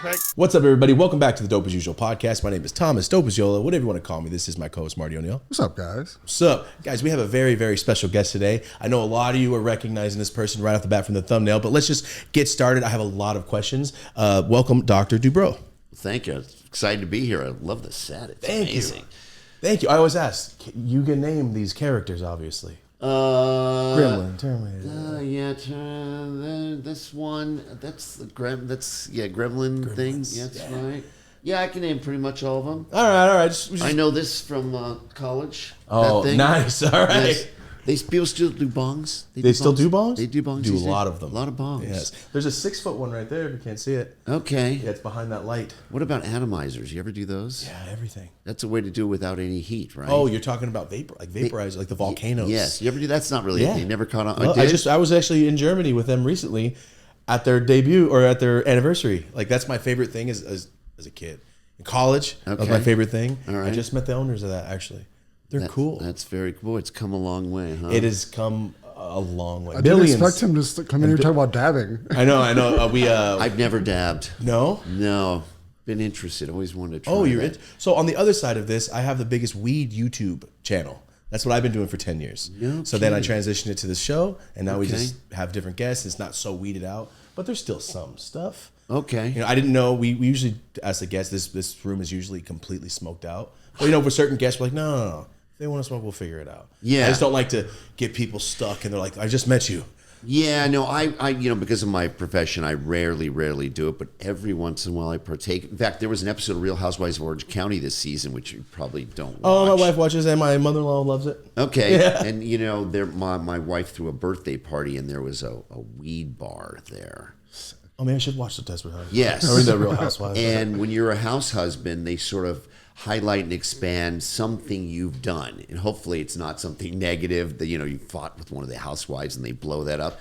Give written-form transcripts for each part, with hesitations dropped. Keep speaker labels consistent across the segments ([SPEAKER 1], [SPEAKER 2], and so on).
[SPEAKER 1] Perfect.
[SPEAKER 2] What's up, everybody? Welcome back to the Dope As Usual podcast. My name is Thomas Dope As Yola, whatever you want to call me. This is my co-host, Marty O'Neill.
[SPEAKER 3] What's up, guys?
[SPEAKER 2] What's up? Guys, we have a very, very special guest today. I know a lot of you are recognizing this person right off the bat from the thumbnail, but let's just get started. I have a lot of questions. Welcome, Dr. Dubrow.
[SPEAKER 4] Thank you. Excited to be here. I love the set. It's amazing.
[SPEAKER 2] Thank you. I always ask, you can name these characters, obviously. Gremlin, Terminator.
[SPEAKER 4] This one, that's the Gremlin thing. Yeah, that's right. Yeah, I can name pretty much all of them.
[SPEAKER 2] All right.
[SPEAKER 4] I know this from college.
[SPEAKER 2] Oh, nice. All right.
[SPEAKER 4] Yes. People still do bongs.
[SPEAKER 2] They still do bongs?
[SPEAKER 4] They do bongs.
[SPEAKER 2] Do a lot of them.
[SPEAKER 4] A lot of bongs.
[SPEAKER 2] Yes. There's a 6-foot one right there if you can't see it.
[SPEAKER 4] Okay.
[SPEAKER 2] Yeah, it's behind that light.
[SPEAKER 4] What about atomizers? You ever do those?
[SPEAKER 2] Yeah, everything.
[SPEAKER 4] That's a way to do it without any heat, right?
[SPEAKER 2] Oh, you're talking about vaporize, like the volcanoes.
[SPEAKER 4] Yes. You ever do that's not really a thing. Never caught on.
[SPEAKER 2] Well, I was actually in Germany with them recently at their debut or at their anniversary. Like that's my favorite thing as a kid. In college, that was my favorite thing.
[SPEAKER 4] All right.
[SPEAKER 2] I just met the owners of that actually. They're cool.
[SPEAKER 4] That's very cool. It's come a long way, huh?
[SPEAKER 2] It has come a long way.
[SPEAKER 3] I didn't expect him to come in here and talk about dabbing.
[SPEAKER 2] I know.
[SPEAKER 4] I've never dabbed.
[SPEAKER 2] No?
[SPEAKER 4] No. Been interested. Always wanted to try.
[SPEAKER 2] Oh, so on the other side of this, I have the biggest weed YouTube channel. That's what I've been doing for 10 years.
[SPEAKER 4] Okay.
[SPEAKER 2] So then I transitioned it to the show, and now we just have different guests. It's not so weeded out, but there's still some stuff.
[SPEAKER 4] Okay.
[SPEAKER 2] I didn't know. We usually ask the guests. This room is usually completely smoked out. But for certain guests, we're like, no. If they want to smoke, we'll figure it out.
[SPEAKER 4] Yeah.
[SPEAKER 2] I just don't like to get people stuck, and they're like, I just met you.
[SPEAKER 4] Yeah, no, I because of my profession, I rarely do it, but every once in a while I partake. In fact, there was an episode of Real Housewives of Orange County this season, which you probably don't watch.
[SPEAKER 2] Oh, my wife watches, and my mother-in-law loves it.
[SPEAKER 4] Okay,
[SPEAKER 2] yeah.
[SPEAKER 4] And my wife threw a birthday party, and there was a weed bar there.
[SPEAKER 2] Oh, man, I should watch the Desperate Housewives.
[SPEAKER 4] Yes.
[SPEAKER 2] I mean, the Real Housewives.
[SPEAKER 4] And when you're a house husband, they sort of highlight and expand something you've done, and hopefully it's not something negative that you fought with one of the housewives and they blow that up.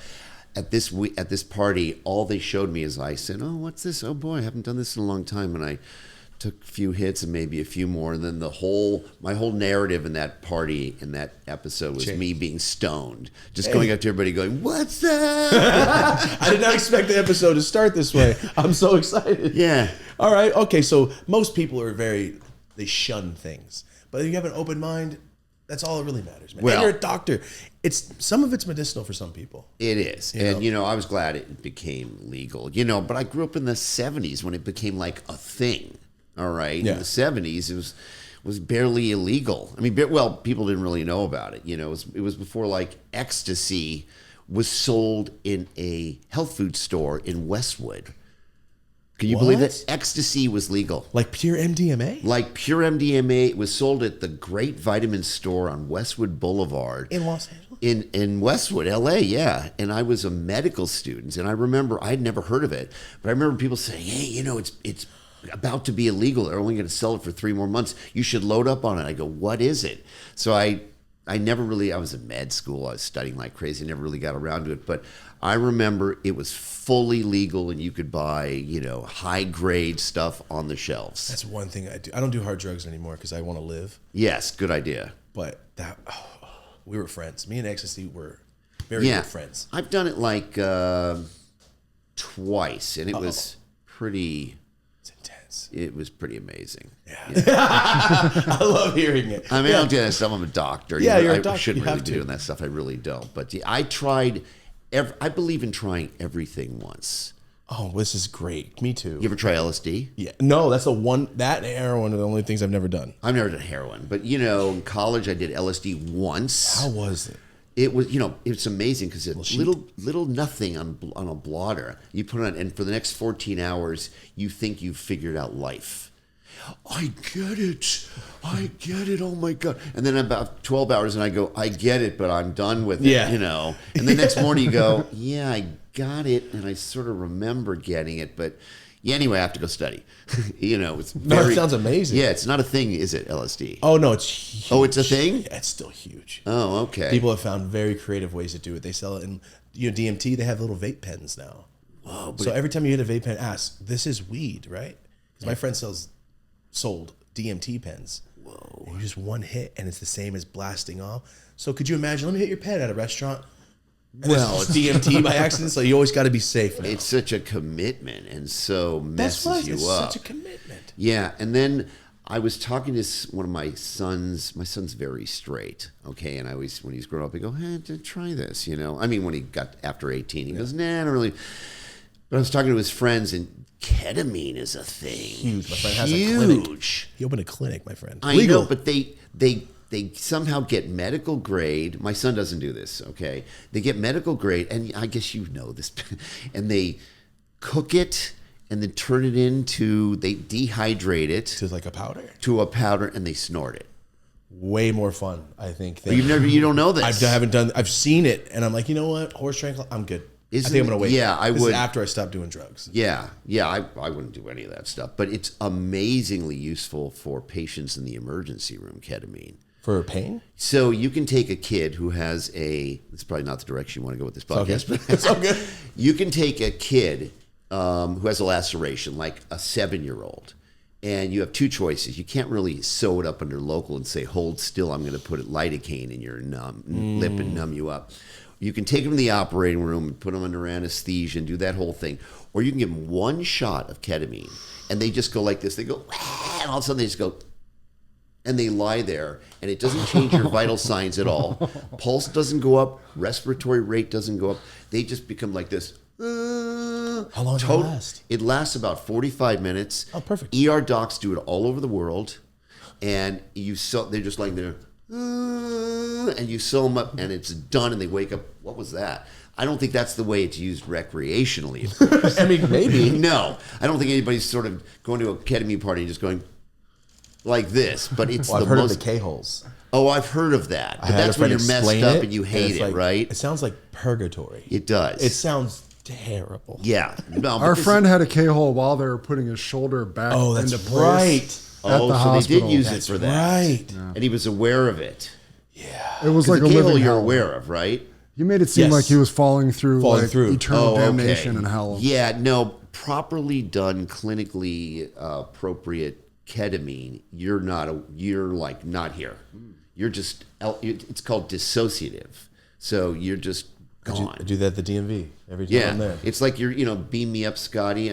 [SPEAKER 4] At this party, all they showed me is I said, "Oh, what's this? Oh boy, I haven't done this in a long time." And I took a few hits and maybe a few more, and then my whole narrative in that party in that episode was me being stoned, just going up to everybody going, "What's that?"
[SPEAKER 2] I did not expect the episode to start this way. I'm so excited.
[SPEAKER 4] Yeah.
[SPEAKER 2] All right. Okay. So most people are they shun things, but if you have an open mind, that's all that really matters, man.
[SPEAKER 4] Well,
[SPEAKER 2] and you're a doctor. Some of it's medicinal for some people.
[SPEAKER 4] It is. And I was glad it became legal. But I grew up in the 70s when it became like a thing. All right.
[SPEAKER 2] Yeah.
[SPEAKER 4] In the 70s it was barely illegal. I mean, people didn't really know about it. It was before like ecstasy was sold in a health food store in Westwood. Can you believe that? Ecstasy was legal.
[SPEAKER 2] Like pure MDMA?
[SPEAKER 4] Like pure MDMA. It was sold at the Great Vitamin Store on Westwood Boulevard.
[SPEAKER 2] In Los Angeles?
[SPEAKER 4] In Westwood, LA, yeah. And I was a medical student, and I remember, I'd never heard of it, but I remember people saying, hey, it's about to be illegal. They're only going to sell it for 3 more months. You should load up on it. I go, what is it? So I was in med school. I was studying like crazy. I never really got around to it. But I remember it was fully legal and you could buy, high grade stuff on the shelves.
[SPEAKER 2] That's one thing I do. I don't do hard drugs anymore because I want to live.
[SPEAKER 4] Yes, good idea.
[SPEAKER 2] But we were friends. Me and ecstasy were very good friends.
[SPEAKER 4] I've done it like twice, and it was pretty... It was pretty amazing.
[SPEAKER 2] Yeah. I love hearing it.
[SPEAKER 4] I mean, I don't do that stuff. I'm a doctor.
[SPEAKER 2] Yeah, you're a doctor.
[SPEAKER 4] I shouldn't really be doing that stuff. I really don't. But I tried. I believe in trying everything once.
[SPEAKER 2] Oh, this is great. Me too.
[SPEAKER 4] You ever try LSD?
[SPEAKER 2] Yeah. No, that's that and heroin are the only things I've never done.
[SPEAKER 4] I've never done heroin. But, in college I did LSD once.
[SPEAKER 2] How was it?
[SPEAKER 4] It was, it's amazing because it's little nothing on a blotter. You put it on, and for the next 14 hours, you think you've figured out life. I get it. Oh my God. And then about 12 hours and I go, I get it, but I'm done with it, And the next morning you go, yeah, I got it. And I sort of remember getting it, but anyway, I have to go study. It's
[SPEAKER 2] it sounds amazing.
[SPEAKER 4] Yeah, it's not a thing, is it, LSD?
[SPEAKER 2] Oh, no, it's huge.
[SPEAKER 4] Oh, it's a thing?
[SPEAKER 2] Yeah, it's still huge.
[SPEAKER 4] Oh, okay.
[SPEAKER 2] People have found very creative ways to do it. They sell it in DMT. They have little vape pens now. Whoa. So every time you hit a vape pen, ask, this is weed, right? Because my friend sold DMT pens. Whoa. And just one hit, and it's the same as blasting off. So could you imagine, let me hit your pen at a restaurant.
[SPEAKER 4] Well,
[SPEAKER 2] it's DMT by accident, so you always got to be safe now.
[SPEAKER 4] it's such a commitment and so messes you
[SPEAKER 2] it's
[SPEAKER 4] up.
[SPEAKER 2] such a commitment.
[SPEAKER 4] Yeah, and then I was talking to one of my sons. My son's very straight, okay? And I always, when he's grown up, I go, hey, try this, you know? I mean, when he got after 18, he goes, nah, I don't really. But I was talking to his friends, and ketamine is a thing.
[SPEAKER 2] Huge. My friend has a clinic. He opened a clinic, my friend.
[SPEAKER 4] I know, but they somehow get medical grade. My son doesn't do this, okay? They get medical grade, and I guess you know this, and they cook it and then turn it into, they dehydrate it
[SPEAKER 2] To like a powder.
[SPEAKER 4] to a powder and they snort it.
[SPEAKER 2] Way more fun, I think.
[SPEAKER 4] You don't know this.
[SPEAKER 2] I've seen it, and I'm like, you know what? Horse tranquil, I'm good. I think I'm gonna wait.
[SPEAKER 4] Yeah, I
[SPEAKER 2] This
[SPEAKER 4] would.
[SPEAKER 2] is after I stop doing drugs.
[SPEAKER 4] Yeah, I wouldn't do any of that stuff. But it's amazingly useful for patients in the emergency room, ketamine.
[SPEAKER 2] For pain?
[SPEAKER 4] So you can take a kid who has this is probably not the direction you want to go with this podcast, but
[SPEAKER 2] It's all good.
[SPEAKER 4] you can take a kid who has a laceration, like a 7-year-old, and you have two choices. You can't really sew it up under local and say, hold still, I'm going to put lidocaine in your lip and numb you up. You can take them to the operating room and put them under anesthesia and do that whole thing. Or you can give them one shot of ketamine, and they just go like this. They go, and all of a sudden they just go, and they lie there, and it doesn't change your vital signs at all. Pulse doesn't go up. Respiratory rate doesn't go up. They just become like this.
[SPEAKER 2] How long does it last?
[SPEAKER 4] It lasts about 45 minutes.
[SPEAKER 2] Oh, perfect.
[SPEAKER 4] ER docs do it all over the world, and they're just like there, and you sew them up, and it's done, and they wake up. What was that? I don't think that's the way it's used recreationally. Of course.
[SPEAKER 2] I mean, maybe.
[SPEAKER 4] No, I don't think anybody's sort of going to a ketamine party and just going like this. But it's
[SPEAKER 2] I've heard of the K-holes.
[SPEAKER 4] Oh, I've heard of that. But
[SPEAKER 2] I had
[SPEAKER 4] that's
[SPEAKER 2] a
[SPEAKER 4] when
[SPEAKER 2] friend
[SPEAKER 4] you're messed
[SPEAKER 2] explain
[SPEAKER 4] up
[SPEAKER 2] it,
[SPEAKER 4] and you hate
[SPEAKER 2] it's
[SPEAKER 4] it,
[SPEAKER 2] like,
[SPEAKER 4] right?
[SPEAKER 2] It sounds like purgatory.
[SPEAKER 4] It does.
[SPEAKER 2] It sounds terrible.
[SPEAKER 4] Yeah. No, but
[SPEAKER 3] Our
[SPEAKER 4] this
[SPEAKER 3] friend had a K-hole while they were putting his shoulder back
[SPEAKER 2] Oh, that's
[SPEAKER 3] into place.
[SPEAKER 2] right.
[SPEAKER 3] At
[SPEAKER 4] Oh,
[SPEAKER 3] the
[SPEAKER 4] so
[SPEAKER 3] hospital.
[SPEAKER 4] they did use
[SPEAKER 2] That's
[SPEAKER 4] it for that.
[SPEAKER 2] right.
[SPEAKER 4] And he was aware of it.
[SPEAKER 3] It was like a
[SPEAKER 4] The cable
[SPEAKER 3] living
[SPEAKER 4] you're
[SPEAKER 3] hell.
[SPEAKER 4] aware of, right?
[SPEAKER 3] You made it seem
[SPEAKER 2] Yes.
[SPEAKER 3] like he was falling through eternal
[SPEAKER 4] Oh,
[SPEAKER 3] damnation in hell.
[SPEAKER 4] Yeah, no, properly done, clinically appropriate ketamine, you're like not here. You're just, it's called dissociative. So you're just gone.
[SPEAKER 2] I do that at the DMV every time I'm
[SPEAKER 4] Yeah,
[SPEAKER 2] there.
[SPEAKER 4] it's like you're, beam me up, Scotty.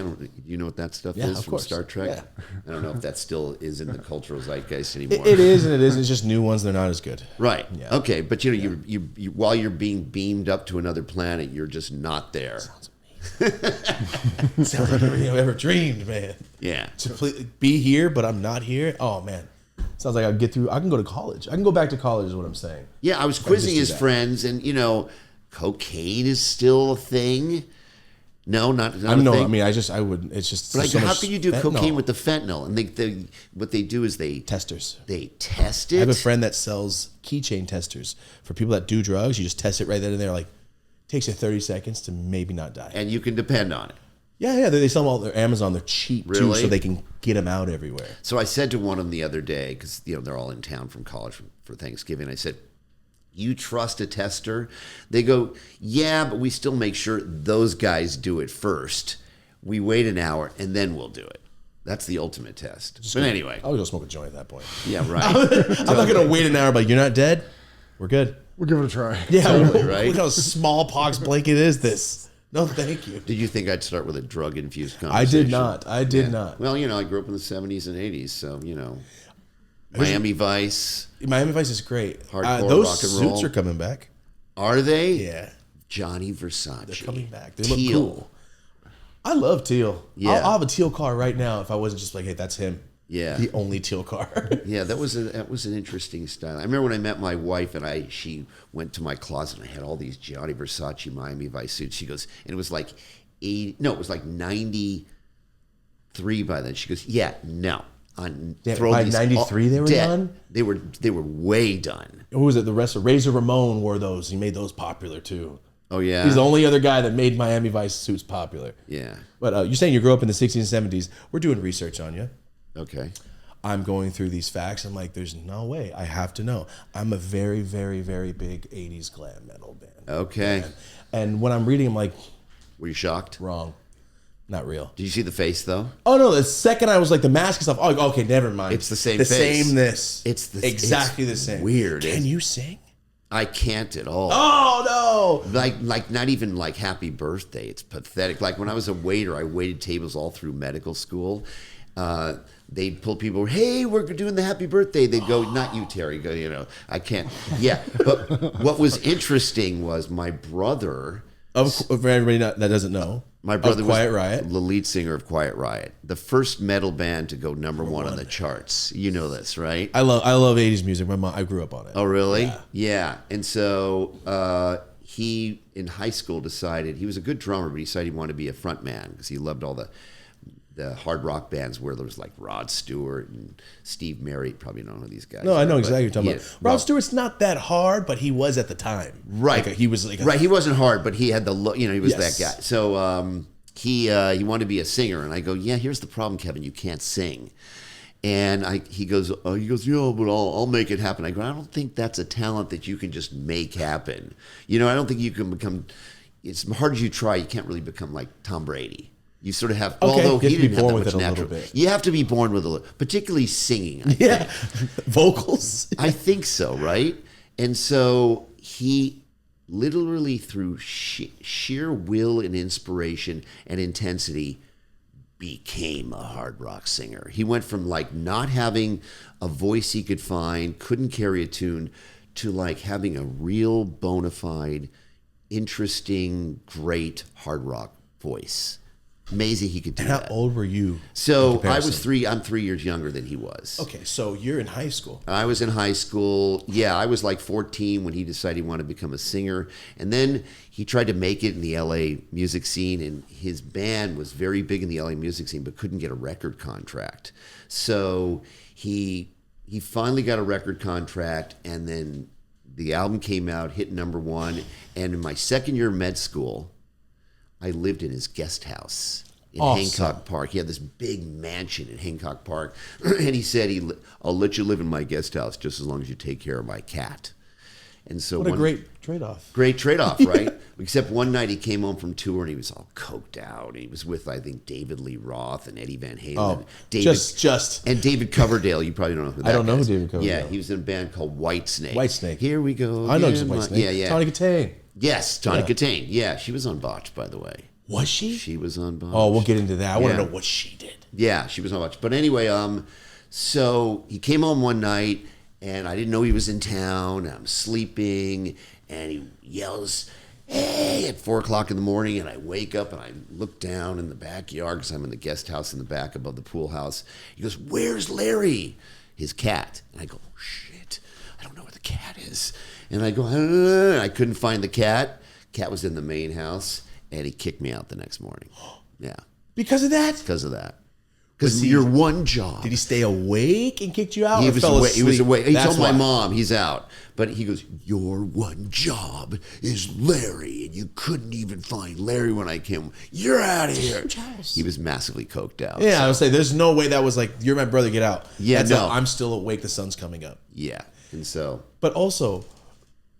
[SPEAKER 4] You know what that stuff
[SPEAKER 2] Yeah,
[SPEAKER 4] is
[SPEAKER 2] of
[SPEAKER 4] from
[SPEAKER 2] course.
[SPEAKER 4] Star Trek?
[SPEAKER 2] Yeah.
[SPEAKER 4] I don't know if that still is in the cultural zeitgeist anymore.
[SPEAKER 2] It is and it isn't. It's just new ones. They're not as good.
[SPEAKER 4] Right.
[SPEAKER 2] Yeah.
[SPEAKER 4] Okay, but you while you're being beamed up to another planet, you're just not there.
[SPEAKER 2] Sounds like everything I've ever dreamed, man.
[SPEAKER 4] Yeah.
[SPEAKER 2] To be here, but I'm not here. Oh man, sounds like I can get through. I can go to college. I can go back to college. Is what I'm saying.
[SPEAKER 4] Yeah, I was
[SPEAKER 2] just
[SPEAKER 4] quizzing
[SPEAKER 2] do
[SPEAKER 4] his
[SPEAKER 2] that.
[SPEAKER 4] friends, and cocaine is still a thing. No, not a
[SPEAKER 2] No,
[SPEAKER 4] thing.
[SPEAKER 2] I mean, I wouldn't. It's just.
[SPEAKER 4] But
[SPEAKER 2] so
[SPEAKER 4] how
[SPEAKER 2] much
[SPEAKER 4] can you do
[SPEAKER 2] fentanyl.
[SPEAKER 4] cocaine with the fentanyl? And what they do is they
[SPEAKER 2] testers?
[SPEAKER 4] test
[SPEAKER 2] I have a
[SPEAKER 4] it.
[SPEAKER 2] friend that sells keychain testers for people that do drugs. You just test it right then and there. Like, takes you 30 seconds to maybe not die.
[SPEAKER 4] And you can depend on it.
[SPEAKER 2] Yeah. They sell them all. They're Amazon. They're cheap too,
[SPEAKER 4] Really?
[SPEAKER 2] so they can get them out everywhere.
[SPEAKER 4] So I said to one of them the other day, because they're all in town from college for Thanksgiving. I said, "You trust a tester?" They go, "Yeah, but we still make sure those guys do it first. We wait an hour and then we'll do it." That's the ultimate test. But anyway,
[SPEAKER 2] I'll go smoke a joint at that point.
[SPEAKER 4] yeah, right.
[SPEAKER 2] I'm not gonna wait an hour, but you're not dead. We're good.
[SPEAKER 3] We'll give it a try.
[SPEAKER 2] Yeah,
[SPEAKER 4] Totally, right?
[SPEAKER 2] Look how smallpox blanket is this. No, thank you.
[SPEAKER 4] Did you think I'd start with a drug-infused conversation?
[SPEAKER 2] I did not.
[SPEAKER 4] Well, I grew up in the 70s and 80s, so, Miami Vice.
[SPEAKER 2] Miami Vice is great.
[SPEAKER 4] Hardcore
[SPEAKER 2] those
[SPEAKER 4] rock and roll.
[SPEAKER 2] suits are coming back.
[SPEAKER 4] Are they?
[SPEAKER 2] Yeah,
[SPEAKER 4] Johnny Versace.
[SPEAKER 2] they're coming back. They
[SPEAKER 4] Teal.
[SPEAKER 2] look cool. I love teal.
[SPEAKER 4] Yeah.
[SPEAKER 2] I'll have a teal car right now if I wasn't just like, hey, that's him.
[SPEAKER 4] Yeah.
[SPEAKER 2] The only teal car.
[SPEAKER 4] Yeah, that was an interesting style. I remember when I met my wife and she went to my closet and I had all these Gianni Versace Miami Vice suits. She goes, and it was like it was like 93 by then. She goes, yeah, no.
[SPEAKER 2] By 93 they were done?
[SPEAKER 4] They were way done.
[SPEAKER 2] Who was it? The rest of Razor Ramon wore those. He made those popular too.
[SPEAKER 4] Oh yeah.
[SPEAKER 2] He's the only other guy that made Miami Vice suits popular.
[SPEAKER 4] Yeah.
[SPEAKER 2] But you're saying you grew up in the 60s and 70s. We're doing research on you.
[SPEAKER 4] Okay.
[SPEAKER 2] I'm going through these facts. I'm like, there's no way. I have to know. I'm a very, very, very big 80s glam metal band.
[SPEAKER 4] Okay.
[SPEAKER 2] And when I'm reading, I'm like,
[SPEAKER 4] Were you shocked?
[SPEAKER 2] wrong. Not real.
[SPEAKER 4] Did you see the face though?
[SPEAKER 2] Oh, no. The second I was like, the mask and stuff. Oh, okay, never mind.
[SPEAKER 4] It's the same
[SPEAKER 2] The
[SPEAKER 4] face.
[SPEAKER 2] sameness.
[SPEAKER 4] It's
[SPEAKER 2] exactly
[SPEAKER 4] it's
[SPEAKER 2] the same.
[SPEAKER 4] weird,
[SPEAKER 2] Can
[SPEAKER 4] isn't it?
[SPEAKER 2] you sing?
[SPEAKER 4] I can't at all.
[SPEAKER 2] Oh no!
[SPEAKER 4] Like not even like happy birthday. It's pathetic. Like when I was a waiter, I waited tables all through medical school. They'd pull people, hey, we're doing the happy birthday. They'd go, not you, Terry. Go, you know, I can't. Yeah, but what was interesting was my brother.
[SPEAKER 2] For everybody that doesn't know,
[SPEAKER 4] my brother was
[SPEAKER 2] Quiet Riot,
[SPEAKER 4] the lead singer of Quiet Riot, the first metal band to go number one on the charts. You know this, right?
[SPEAKER 2] I love 80s music. My mom, I grew up on it.
[SPEAKER 4] Oh, really? Yeah. And so he, in high school, decided, he was a good drummer, but he decided he wanted to be a front man because he loved all the hard rock bands where there was like Rod Stewart and Steve Merritt. Probably don't know these guys.
[SPEAKER 2] No, I know exactly what you're talking about. Rod Stewart's not that hard, but he was at the time.
[SPEAKER 4] Right.
[SPEAKER 2] Like he was like
[SPEAKER 4] right. He wasn't hard, but he had the look. You know, he was that guy. So he wanted to be a singer, and I go, yeah. Here's the problem, Kevin. You can't sing. And he goes, yeah, but I'll make it happen. I go, I don't think that's a talent that you can just make happen. You know, I don't think you can become. As hard as you try, you can't really become like Tom Brady. You sort of have, although he didn't have that much natural. You have to be born with a little, particularly singing. I think.
[SPEAKER 2] Vocals.
[SPEAKER 4] I think so, right? And so he literally, through sheer will and inspiration and intensity, became a hard rock singer. He went from like not having a voice he could find, couldn't carry a tune, to like having a real bona fide, interesting, great hard rock voice. Amazing he could do that.
[SPEAKER 2] How old were you?
[SPEAKER 4] So I'm 3 years younger than he was.
[SPEAKER 2] Okay, so you're in high school.
[SPEAKER 4] I was in high school. Yeah, I was like 14 when he decided he wanted to become a singer. And then he tried to make it in the LA music scene, and his band was very big in the LA music scene but couldn't get a record contract. So he finally got a record contract, and then the album came out, hit number 1, and in my second year of med school, I lived in his guest house in Hancock Park. He had this big mansion in Hancock Park. And he said, I'll let you live in my guest house just as long as you take care of my cat. And so
[SPEAKER 2] what a great trade-off.
[SPEAKER 4] Great trade-off, right? Except one night he came home from tour and he was all coked out. He was with, I think, David Lee Roth and Eddie Van Halen.
[SPEAKER 2] Oh,
[SPEAKER 4] David,
[SPEAKER 2] just.
[SPEAKER 4] And David Coverdale. You probably don't know who that is.
[SPEAKER 2] I don't know who David Coverdale is.
[SPEAKER 4] Yeah, he was in a band called Whitesnake.
[SPEAKER 2] Whitesnake.
[SPEAKER 4] Here we go.
[SPEAKER 2] I know Whitesnake.
[SPEAKER 4] Yeah.
[SPEAKER 2] Tawny Katane.
[SPEAKER 4] Yes, Tawny Katane. Yeah, she was on Botched, by the way.
[SPEAKER 2] Was she?
[SPEAKER 4] She was on Botched.
[SPEAKER 2] Oh, we'll get into that. I want to know what she did.
[SPEAKER 4] Yeah, she was on Botched. But anyway, so he came home one night, and I didn't know he was in town. I'm sleeping, and he yells, hey, at 4 o'clock in the morning, and I wake up, and I look down in the backyard, because I'm in the guest house in the back above the pool house. He goes, where's Larry? His cat. And I go, oh, shit, I don't know where the cat is. And I go, I couldn't find the cat. Cat was in the main house. And he kicked me out the next morning. Yeah.
[SPEAKER 2] Because of that?
[SPEAKER 4] Because of that. Because your one job.
[SPEAKER 2] Did he stay awake and kicked you out?
[SPEAKER 4] He was awake. He was awake. He told my
[SPEAKER 2] why.
[SPEAKER 4] mom he's out. But he goes, your one job is Larry. And you couldn't even find Larry when I came. You're out of here. He was massively coked out.
[SPEAKER 2] Yeah, I would say there's no way that was like, you're my brother, get out.
[SPEAKER 4] Yeah,
[SPEAKER 2] That's
[SPEAKER 4] no.
[SPEAKER 2] I'm still awake. The sun's coming up.
[SPEAKER 4] Yeah. And so.
[SPEAKER 2] But also,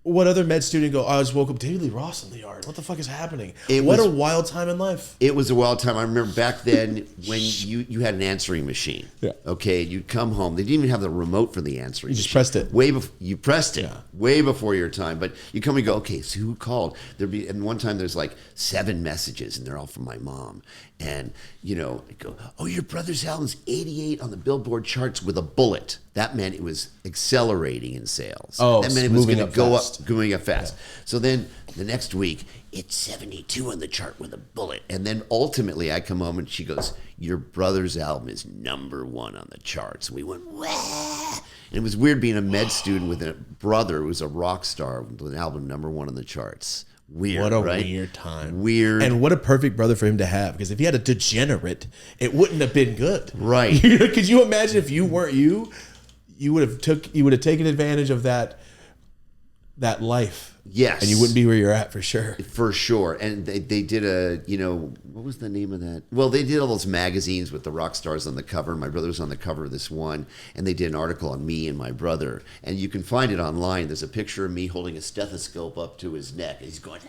[SPEAKER 2] what other med student go, I just woke up, David Lee Roth in the yard. What the fuck is happening? What a wild time in life.
[SPEAKER 4] It was a wild time. I remember back then when you had an answering machine.
[SPEAKER 2] Yeah.
[SPEAKER 4] Okay, you'd come home. They didn't even have the remote for the answering machine.
[SPEAKER 2] You just pressed it.
[SPEAKER 4] You pressed it way before your time. But you come and go, okay, so who called? And one time there's like 7 messages, and they're all from my mom. And, I go, oh, your brother's album's 88 on the Billboard charts with a bullet. That meant it was accelerating in sales.
[SPEAKER 2] Oh,
[SPEAKER 4] that meant it was going to go
[SPEAKER 2] fast.
[SPEAKER 4] up, going up fast. Yeah. So then the next week, it's 72 on the chart with a bullet. And then ultimately I come home and she goes, your brother's album is number 1 on the charts. We went, wah! And it was weird being a med student with a brother who was a rock star with an album number 1 on the charts. Weird,
[SPEAKER 2] what a
[SPEAKER 4] right?
[SPEAKER 2] weird time.
[SPEAKER 4] Weird.
[SPEAKER 2] And what a perfect brother for him to have. Because if he had a degenerate, it wouldn't have been good.
[SPEAKER 4] Right.
[SPEAKER 2] Could you imagine if you weren't you would have taken advantage of that life.
[SPEAKER 4] Yes.
[SPEAKER 2] And you wouldn't be where you're at for sure.
[SPEAKER 4] For sure. And they did what was the name of that? Well, they did all those magazines with the rock stars on the cover. My brother was on the cover of this one. And they did an article on me and my brother. And you can find it online. There's a picture of me holding a stethoscope up to his neck. And he's going,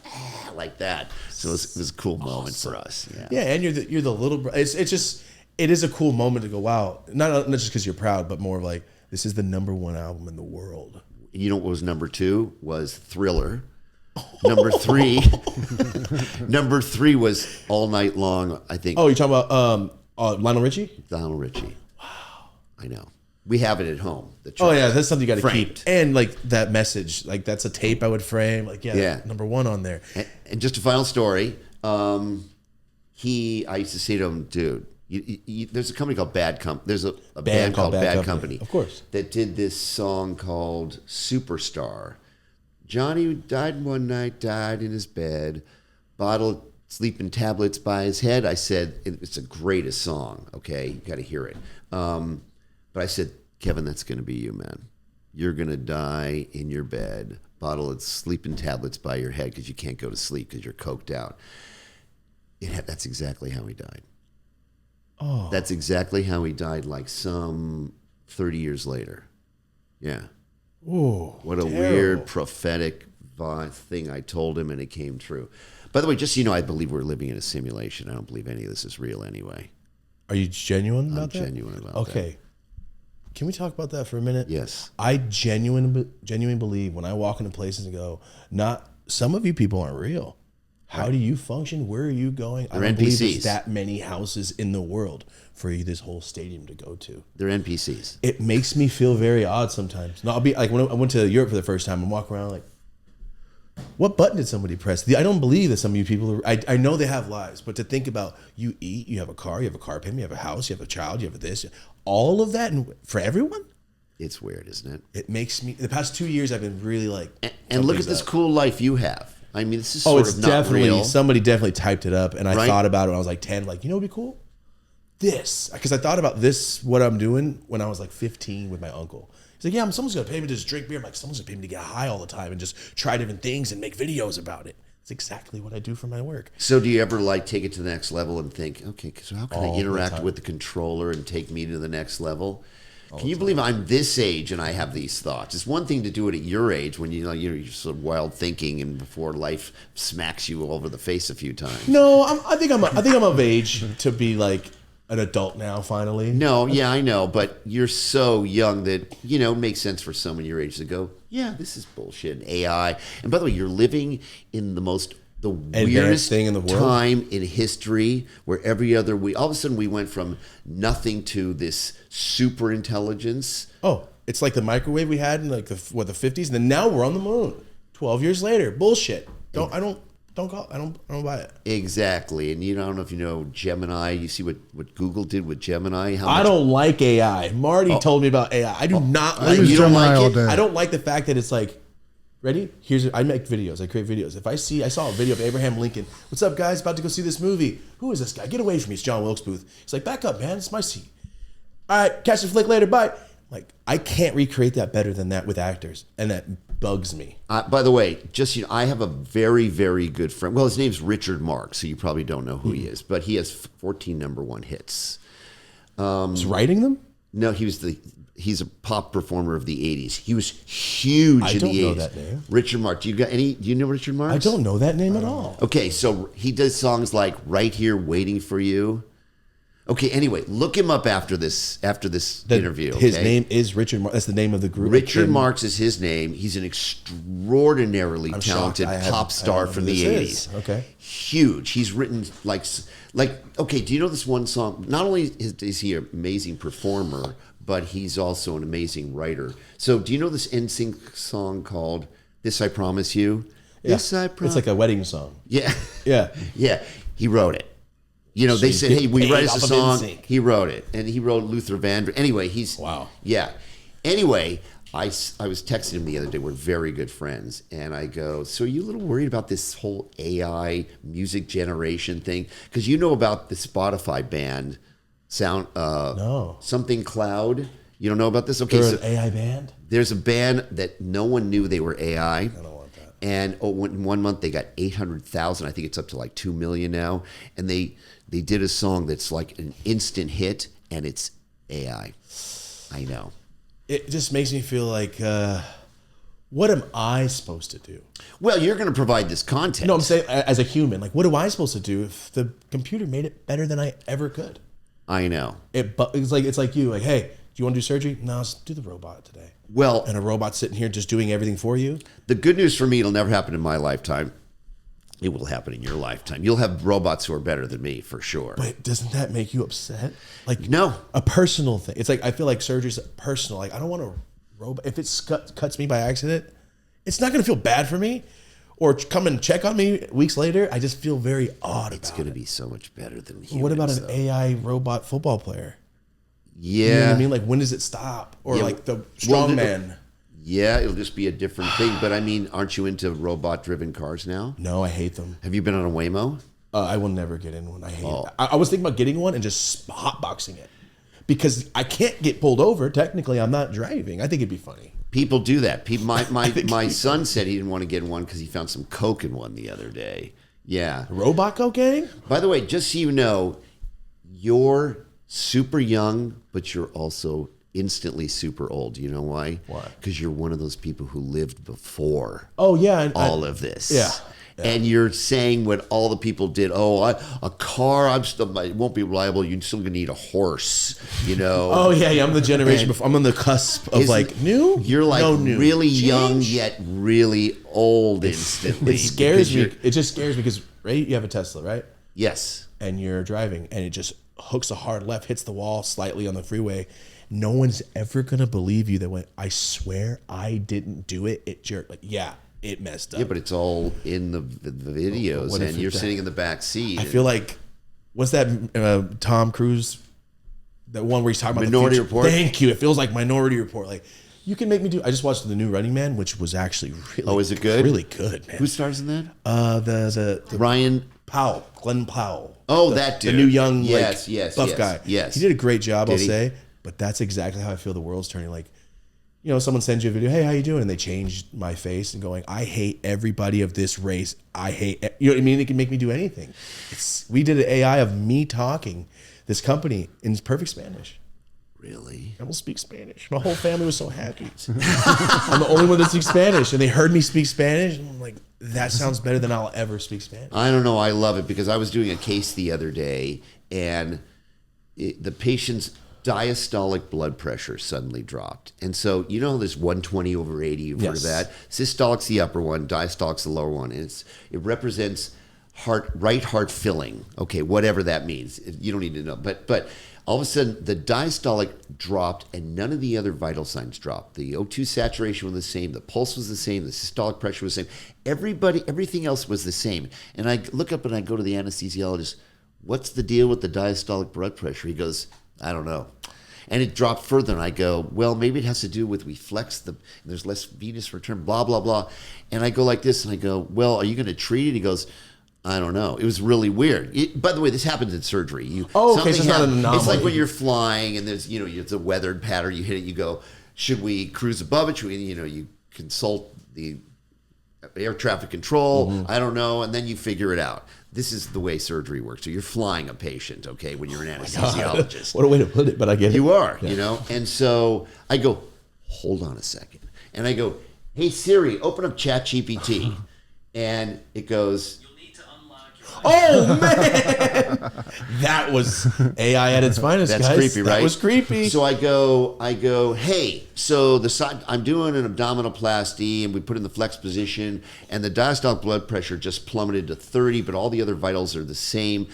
[SPEAKER 4] like that. So it was a cool moment for us.
[SPEAKER 2] Yeah, and you're the little brother. It is a cool moment to go, wow. Not just because you're proud, but more of like, this is the number 1 album in the world.
[SPEAKER 4] You know what was number 2? Was Thriller. Number 3, number 3 was All Night Long, I think.
[SPEAKER 2] Oh, you're talking about Lionel Richie?
[SPEAKER 4] Lionel Richie. Wow. I know. We have it at home.
[SPEAKER 2] Oh yeah, that's something you got to
[SPEAKER 4] framed.
[SPEAKER 2] keep. And like that message, like that's a tape I would frame. Like number 1 on there.
[SPEAKER 4] And just a final story. I used to say to him, dude, there's a company called Bad Company. There's a band called Bad Company.
[SPEAKER 2] Of course.
[SPEAKER 4] That did this song called Superstar. Johnny died one night, died in his bed, bottle sleeping tablets by his head. I said, it's the greatest song, okay? You got to hear it. But I said, Kevin, that's going to be you, man. You're going to die in your bed, bottle of sleeping tablets by your head because you can't go to sleep because you're coked out. That's exactly how he died. Oh. That's exactly how he died, like some 30 years later. Yeah.
[SPEAKER 2] Ooh,
[SPEAKER 4] what a weird prophetic thing I told him, and it came true. By the way, just so you know, I believe we're living in a simulation. I don't believe any of this is real anyway.
[SPEAKER 2] Are you genuine about that?
[SPEAKER 4] I'm genuine about that.
[SPEAKER 2] Okay. Can we talk about that for a minute?
[SPEAKER 4] Yes.
[SPEAKER 2] I genuinely believe when I walk into places and go, some of you people aren't real. How do you function? Where are you going?
[SPEAKER 4] They're
[SPEAKER 2] I don't
[SPEAKER 4] NPCs.
[SPEAKER 2] believe there's that many houses in the world for you, this whole stadium to go to.
[SPEAKER 4] They're NPCs.
[SPEAKER 2] It makes me feel very odd sometimes. No, I'll be like when I went to Europe for the first time and walk around like, what button did somebody press? I don't believe that some of you people I know they have lives, but to think about you eat, you have a car payment, you have a house, you have a child, you have this, all of that, and for everyone.
[SPEAKER 4] It's weird, isn't it?
[SPEAKER 2] It makes me. The past 2 years, I've been really like.
[SPEAKER 4] And look at this cool life you have. I mean, this is sort of not real.
[SPEAKER 2] Somebody definitely typed it up, and I thought about it when I was like 10. Like, you know, what'd be cool? This, because I thought about this, what I'm doing when I was like 15 with my uncle. He's like, yeah, someone's gonna pay me to just drink beer. I'm like, someone's gonna pay me to get high all the time and just try different things and make videos about it. It's exactly what I do for my work.
[SPEAKER 4] So do you ever like take it to the next level and think, okay, so how can I interact with the controller and take me to the next level? Can you believe I'm this age and I have these thoughts? It's one thing to do it at your age when you're sort of wild thinking and before life smacks you all over the face a few times.
[SPEAKER 2] No, I think I'm of age to be like an adult now. Finally.
[SPEAKER 4] No, yeah, I know, but you're so young that it makes sense for someone your age to go, yeah, this is bullshit. And AI, and by the way, you're living in the weirdest
[SPEAKER 2] thing in the world.
[SPEAKER 4] Time in history where every other week, all of a sudden we went from nothing to this super intelligence.
[SPEAKER 2] Oh, it's like the microwave we had in like the 50s, and then now we're on the moon. 12 years later, bullshit. I don't buy it.
[SPEAKER 4] Exactly, and I don't know if you know Gemini. You see what Google did with Gemini.
[SPEAKER 2] I don't like AI. Marty told me about AI. I do not like.
[SPEAKER 3] You don't like it.
[SPEAKER 2] I don't like the fact that it's like. Ready? I make videos. I create videos. If I saw a video of Abraham Lincoln. What's up, guys? About to go see this movie. Who is this guy? Get away from me. It's John Wilkes Booth. He's like, back up, man. It's my seat. All right, catch the flick later. Bye. Like, I can't recreate that better than that with actors, and that bugs me.
[SPEAKER 4] By the way, I have a very, very good friend. Well, his name's Richard Mark, so you probably don't know who he is, but he has 14 #1 hits.
[SPEAKER 2] He's writing them?
[SPEAKER 4] No, he's a pop performer of the 80s. He was huge in the 80s. I don't know that name. Richard Mark. Do you know Richard Mark?
[SPEAKER 2] I don't know that name at all.
[SPEAKER 4] Okay, so he does songs like Right Here Waiting for You. Okay, anyway, look him up after this interview. Okay?
[SPEAKER 2] His name is Richard Marks. That's the name of the group.
[SPEAKER 4] Richard Marks is his name. He's an extraordinarily talented pop star from the 80s.
[SPEAKER 2] Okay.
[SPEAKER 4] Huge. He's written like okay, do you know this one song? Not only is he an amazing performer, but he's also an amazing writer. So do you know this NSYNC song called This I Promise You?
[SPEAKER 2] Yeah. This I Promise. It's like a wedding song.
[SPEAKER 4] Yeah.
[SPEAKER 2] Yeah.
[SPEAKER 4] Yeah. He wrote it. They said, hey, we write us a song. He wrote it. And he wrote Luther Vandross. Anyway, wow. Yeah. Anyway, I was texting him the other day. We're very good friends. And I go, so are you a little worried about this whole AI music generation thing? Because you know about the Spotify band,
[SPEAKER 2] no.
[SPEAKER 4] Something Cloud. You don't know about this? Okay,
[SPEAKER 2] They're an AI band?
[SPEAKER 4] There's a band that no one knew they were AI.
[SPEAKER 2] I don't want that.
[SPEAKER 4] And in 1 month, they got 800,000. I think it's up to like 2 million now. And they did a song that's like an instant hit, and it's AI. I know.
[SPEAKER 2] It just makes me feel like, what am I supposed to do?
[SPEAKER 4] Well, you're going to provide this content.
[SPEAKER 2] No, I'm saying as a human, like, what am I supposed to do if the computer made it better than I ever could?
[SPEAKER 4] I know.
[SPEAKER 2] It's like you, like, hey, you want to do surgery? No, let's do the robot today.
[SPEAKER 4] Well,
[SPEAKER 2] and a robot sitting here just doing everything for you.
[SPEAKER 4] The good news for me, it'll never happen in my lifetime. It will happen in your lifetime. You'll have robots who are better than me, for sure.
[SPEAKER 2] But doesn't that make you upset? Like,
[SPEAKER 4] no.
[SPEAKER 2] A personal thing. It's like, I feel like surgery's personal. Like, I don't want a robot. If it cuts me by accident, it's not going to feel bad for me. Or come and check on me weeks later. I just feel very odd
[SPEAKER 4] It's going to be so much better than humans.
[SPEAKER 2] What about an AI robot football player?
[SPEAKER 4] Yeah.
[SPEAKER 2] You know what I mean? Like, when does it stop? Or like the strongman.
[SPEAKER 4] Yeah, it'll just be a different thing. But I mean, aren't you into robot-driven cars now?
[SPEAKER 2] No, I hate them.
[SPEAKER 4] Have you been on a Waymo?
[SPEAKER 2] I will never get in one. I hate it. I was thinking about getting one and just hotboxing it. Because I can't get pulled over. Technically, I'm not driving. I think it'd be funny.
[SPEAKER 4] People do that. My son said he didn't want to get one because he found some coke in one the other day. Yeah.
[SPEAKER 2] Robot cocaine?
[SPEAKER 4] By the way, just so you know, you're super young, but you're also instantly super old. You know why?
[SPEAKER 2] Why?
[SPEAKER 4] Because you're one of those people who lived before all of this.
[SPEAKER 2] Yeah.
[SPEAKER 4] And you're saying what all the people did. Oh, a car, it won't be reliable. You're still going to need a horse, you know.
[SPEAKER 2] Oh, yeah. I'm the generation before. I'm on the cusp of like new.
[SPEAKER 4] You're like
[SPEAKER 2] new.
[SPEAKER 4] really
[SPEAKER 2] Change?
[SPEAKER 4] young yet really old instantly.
[SPEAKER 2] It scares me. It just scares me because, right, you have a Tesla, right?
[SPEAKER 4] Yes.
[SPEAKER 2] And you're driving and it just hooks a hard left, hits the wall slightly on the freeway. No one's ever going to believe you that went, I swear I didn't do it. It jerked. Like, yeah. It messed up.
[SPEAKER 4] Yeah, but it's all in the videos, and you're sitting in the back seat.
[SPEAKER 2] I feel like, what's that Tom Cruise, that one where he's talking about
[SPEAKER 4] Minority Report?
[SPEAKER 2] Thank you. It feels like Minority Report. Like, you can make me do. I just watched the new Running Man, which was actually really.
[SPEAKER 4] Oh, is it good?
[SPEAKER 2] Really good, man.
[SPEAKER 4] Who stars in that?
[SPEAKER 2] The
[SPEAKER 4] Ryan
[SPEAKER 2] Powell, Glenn Powell.
[SPEAKER 4] Oh, that dude,
[SPEAKER 2] the new young, buff guy.
[SPEAKER 4] Yes,
[SPEAKER 2] he did a great job. I'll say, but that's exactly how I feel. The world's turning. Like, you know, someone sends you a video, hey, how you doing? And they change my face and going, I hate everybody of this race. I hate, you know what I mean? It can make me do anything. We did an AI of me talking this company in perfect Spanish.
[SPEAKER 4] Really?
[SPEAKER 2] I will speak Spanish. My whole family was so happy. I'm the only one that speaks Spanish. And they heard me speak Spanish. And I'm like, that sounds better than I'll ever speak Spanish.
[SPEAKER 4] I don't know. I love it because I was doing a case the other day and the patient's diastolic blood pressure suddenly dropped. And so, you know, this 120 over 80, you've heard of that. Systolic's the upper one, diastolic's the lower one. And it represents right heart filling. Okay, whatever that means. You don't need to know. But all of a sudden, the diastolic dropped and none of the other vital signs dropped. The O2 saturation was the same. The pulse was the same. The systolic pressure was the same. Everything else was the same. And I look up and I go to the anesthesiologist, what's the deal with the diastolic blood pressure? He goes, I don't know. And it dropped further. And I go, well, maybe it has to do with we flex there's less venous return, blah, blah, blah. And I go like this and I go, well, are you going to treat it? He goes, I don't know. It was really weird. By the way, this happens in surgery.
[SPEAKER 2] Okay, so it's not an anomaly.
[SPEAKER 4] It's like when you're flying and there's, you know, it's a weathered pattern. You hit it, you go, should we cruise above it? Should we, you know, you consult the air traffic control. Mm-hmm. I don't know. And then you figure it out. This is the way surgery works. So you're flying a patient, okay, when you're an anesthesiologist.
[SPEAKER 2] What a way to put it, but I get it.
[SPEAKER 4] You are, you know. And so I go, hold on a second. And I go, hey, Siri, open up ChatGPT. And it goes,
[SPEAKER 2] oh, man. That was AI at its finest,
[SPEAKER 4] That's
[SPEAKER 2] guys.
[SPEAKER 4] creepy, right?
[SPEAKER 2] That was creepy.
[SPEAKER 4] So I go, hey, so the side, I'm doing an abdominoplasty, and we put in the flex position, and the diastolic blood pressure just plummeted to 30, but all the other vitals are the same.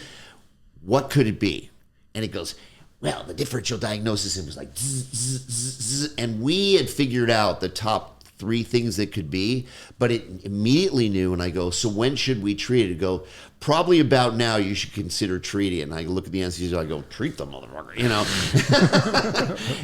[SPEAKER 4] What could it be? And it goes, well, the differential diagnosis, it was like, zzz, zzz, zzz, and we had figured out the top 3 things that could be, but it immediately knew. And I go, so when should we treat it? It go, probably about now you should consider treating it. And I look at the anesthesia, I go, treat the motherfucker, you know.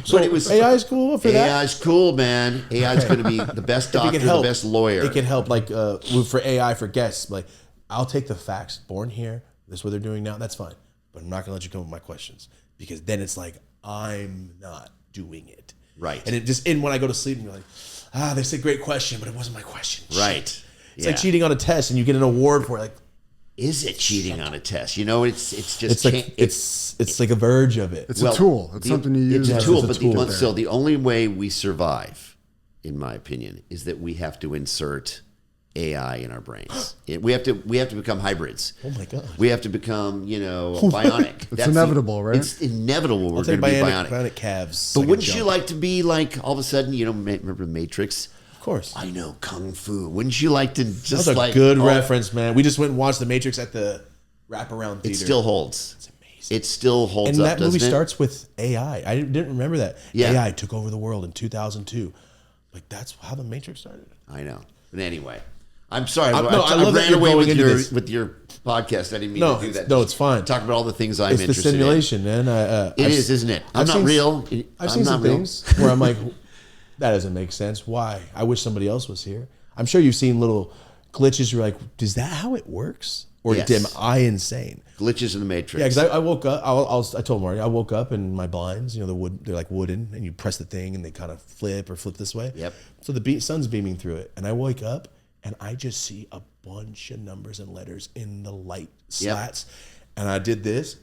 [SPEAKER 2] So but it was AI is cool for that.
[SPEAKER 4] AI is cool, man. AI is going to be the best doctor, the best lawyer.
[SPEAKER 2] It can help, like for AI for guests. Like, I'll take the facts. Born here. This is what they're doing now. That's fine, but I'm not going to let you come with my questions because then it's like I'm not doing it.
[SPEAKER 4] Right.
[SPEAKER 2] And it just when I go to sleep and you're like, they said great question, but it wasn't my question.
[SPEAKER 4] Right.
[SPEAKER 2] Shit. It's like cheating on a test and you get an award for it. Like,
[SPEAKER 4] is it cheating on a test? You know, it's just
[SPEAKER 2] it's like a verge of it.
[SPEAKER 3] It's a tool. It's something you use.
[SPEAKER 4] It's a tool, so the only way we survive, in my opinion, is that we have to insert AI in our brains. We have to become hybrids.
[SPEAKER 2] Oh my God.
[SPEAKER 4] We have to become, bionic.
[SPEAKER 3] It's inevitable, right?
[SPEAKER 4] It's inevitable. We're going to be bionic.
[SPEAKER 2] Bionic calves.
[SPEAKER 4] But wouldn't you like to be like all of a sudden, remember the Matrix?
[SPEAKER 2] Of course.
[SPEAKER 4] I know Kung Fu. Wouldn't you like to just
[SPEAKER 2] That was a good reference, man. We just went and watched The Matrix at the wraparound theater.
[SPEAKER 4] It still holds.
[SPEAKER 2] It's amazing.
[SPEAKER 4] It still holds
[SPEAKER 2] and
[SPEAKER 4] up,
[SPEAKER 2] that movie
[SPEAKER 4] doesn't it?
[SPEAKER 2] starts with AI. I didn't remember that.
[SPEAKER 4] Yeah.
[SPEAKER 2] AI took over the world in 2002. Like, that's how The Matrix started.
[SPEAKER 4] I know. But anyway, I'm sorry.
[SPEAKER 2] I
[SPEAKER 4] I
[SPEAKER 2] love that
[SPEAKER 4] ran
[SPEAKER 2] you're
[SPEAKER 4] away
[SPEAKER 2] going
[SPEAKER 4] with
[SPEAKER 2] into this.
[SPEAKER 4] your podcast. I didn't mean to do that.
[SPEAKER 2] No, it's fine.
[SPEAKER 4] Talk about all the things I'm
[SPEAKER 2] It's the
[SPEAKER 4] interested
[SPEAKER 2] simulation, man.
[SPEAKER 4] in. It is, isn't it? I'm not real.
[SPEAKER 2] I've seen some things where I'm like, that doesn't make sense. Why? I wish somebody else was here. I'm sure you've seen little glitches. You're like, is that how it works? Or
[SPEAKER 4] Yes.
[SPEAKER 2] am I insane?
[SPEAKER 4] Glitches in the Matrix.
[SPEAKER 2] Yeah, because I woke up. I told Marty I woke up and my blinds, they're like wooden, and you press the thing and they kind of flip this way.
[SPEAKER 4] Yep.
[SPEAKER 2] So the sun's beaming through it, and I wake up and I just see a bunch of numbers and letters in the light slats, and I did this,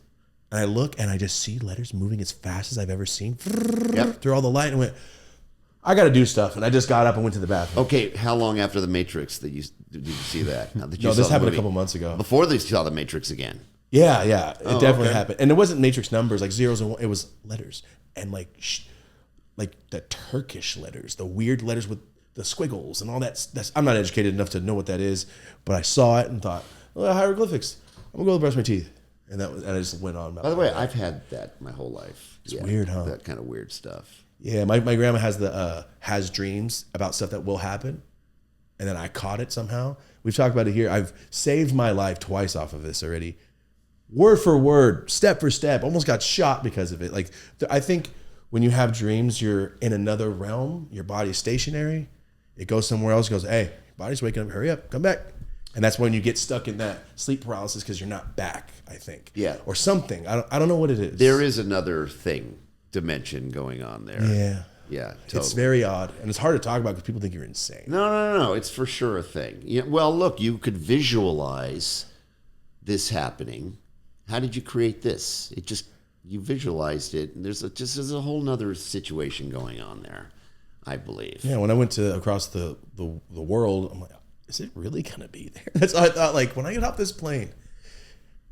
[SPEAKER 2] and I look and I just see letters moving as fast as I've ever seen through all the light, and went, I got to do stuff, and I just got up and went to the bathroom.
[SPEAKER 4] Okay, how long after the Matrix did you see that? Now that you
[SPEAKER 2] No,
[SPEAKER 4] saw
[SPEAKER 2] this
[SPEAKER 4] the
[SPEAKER 2] happened a
[SPEAKER 4] movie?
[SPEAKER 2] couple months ago.
[SPEAKER 4] Before they saw the Matrix again.
[SPEAKER 2] Yeah, it definitely
[SPEAKER 4] okay.
[SPEAKER 2] happened, and it wasn't matrix numbers like zeros and one. It was letters and like the Turkish letters, the weird letters with the squiggles and all that. I'm not educated enough to know what that is, but I saw it and thought, well, hieroglyphics. I'm gonna go brush my teeth, and I just went on.
[SPEAKER 4] By the way, I've had that my whole life.
[SPEAKER 2] It's weird, huh?
[SPEAKER 4] That kind of weird stuff.
[SPEAKER 2] Yeah, my grandma has dreams about stuff that will happen, and then I caught it somehow. We've talked about it here. I've saved my life twice off of this already. Word for word, step for step, almost got shot because of it. Like, I think when you have dreams, you're in another realm. Your body's stationary. It goes somewhere else. It goes, hey, your body's waking up. Hurry up, come back. And that's when you get stuck in that sleep paralysis because you're not back, I think.
[SPEAKER 4] Yeah.
[SPEAKER 2] Or something. I don't know what it is.
[SPEAKER 4] There is another dimension going on there.
[SPEAKER 2] Yeah.
[SPEAKER 4] Yeah, totally.
[SPEAKER 2] It's very odd. And it's hard to talk about because people think you're insane.
[SPEAKER 4] No. It's for sure a thing. Yeah, well, look, you could visualize this happening. How did you create this? You visualized it, and there's a whole nother situation going on there, I believe.
[SPEAKER 2] Yeah, when I went across the world, I'm like, is it really gonna be there? That's what I thought. Like, when I get off this plane,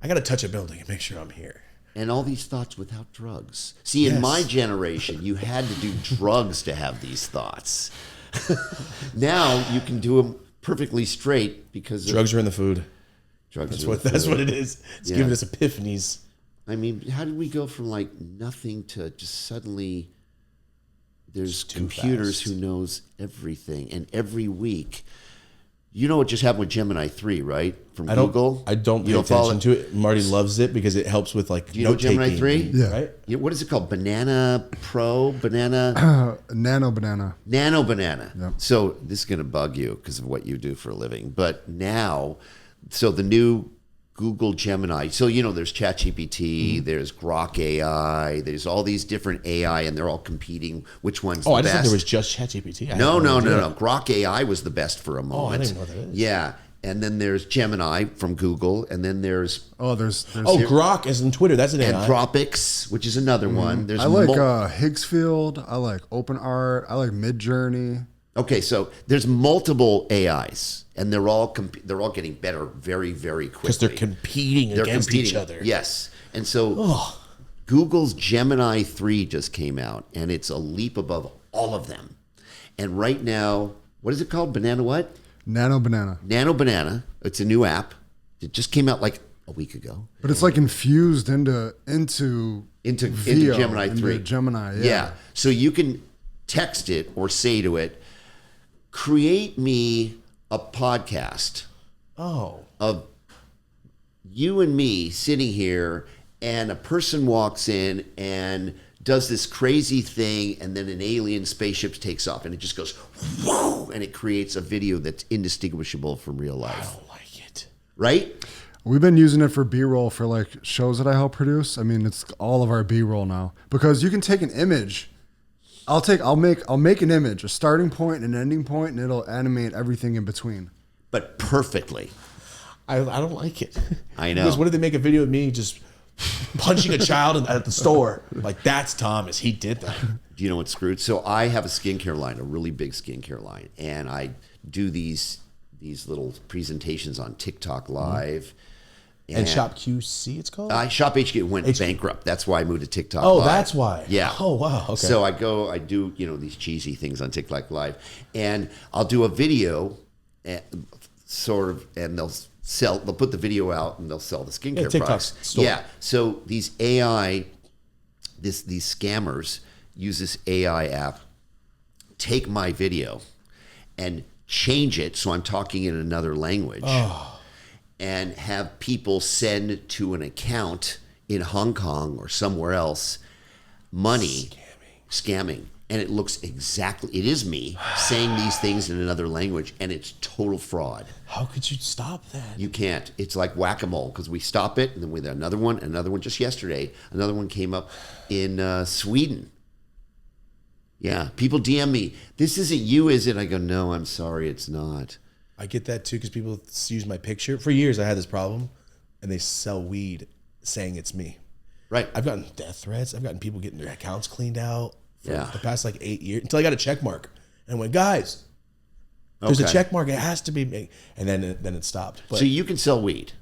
[SPEAKER 2] I gotta touch a building and make sure I'm here.
[SPEAKER 4] And all these thoughts without drugs. See, in my generation, you had to do drugs to have these thoughts. Now you can do them perfectly straight because
[SPEAKER 2] Drugs are in the food.
[SPEAKER 4] Drugs.
[SPEAKER 2] That's what it is. It's giving us epiphanies.
[SPEAKER 4] I mean, how did we go from like nothing to just suddenly there's computers who knows everything, and every week, you know what just happened with Gemini 3, right? From Google.
[SPEAKER 2] I don't pay attention to it. Marty loves it because it helps with like
[SPEAKER 4] Do you know Gemini 3?
[SPEAKER 3] Yeah.
[SPEAKER 2] Right?
[SPEAKER 4] Yeah, what is it called? Banana Pro? Banana?
[SPEAKER 3] Nano banana.
[SPEAKER 4] Nano Banana.
[SPEAKER 3] Yep.
[SPEAKER 4] So this is going to bug you because of what you do for a living. But now, so the new Google Gemini. So, there's ChatGPT, there's Grok AI, there's all these different AI, and they're all competing. Which one's the best?
[SPEAKER 2] I just thought there was just ChatGPT.
[SPEAKER 4] No. Grok AI was the best for a moment.
[SPEAKER 2] I didn't know what that is.
[SPEAKER 4] Yeah. And then there's Gemini from Google, and then there's
[SPEAKER 2] Grok is in Twitter. That's an AI.
[SPEAKER 4] Anthropics, which is another one. There's
[SPEAKER 3] I like Higgsfield. I like OpenArt. I like Midjourney.
[SPEAKER 4] Okay, so there's multiple AIs, and they're all getting better very, very quickly.
[SPEAKER 2] Because they're competing against each other.
[SPEAKER 4] Yes, and so Google's Gemini 3 just came out, and it's a leap above all of them. And right now, what is it called? Banana what?
[SPEAKER 3] Nano banana.
[SPEAKER 4] Nano Banana. It's a new app. It just came out like a week ago.
[SPEAKER 3] But it's like infused into
[SPEAKER 4] Gemini 3.
[SPEAKER 3] Into Gemini,
[SPEAKER 4] Yeah. So you can text it or say to it, create me a podcast of you and me sitting here, and a person walks in and does this crazy thing, and then an alien spaceship takes off, and it just goes whoo, and it creates a video that's indistinguishable from real life.
[SPEAKER 2] I don't like it.
[SPEAKER 4] Right?
[SPEAKER 3] We've been using it for B-roll for like shows that I help produce. I mean, it's all of our B-roll now because you can take an image. I'll make an image, a starting point and an ending point, and it'll animate everything in between.
[SPEAKER 4] But perfectly.
[SPEAKER 2] I don't like it.
[SPEAKER 4] I know.
[SPEAKER 2] Because what if they make a video of me just punching a child at the store? Like, that's Thomas. He did that.
[SPEAKER 4] Do you know what's screwed? So I have a skincare line, a really big skincare line, and I do these these little presentations on TikTok Live.
[SPEAKER 2] And Shop QC, it's called?
[SPEAKER 4] Shop HQ went bankrupt. That's why I moved to TikTok
[SPEAKER 2] Oh,
[SPEAKER 4] Live.
[SPEAKER 2] that's why.
[SPEAKER 4] Yeah.
[SPEAKER 2] Oh, wow. Okay.
[SPEAKER 4] So I do, these cheesy things on TikTok Live. And I'll do a video, and they'll put the video out and they'll sell the skincare products.
[SPEAKER 2] Store.
[SPEAKER 4] Yeah. So these AI, these scammers use this AI app, take my video and change it so I'm talking in another language. And have people send to an account in Hong Kong or somewhere else money. Scamming. And it looks exactly, it is me saying these things in another language, and it's total fraud.
[SPEAKER 2] How could you stop that?
[SPEAKER 4] You can't. It's like whack-a-mole, because we stop it, and then we have another one. Just yesterday, another one came up in Sweden. Yeah, people DM me, this isn't you, is it? I go, no, I'm sorry, it's not.
[SPEAKER 2] I get that too because people use my picture. For years, I had this problem, and they sell weed saying it's me.
[SPEAKER 4] Right.
[SPEAKER 2] I've gotten death threats. I've gotten people getting their accounts cleaned out for the past 8 years until I got a check mark. And I went, guys, there's a check mark. It has to be me. And then it stopped. But
[SPEAKER 4] so you can sell weed.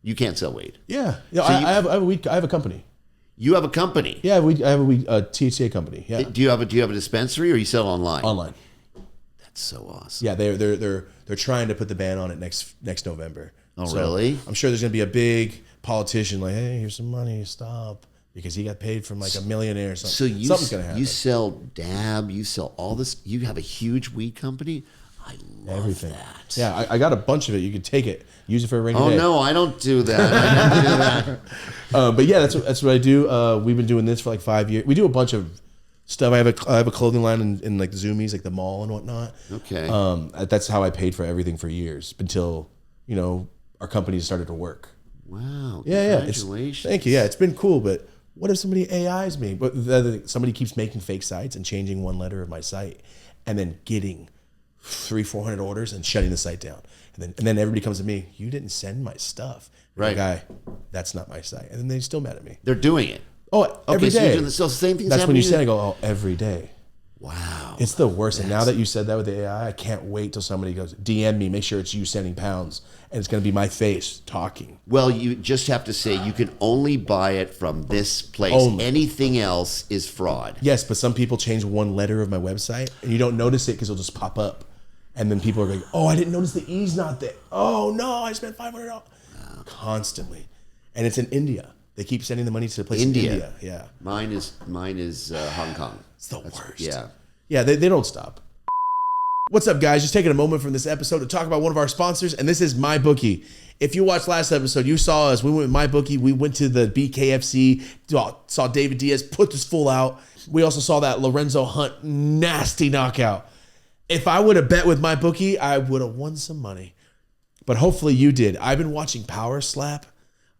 [SPEAKER 4] You can't sell weed.
[SPEAKER 2] Yeah. I have a company.
[SPEAKER 4] You have a company.
[SPEAKER 2] Yeah, I have a THCA company. Yeah.
[SPEAKER 4] Do you have a dispensary, or you sell online?
[SPEAKER 2] Online.
[SPEAKER 4] That's so awesome.
[SPEAKER 2] Yeah, they're trying to put the ban on it next November.
[SPEAKER 4] Oh, so really?
[SPEAKER 2] I'm sure there's gonna be a big politician like, hey, here's some money, stop, because he got paid from like a millionaire or something.
[SPEAKER 4] So
[SPEAKER 2] something's gonna happen.
[SPEAKER 4] You sell dab, you sell all this. You have a huge weed company. I love
[SPEAKER 2] everything.
[SPEAKER 4] That.
[SPEAKER 2] Yeah, I got a bunch of it. You can take it, use it for a rainy day.
[SPEAKER 4] Oh no, I don't do that. I don't do that.
[SPEAKER 2] But yeah, that's what I do. We've been doing this for like 5 years. We do a bunch of stuff. I have a clothing line in like the Zoomies, like the mall and whatnot.
[SPEAKER 4] Okay.
[SPEAKER 2] That's how I paid for everything for years until our company started to work.
[SPEAKER 4] Wow.
[SPEAKER 2] Yeah.
[SPEAKER 4] Congratulations.
[SPEAKER 2] Thank you. Yeah, it's been cool. But what if somebody AIs me? But somebody keeps making fake sites and changing one letter of my site, and then getting 300-400 orders and shutting the site down. And then everybody comes to me. You didn't send my stuff.
[SPEAKER 4] Right.
[SPEAKER 2] Guy, that's not my site. And then they're still mad at me.
[SPEAKER 4] They're doing it.
[SPEAKER 2] Oh, every day.
[SPEAKER 4] So you're doing the same thing.
[SPEAKER 2] That's when you say, I go, oh, every day.
[SPEAKER 4] Wow.
[SPEAKER 2] It's the worst. And now that you said that with the AI, I can't wait till somebody goes, DM me, make sure it's you sending pounds. And it's going to be my face talking.
[SPEAKER 4] Well, you just have to say you can only buy it from this place.
[SPEAKER 2] Only.
[SPEAKER 4] Anything else is fraud.
[SPEAKER 2] Yes, but some people change one letter of my website and you don't notice it because it'll just pop up. And then people are like, oh, I didn't notice the E's not there. Oh, no, I spent $500. Wow. Constantly. And it's in India. They keep sending the money to the place in India. Yeah.
[SPEAKER 4] Mine is Hong Kong.
[SPEAKER 2] It's the worst.
[SPEAKER 4] Yeah.
[SPEAKER 2] Yeah, they don't stop. What's up, guys? Just taking a moment from this episode to talk about one of our sponsors, and this is MyBookie. If you watched last episode, you saw us. We went with MyBookie. We went to the BKFC, saw David Diaz put this fool out. We also saw that Lorenzo Hunt nasty knockout. If I would have bet with MyBookie, I would have won some money. But hopefully you did. I've been watching Power Slap.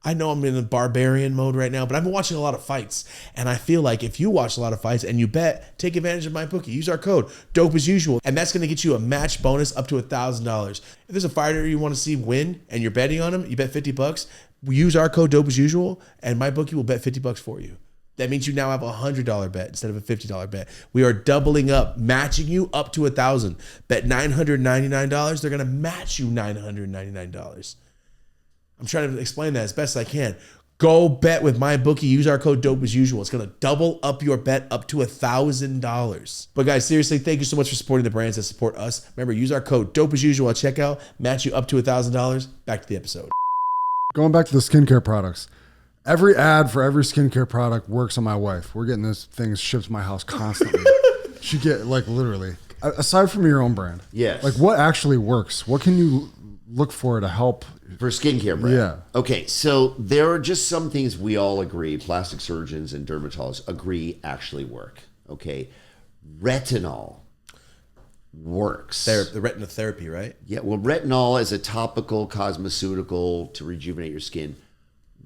[SPEAKER 2] I know I'm in a barbarian mode right now, but I've been watching a lot of fights. And I feel like if you watch a lot of fights and you bet, take advantage of MyBookie. Use our code, dope as usual. And that's going to get you a match bonus up to $1,000. If there's a fighter you want to see win and you're betting on him, you bet $50. Use our code, dope as usual, and MyBookie will bet $50 for you. That means you now have a $100 bet instead of a $50 bet. We are doubling up, matching you up to $1,000. Bet $999, they're going to match you $999. I'm trying to explain that as best I can. Go bet with MyBookie. Use our code dope as usual. It's going to double up your bet up to $1,000. But guys, seriously, thank you so much for supporting the brands that support us. Remember, use our code dope as usual at checkout. Match you up to $1,000. Back to the episode.
[SPEAKER 3] Going back to the skincare products. Every ad for every skincare product works on my wife. We're getting this thing shipped to my house constantly. She get like literally. Aside from your own brand.
[SPEAKER 4] Yes.
[SPEAKER 3] Like what actually works? What can you look for to help?
[SPEAKER 4] For skincare brand.
[SPEAKER 3] Yeah.
[SPEAKER 4] Okay, so there are just some things we all agree, plastic surgeons and dermatologists agree actually work. Okay. Retinol works.
[SPEAKER 2] The retinol therapy, right?
[SPEAKER 4] Yeah, well, retinol as a topical cosmeceutical to rejuvenate your skin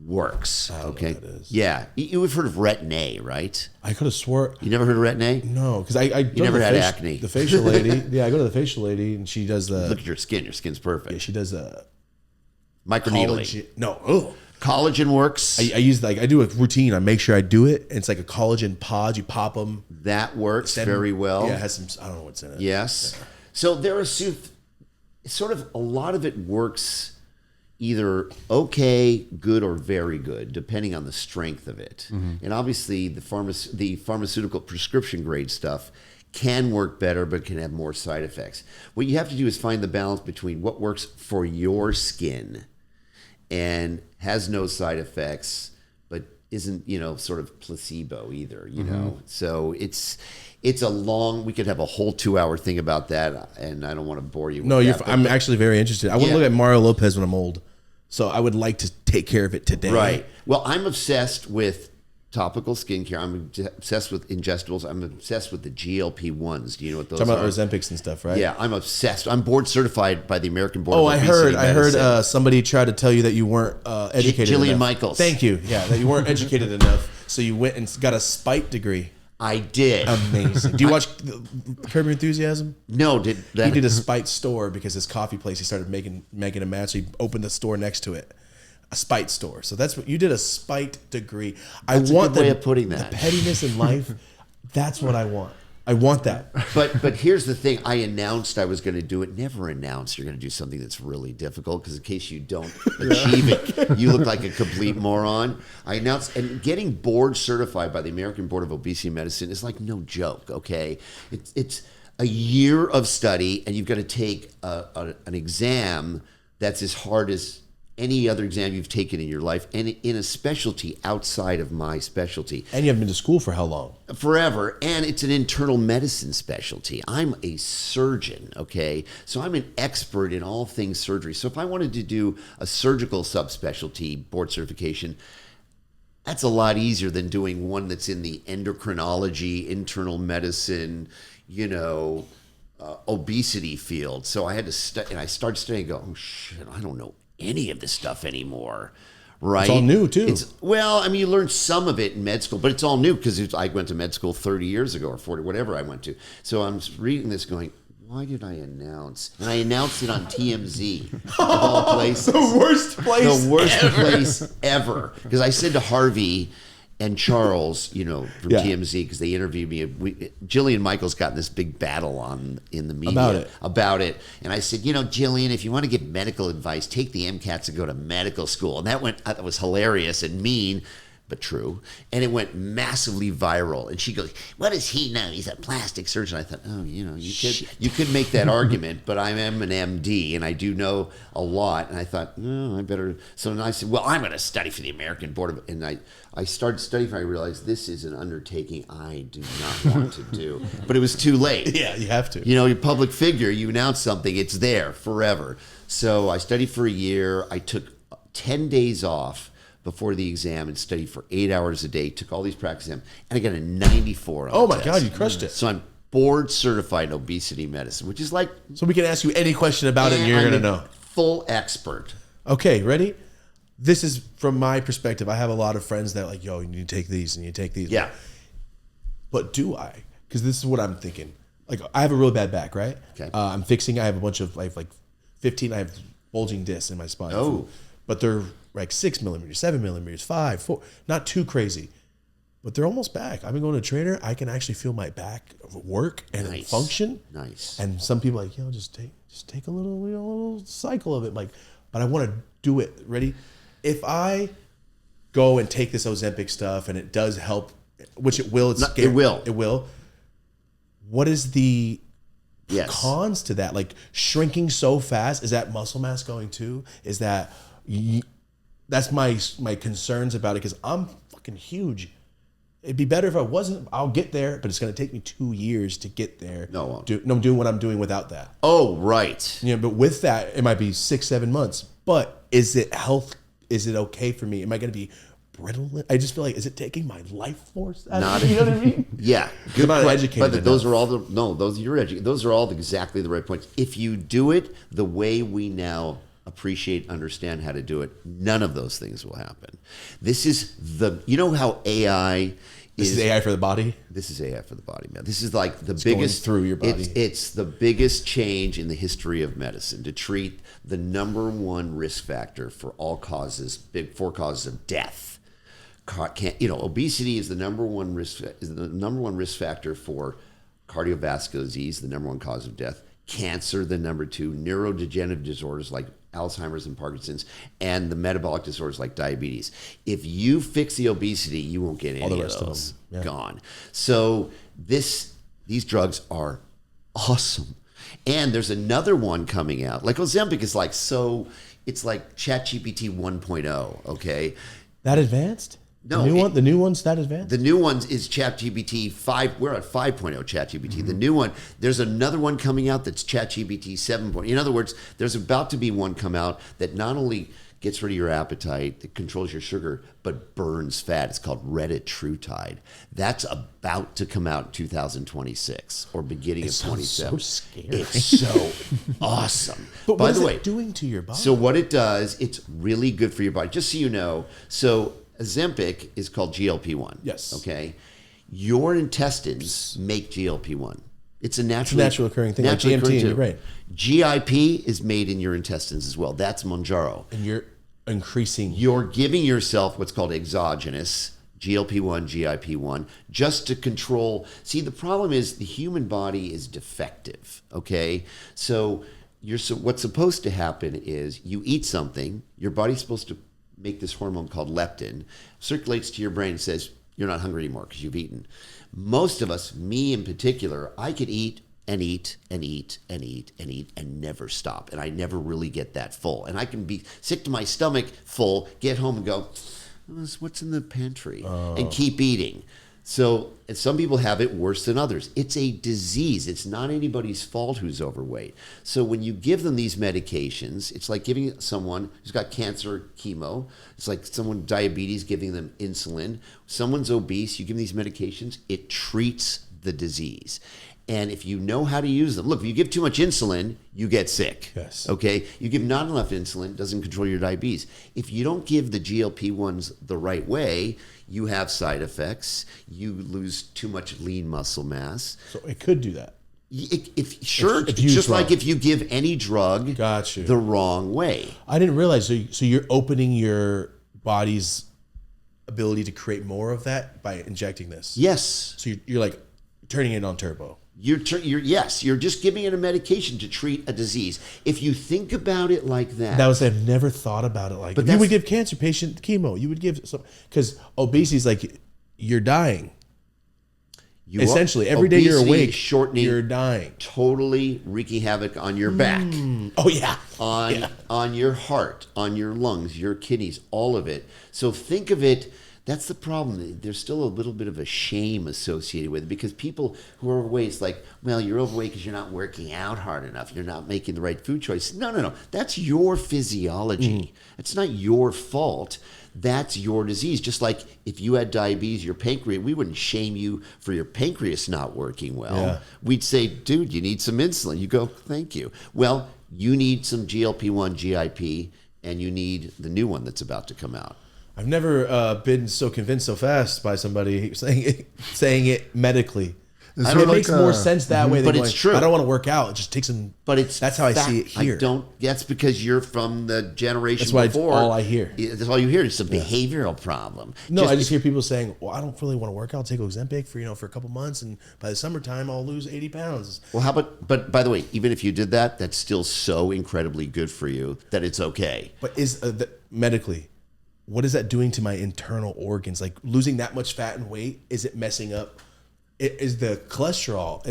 [SPEAKER 4] works. Okay. Yeah. You've heard of Retin-A, right?
[SPEAKER 2] I could have swore.
[SPEAKER 4] You never heard of Retin-A?
[SPEAKER 2] No, because I
[SPEAKER 4] you never had acne.
[SPEAKER 2] The facial lady. Yeah, I go to the facial lady and she does the.
[SPEAKER 4] Look at your skin. Your skin's perfect.
[SPEAKER 2] Yeah, she does the.
[SPEAKER 4] Microneedling. Collagen works.
[SPEAKER 2] I use I do a routine. I make sure I do it. And it's like a collagen pod. You pop them.
[SPEAKER 4] That works very well.
[SPEAKER 2] Yeah, it has some. I don't know what's in it.
[SPEAKER 4] Yes. Yeah. So there are sort of a lot of it works either okay, good, or very good, depending on the strength of it. And obviously, the pharmaceutical prescription grade stuff can work better, but can have more side effects. What you have to do is find the balance between what works for your skin and has no side effects, but isn't, sort of placebo either, you know? So it's a long, we could have a whole 2-hour thing about that, and I don't want to bore you with that.
[SPEAKER 2] I'm actually very interested. I want to look at Mario Lopez when I'm old. So I would like to take care of it today.
[SPEAKER 4] Right. Well, I'm obsessed with topical skincare. I'm obsessed with ingestibles. I'm obsessed with the GLP-1s. Do you know what those are?
[SPEAKER 2] Talking about Ozempics and stuff, right?
[SPEAKER 4] Yeah, I'm obsessed. I'm board certified by the American Board of
[SPEAKER 2] I
[SPEAKER 4] Obesity Medicine.
[SPEAKER 2] heard somebody tried to tell you that you weren't educated
[SPEAKER 4] Jillian
[SPEAKER 2] enough.
[SPEAKER 4] Michaels.
[SPEAKER 2] Thank you. Yeah, that you weren't educated enough. So you went and got a spite degree.
[SPEAKER 4] I did.
[SPEAKER 2] Amazing. Do you watch Curb Your Enthusiasm?
[SPEAKER 4] No,
[SPEAKER 2] He did a spite store because his coffee place, he started making a match. So he opened the store next to it. A spite store. So that's what you did, a spite degree.
[SPEAKER 4] That's
[SPEAKER 2] I want
[SPEAKER 4] a good way of putting that.
[SPEAKER 2] The pettiness in life. That's what I want. I want that.
[SPEAKER 4] But here's the thing. I announced I was going to do it. Never announce you're going to do something that's really difficult, because in case you don't achieve it, you look like a complete moron. I announced, and getting board certified by the American Board of Obesity Medicine is like no joke, okay? It's a year of study, and you've got to take an exam that's as hard as any other exam you've taken in your life, and in a specialty outside of my specialty.
[SPEAKER 2] And you haven't been to school for how long?
[SPEAKER 4] Forever. And it's an internal medicine specialty. I'm a surgeon, okay? So I'm an expert in all things surgery. So if I wanted to do a surgical subspecialty board certification, that's a lot easier than doing one that's in the endocrinology, internal medicine, obesity field. So I had to study, and I started studying and go, oh shit, I don't know any of this stuff anymore, right?
[SPEAKER 2] It's all new too.
[SPEAKER 4] You learn some of it in med school, but it's all new because I went to med school 30 years ago or 40, whatever I went to. So I'm reading this going, why did I announce? And I announced it on TMZ, of all places.
[SPEAKER 2] The worst place
[SPEAKER 4] The worst
[SPEAKER 2] ever.
[SPEAKER 4] place ever. Because I said to Harvey and Charles, from TMZ, because they interviewed me. Jillian Michaels got in this big battle in the media about it. And I said, Jillian, if you want to get medical advice, take the MCATs and go to medical school. And that was hilarious and mean, but true. And it went massively viral. And she goes, what does he know? He's a plastic surgeon. I thought, you could make that argument, but I am an MD and I do know a lot. And I thought, I better. So then I said, well, I'm going to study for the American Board of, and I started studying, and I realized this is an undertaking I do not want to do. But it was too late.
[SPEAKER 2] Yeah, you have to.
[SPEAKER 4] You're a public figure. You announce something, it's there forever. So I studied for a year. I took 10 days off before the exam and studied for 8 hours a day, took all these practice exams, and I got a 94 on
[SPEAKER 2] Oh
[SPEAKER 4] the
[SPEAKER 2] my
[SPEAKER 4] test.
[SPEAKER 2] God, you crushed it.
[SPEAKER 4] So I'm board certified in obesity medicine, which is like...
[SPEAKER 2] So we can ask you any question about it and you're going to know.
[SPEAKER 4] Full expert.
[SPEAKER 2] Okay, ready? This is from my perspective. I have a lot of friends that are like, yo, you need to take these and you take these.
[SPEAKER 4] Yeah.
[SPEAKER 2] But do I? Because this is what I'm thinking. Like, I have a really bad back, right?
[SPEAKER 4] Okay.
[SPEAKER 2] I'm fixing. I have a bunch of like 15. I have bulging discs in my spine.
[SPEAKER 4] Oh.
[SPEAKER 2] But they're like 6 millimeters, 7 millimeters, 5, 4. Not too crazy. But they're almost back. I've been going to a trainer. I can actually feel my back work and function.
[SPEAKER 4] Nice.
[SPEAKER 2] And some people are like, just take a little, a little cycle of it. Like, but I want to do it. Ready? If I go and take this Ozempic stuff and it does help, which it will.
[SPEAKER 4] It will.
[SPEAKER 2] It will. What is the
[SPEAKER 4] Yes.
[SPEAKER 2] cons to that? Like shrinking so fast. Is that muscle mass going too? Is that that's my concerns about it, because I'm fucking huge. It'd be better if I wasn't. I'll get there, but it's going to take me 2 years to get there.
[SPEAKER 4] No, it won't.
[SPEAKER 2] I'm doing what I'm doing without that.
[SPEAKER 4] Oh, right.
[SPEAKER 2] But with that, it might be 6-7 months. But is it health? Is it okay for me? Am I going to be brittle? I just feel like, is it taking my life force out of me? You know what I mean?
[SPEAKER 4] Yeah, good.
[SPEAKER 2] I'm not educated
[SPEAKER 4] But those
[SPEAKER 2] enough.
[SPEAKER 4] are all those are all exactly the right points. If you do it the way we now appreciate, understand how to do it, none of those things will happen. This is how AI
[SPEAKER 2] This is AI for the body.
[SPEAKER 4] This is AI for the body, man. This is like the
[SPEAKER 2] It's
[SPEAKER 4] biggest
[SPEAKER 2] going through your body.
[SPEAKER 4] It's the biggest change in the history of medicine to treat the number one risk factor for all causes, big 4 causes of death. Obesity is the number one risk factor for cardiovascular disease, the number one cause of death. cancer, the number 2, neurodegenerative disorders like Alzheimer's and Parkinson's, and the metabolic disorders like diabetes. If you fix the obesity, you won't get any of those. Gone. So these drugs are awesome. And there's another one coming out. Like Ozempic is like, so it's like ChatGPT 1.0, okay?
[SPEAKER 2] That advanced?
[SPEAKER 4] No,
[SPEAKER 2] the new one's that advanced?
[SPEAKER 4] The new one is ChatGPT 5. We're at 5.0 ChatGPT. The new one, there's another one coming out that's ChatGPT 7.0. In other words, there's about to be one come out that not only gets rid of your appetite, that controls your sugar, but burns fat. It's called retatrutide. That's about to come out in 2026 or beginning of 27.
[SPEAKER 2] So scary.
[SPEAKER 4] It's so awesome.
[SPEAKER 2] But
[SPEAKER 4] by
[SPEAKER 2] what
[SPEAKER 4] the
[SPEAKER 2] is
[SPEAKER 4] way,
[SPEAKER 2] it doing to your body?
[SPEAKER 4] So what it does, it's really good for your body. Just so you know, so Ozempic is called GLP-1.
[SPEAKER 2] Yes.
[SPEAKER 4] Okay. Your intestines make GLP-1. It's a natural
[SPEAKER 2] occurring thing, like GMT in your brain.
[SPEAKER 4] GIP is made in your intestines as well. That's Mounjaro.
[SPEAKER 2] And you're increasing.
[SPEAKER 4] You're giving yourself what's called exogenous GLP-1, GIP-1, just to control. See, the problem is the human body is defective. Okay. So what's supposed to happen is you eat something, your body's supposed to make this hormone called leptin, circulates to your brain and says, you're not hungry anymore because you've eaten. Most of us, me in particular, I could eat and eat and eat and eat and eat and never stop. And I never really get that full. And I can be sick to my stomach full, get home and go, what's in the pantry? And keep eating. So, and some people have it worse than others. It's a disease. It's not anybody's fault who's overweight. So when you give them these medications, it's like giving someone who's got cancer chemo. It's like someone with diabetes giving them insulin. Someone's obese, you give them these medications, it treats the disease. And if you know how to use them, look, if you give too much insulin, you get sick.
[SPEAKER 2] Yes.
[SPEAKER 4] Okay? You give not enough insulin, it doesn't control your diabetes. If you don't give the GLP-1s the right way, you have side effects. You lose too much lean muscle mass.
[SPEAKER 2] So it could do that.
[SPEAKER 4] If
[SPEAKER 2] used
[SPEAKER 4] just
[SPEAKER 2] wrong.
[SPEAKER 4] like if you give any drug
[SPEAKER 2] Got you.
[SPEAKER 4] the wrong way.
[SPEAKER 2] I didn't realize. So you're opening your body's ability to create more of that by injecting this.
[SPEAKER 4] Yes.
[SPEAKER 2] So you're like turning it on turbo.
[SPEAKER 4] You're just giving it a medication to treat a disease. If you think about it like that.
[SPEAKER 2] I've never thought about it like that.
[SPEAKER 4] But
[SPEAKER 2] You would give cancer patient chemo. You would give some, because obesity is like you're dying. Essentially, every day you're awake,
[SPEAKER 4] shortening,
[SPEAKER 2] you're dying.
[SPEAKER 4] Totally wreaking havoc on your back.
[SPEAKER 2] Oh, yeah.
[SPEAKER 4] On your heart, on your lungs, your kidneys, all of it. So think of it. That's the problem. There's still a little bit of a shame associated with it because people who are overweight, it's like, well, you're overweight because you're not working out hard enough. You're not making the right food choice. No. That's your physiology. It's not your fault. That's your disease. Just like if you had diabetes, your pancreas, we wouldn't shame you for your pancreas not working well.
[SPEAKER 2] Yeah.
[SPEAKER 4] We'd say, dude, you need some insulin. You go, thank you. Well, you need some GLP-1, GIP, and you need the new one that's about to come out.
[SPEAKER 2] I've never been so convinced so fast by somebody saying it medically. It makes more sense that way.
[SPEAKER 4] But
[SPEAKER 2] than
[SPEAKER 4] it's
[SPEAKER 2] going,
[SPEAKER 4] true.
[SPEAKER 2] I don't want to work out. It just takes some.
[SPEAKER 4] But that's
[SPEAKER 2] how I see it here.
[SPEAKER 4] That's because you're from the generation
[SPEAKER 2] That's why
[SPEAKER 4] before.
[SPEAKER 2] That's all I hear.
[SPEAKER 4] That's all you hear. It's a behavioral problem.
[SPEAKER 2] No, I just hear people saying, "Well, I don't really want to work out. I'll take Ozempic for a couple months, and by the summertime, I'll lose 80 pounds."
[SPEAKER 4] Well, how about? But by the way, even if you did that, that's still so incredibly good for you that it's okay.
[SPEAKER 2] But is medically, what is that doing to my internal organs? Like losing that much fat and weight, is it messing up? Is the cholesterol,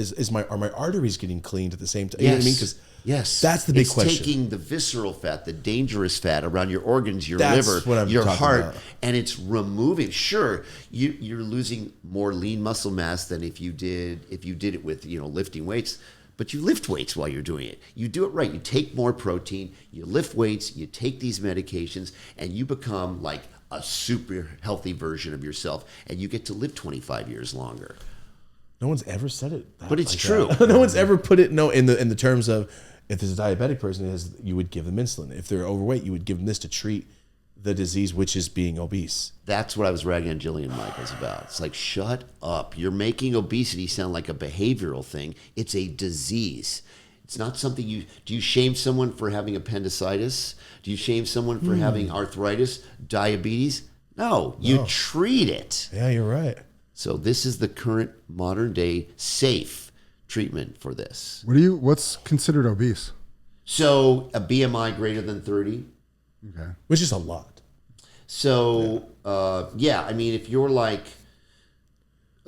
[SPEAKER 2] are my arteries getting cleaned at the same time?
[SPEAKER 4] Yes.
[SPEAKER 2] You know what I mean? Because
[SPEAKER 4] yes,
[SPEAKER 2] that's the big
[SPEAKER 4] it's
[SPEAKER 2] question.
[SPEAKER 4] Taking the visceral fat, the dangerous fat around your organs, your
[SPEAKER 2] That's
[SPEAKER 4] liver,
[SPEAKER 2] what I'm
[SPEAKER 4] your
[SPEAKER 2] talking
[SPEAKER 4] heart,
[SPEAKER 2] about.
[SPEAKER 4] and it's removing. Sure, you're losing more lean muscle mass than if you did it with lifting weights. But you lift weights while you're doing it. You do it right. You take more protein, you lift weights, you take these medications, and you become like a super healthy version of yourself, and you get to live 25 years longer.
[SPEAKER 2] No one's ever said it.
[SPEAKER 4] But it's true.
[SPEAKER 2] No one's ever put it in the terms of, if there's a diabetic person, you would give them insulin. If they're overweight, you would give them this to treat the disease, which is being obese.
[SPEAKER 4] That's what I was ragging on Jillian Michaels about. It's like, shut up. You're making obesity sound like a behavioral thing. It's a disease. It's not something do you shame someone for having appendicitis? Do you shame someone for having arthritis, diabetes? No, you treat it.
[SPEAKER 2] Yeah, you're right.
[SPEAKER 4] So this is the current modern day safe treatment for this.
[SPEAKER 3] What's considered obese?
[SPEAKER 4] So a BMI greater than 30.
[SPEAKER 3] Okay.
[SPEAKER 2] Which is a lot.
[SPEAKER 4] So, yeah, I mean, if you're like,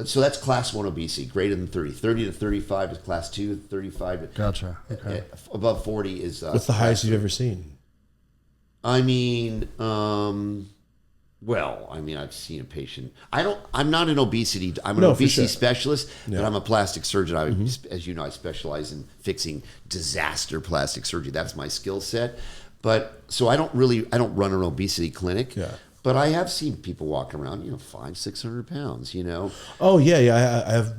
[SPEAKER 4] so that's class 1 obesity, greater than 30. 30 to 35 is class 2, 35 to...
[SPEAKER 3] Gotcha. Okay.
[SPEAKER 4] Above 40 is...
[SPEAKER 2] What's the highest you've ever seen?
[SPEAKER 4] I mean, well, I mean, I've seen a patient. I'm not an obesity. I'm an obesity specialist, but I'm a plastic surgeon. As you know, I specialize in fixing disaster plastic surgery. That's my skill set. But so I don't run an obesity clinic.
[SPEAKER 2] Yeah.
[SPEAKER 4] But I have seen people walking around, 500-600 pounds,
[SPEAKER 2] Oh yeah.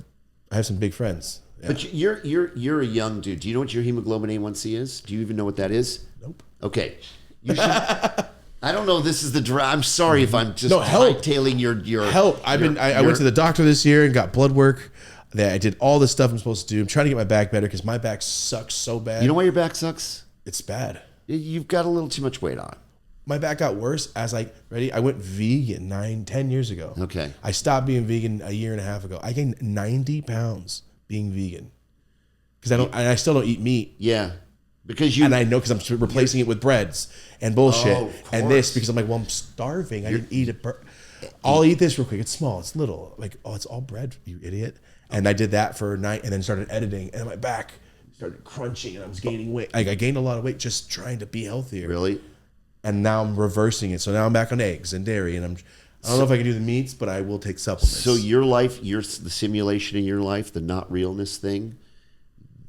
[SPEAKER 2] I have some big friends. Yeah.
[SPEAKER 4] But you're a young dude. Do you know what your hemoglobin A1C is? Do you even know what that is?
[SPEAKER 2] Nope.
[SPEAKER 4] Okay. You should. I don't know. This is the. I'm sorry if I'm just hightailing your
[SPEAKER 2] help. I went to the doctor this year and got blood work. I did all the stuff I'm supposed to do. I'm trying to get my back better because my back sucks so bad.
[SPEAKER 4] You know why your back sucks?
[SPEAKER 2] It's bad.
[SPEAKER 4] You've got a little too much weight on.
[SPEAKER 2] My back got worse as I went vegan 9-10 years ago.
[SPEAKER 4] Okay. I
[SPEAKER 2] stopped being vegan a year and a half ago. I gained 90 pounds being vegan because I still don't eat meat.
[SPEAKER 4] Yeah.
[SPEAKER 2] And I know because I'm replacing it with breads and bullshit and this because I'm like, well, I'm starving. I didn't eat it. I'll eat this real quick. It's small. It's little. Like, oh, it's all bread, you idiot. And I did that for a night and then started editing and my back started crunching and I was gaining weight. I gained a lot of weight just trying to be healthier.
[SPEAKER 4] Really?
[SPEAKER 2] And now I'm reversing it. So now I'm back on eggs and dairy and I don't know if I can do the meats, but I will take supplements.
[SPEAKER 4] So your life, the simulation in your life, the not realness thing,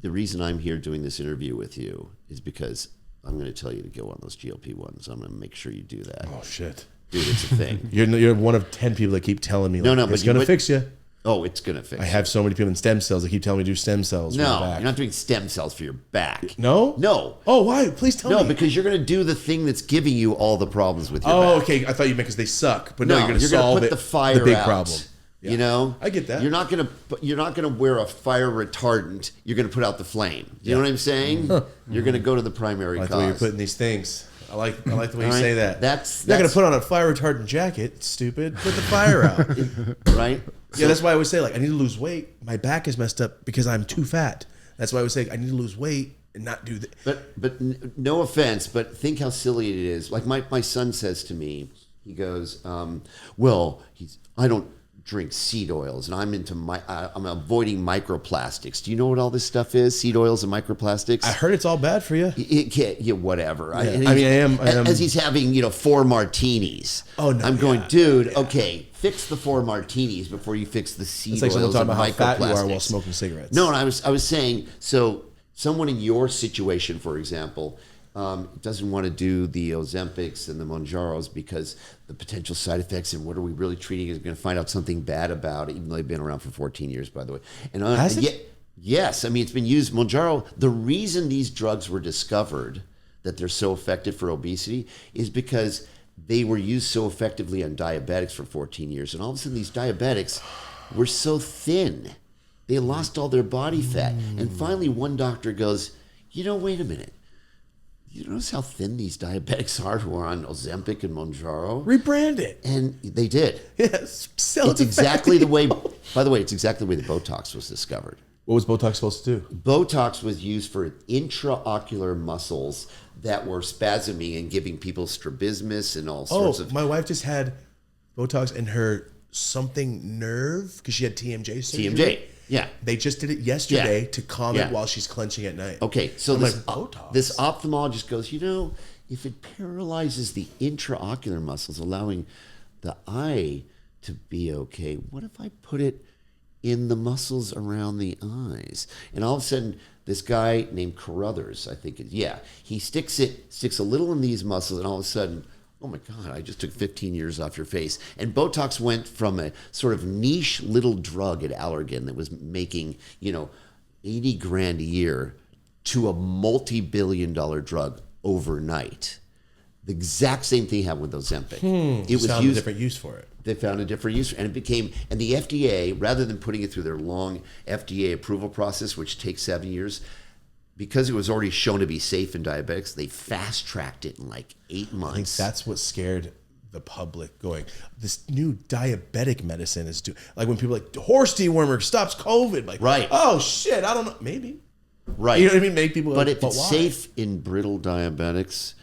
[SPEAKER 4] the reason I'm here doing this interview with you is because I'm going to tell you to go on those GLP-1s. I'm going to make sure you do that.
[SPEAKER 2] Oh, shit.
[SPEAKER 4] Dude, it's a thing.
[SPEAKER 2] You're one of 10 people that keep telling me,
[SPEAKER 4] but
[SPEAKER 2] it's going to fix you.
[SPEAKER 4] Oh, it's going to fix
[SPEAKER 2] I have so many people in stem cells that keep telling me to do stem cells for my back.
[SPEAKER 4] You're not doing stem cells for your back.
[SPEAKER 2] No?
[SPEAKER 4] No.
[SPEAKER 2] Oh, why? Please tell me.
[SPEAKER 4] No, because you're going to do the thing that's giving you all the problems with your back.
[SPEAKER 2] Oh, okay. I thought you meant because they suck. But no, you're going to solve
[SPEAKER 4] put the big
[SPEAKER 2] out. Problem.
[SPEAKER 4] Yeah.
[SPEAKER 2] I get that.
[SPEAKER 4] You're not gonna wear a fire retardant. You're gonna put out the flame. You know what I'm saying? You're gonna go to the primary cause.
[SPEAKER 2] The way you're putting these things. I like the way you say that.
[SPEAKER 4] That's
[SPEAKER 2] you're not gonna put on a fire retardant jacket. Stupid. Put the fire out.
[SPEAKER 4] Right.
[SPEAKER 2] Yeah, that's why I always say I need to lose weight. My back is messed up because I'm too fat. That's why I always say I need to lose weight and not do that.
[SPEAKER 4] But no offense, but think how silly it is. Like my son says to me, he goes, I don't drink seed oils, and I'm avoiding microplastics. Do you know what all this stuff is? Seed oils and microplastics.
[SPEAKER 2] I heard it's all bad for you.
[SPEAKER 4] Whatever.
[SPEAKER 2] Yeah. I am.
[SPEAKER 4] As he's having 4 martinis.
[SPEAKER 2] Oh no!
[SPEAKER 4] I'm going, dude. Okay, fix the 4 martinis before you fix the seed oils and microplastics. It's like someone talking about how fat you are while
[SPEAKER 2] smoking cigarettes.
[SPEAKER 4] No, and I was saying so. Someone in your situation, for example, doesn't want to do the Ozempics and the Mounjaros because the potential side effects and what are we really treating is going to find out something bad about it, even though they've been around for 14 years, by the way. And
[SPEAKER 2] Has it?
[SPEAKER 4] Yes, I mean, it's been used. Mounjaro, the reason these drugs were discovered, that they're so effective for obesity, is because they were used so effectively on diabetics for 14 years. And all of a sudden, these diabetics were so thin. They lost all their body fat. And finally, one doctor goes, wait a minute. You notice how thin these diabetics are who are on Ozempic and Mounjaro?
[SPEAKER 2] Rebrand it.
[SPEAKER 4] And they did.
[SPEAKER 2] Yes.
[SPEAKER 4] It's exactly the way, by the way, it's exactly the way the Botox was discovered.
[SPEAKER 2] What was Botox supposed to do?
[SPEAKER 4] Botox was used for intraocular muscles that were spasming and giving people strabismus and all sorts of...
[SPEAKER 2] my wife just had Botox in her something nerve because she had TMJ surgery.
[SPEAKER 4] TMJ. Yeah.
[SPEAKER 2] They just did it yesterday to calm it while she's clenching at night.
[SPEAKER 4] Okay, so
[SPEAKER 2] this
[SPEAKER 4] ophthalmologist goes, if it paralyzes the intraocular muscles, allowing the eye to be okay, what if I put it in the muscles around the eyes? And all of a sudden, this guy named Carruthers, I think, he sticks a little in these muscles, and all of a sudden, oh my God, I just took 15 years off your face. And Botox went from a sort of niche little drug at Allergan that was making, $80,000 a year to a multi-billion-dollar drug overnight. The exact same thing happened with Ozempic.
[SPEAKER 2] It was found a different use for it.
[SPEAKER 4] They found a different use, and and the FDA, rather than putting it through their long FDA approval process, which takes 7 years, because it was already shown to be safe in diabetics, they fast-tracked it in 8 months.
[SPEAKER 2] I think that's what scared the public going, this new diabetic medicine is like when people are like horse dewormer stops COVID. Like,
[SPEAKER 4] right.
[SPEAKER 2] Oh shit, I don't know. Maybe.
[SPEAKER 4] Right.
[SPEAKER 2] You know what I mean? Make people.
[SPEAKER 4] But if
[SPEAKER 2] but
[SPEAKER 4] it's
[SPEAKER 2] why?
[SPEAKER 4] safe in brittle diabetics,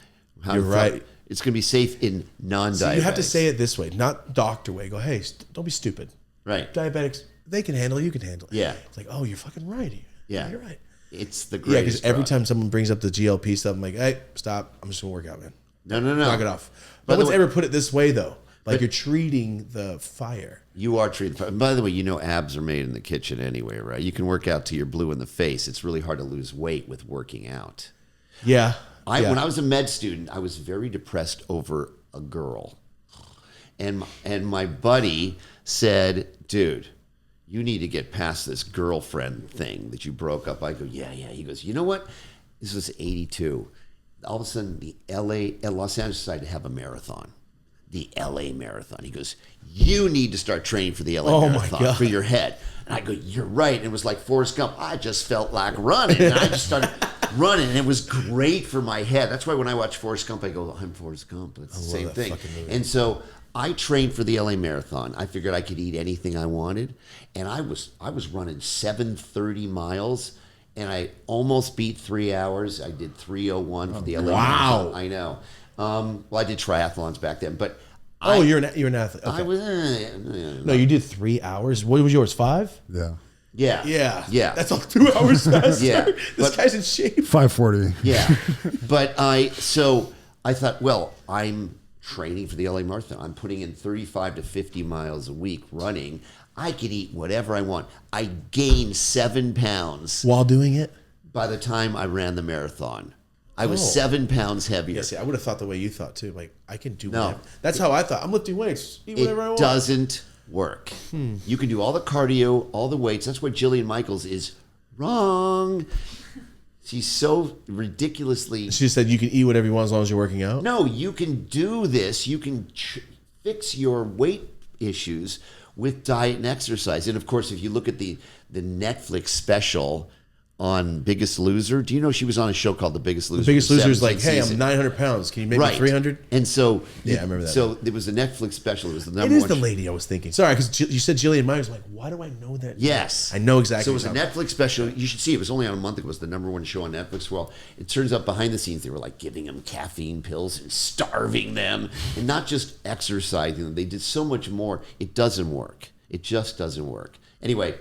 [SPEAKER 2] You're right.
[SPEAKER 4] It's going to be safe in non-diabetics.
[SPEAKER 2] So you have to say it this way, not doctor way. Go, hey, don't be stupid.
[SPEAKER 4] Right.
[SPEAKER 2] Diabetics, they can handle it. You can handle it.
[SPEAKER 4] Yeah.
[SPEAKER 2] It's like, oh, you're fucking right.
[SPEAKER 4] Yeah.
[SPEAKER 2] You're right.
[SPEAKER 4] It's the
[SPEAKER 2] Yeah,
[SPEAKER 4] greatest.
[SPEAKER 2] because every
[SPEAKER 4] product.
[SPEAKER 2] time someone brings up the GLP stuff, I'm like, hey, stop. I'm just gonna work out, man.
[SPEAKER 4] No.
[SPEAKER 2] Knock it off.
[SPEAKER 4] By
[SPEAKER 2] No
[SPEAKER 4] the
[SPEAKER 2] one's
[SPEAKER 4] way-
[SPEAKER 2] ever put it this way though. Like you're treating the fire.
[SPEAKER 4] You are treated. And by the way, you know abs are made in the kitchen anyway, right? You can work out till you're blue in the face. It's really hard to lose weight with working out.
[SPEAKER 2] Yeah.
[SPEAKER 4] When I was a med student, I was very depressed over a girl. And my buddy said, dude, you need to get past this girlfriend thing that you broke up. I go, yeah. He goes, you know what? This was 82. All of a sudden, the Los Angeles decided to have a marathon. The LA marathon. He goes, you need to start training for the LA marathon for your head. And I go, you're right. And it was like Forrest Gump. I just felt like running. And I just started running. And it was great for my head. That's why when I watch Forrest Gump, I go, I'm Forrest Gump. It's the same thing. And so I trained for the LA marathon. I figured I could eat anything I wanted. And I was running 7:30 miles. And I almost beat 3 hours. I did 3:01 for the LA marathon. I know. Well, I did triathlons back then, but
[SPEAKER 2] you're an athlete. Okay.
[SPEAKER 4] I was
[SPEAKER 2] No, you did 3 hours. What was yours? 5?
[SPEAKER 3] Yeah.
[SPEAKER 4] Yeah.
[SPEAKER 2] That's all 2 hours faster.
[SPEAKER 4] Yeah.
[SPEAKER 2] This guy's in shape.
[SPEAKER 3] 5:40.
[SPEAKER 4] Yeah. But I thought, well, I'm training for the LA Marathon. I'm putting in 35 to 50 miles a week running. I could eat whatever I want. I gained 7 pounds
[SPEAKER 2] While doing it?
[SPEAKER 4] by the time I ran the marathon. I was 7 pounds heavier.
[SPEAKER 2] Yeah, see, I would have thought the way you thought too. Like, I can do whatever. That's how I thought. I'm lifting weights. Eat whatever I
[SPEAKER 4] It
[SPEAKER 2] want.
[SPEAKER 4] doesn't work. You can do all the cardio, all the weights. That's why Jillian Michaels is wrong. She's so ridiculously...
[SPEAKER 2] She said you can eat whatever you want as long as you're working out.
[SPEAKER 4] No, you can do this. You can fix your weight issues with diet and exercise. And of course, if you look at the Netflix special on Biggest Loser, do you know she was on a show called The Biggest Loser?
[SPEAKER 2] The Biggest Loser is like,
[SPEAKER 4] 17th
[SPEAKER 2] hey,
[SPEAKER 4] season.
[SPEAKER 2] I'm 900 pounds. Can you make me 300?
[SPEAKER 4] And so,
[SPEAKER 2] Yeah, I remember that.
[SPEAKER 4] So there was a Netflix special. It was the number
[SPEAKER 2] It is
[SPEAKER 4] one
[SPEAKER 2] the lady I was thinking. Sorry, because you said Jillian Myers. I'm like, why do I know that?
[SPEAKER 4] Yes.
[SPEAKER 2] I know exactly.
[SPEAKER 4] So it was a
[SPEAKER 2] what
[SPEAKER 4] Netflix special. You should see it. It was only on a month ago. It was the number one show on Netflix. Well, it turns out behind the scenes, they were like giving them caffeine pills and starving them and not just exercising them. They did so much more. It doesn't work. It just doesn't work. Anyway.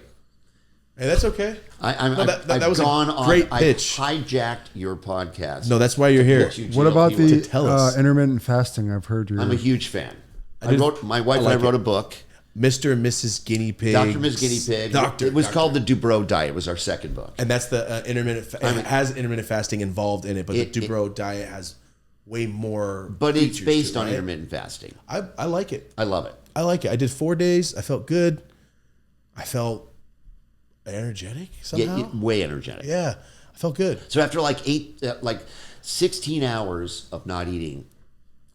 [SPEAKER 2] Hey, that's okay.
[SPEAKER 4] I've
[SPEAKER 2] that was
[SPEAKER 4] gone
[SPEAKER 2] a great
[SPEAKER 4] on.
[SPEAKER 2] pitch.
[SPEAKER 4] I've hijacked your podcast.
[SPEAKER 2] No, that's why you're here.
[SPEAKER 3] What about the
[SPEAKER 2] tell us.
[SPEAKER 3] intermittent fasting? I've heard you.
[SPEAKER 4] I'm a huge fan. My wife and
[SPEAKER 2] like
[SPEAKER 4] I wrote
[SPEAKER 2] it.
[SPEAKER 4] a book.
[SPEAKER 2] Mr. and Mrs. Guinea Pig.
[SPEAKER 4] Dr. and Ms. Guinea Pig.
[SPEAKER 2] Doctor.
[SPEAKER 4] It was called the Dubrow Diet. It was our second book.
[SPEAKER 2] And that's the intermittent. It has intermittent fasting involved in it, but the Dubrow diet has way more.
[SPEAKER 4] But it's
[SPEAKER 2] features
[SPEAKER 4] based
[SPEAKER 2] to it,
[SPEAKER 4] on
[SPEAKER 2] right?
[SPEAKER 4] intermittent fasting.
[SPEAKER 2] I like it.
[SPEAKER 4] I love it.
[SPEAKER 2] I like it. I did 4 days. I felt good. I felt energetic somehow.
[SPEAKER 4] Yeah, way energetic.
[SPEAKER 2] Yeah, I felt good.
[SPEAKER 4] So after like 16 hours of not eating,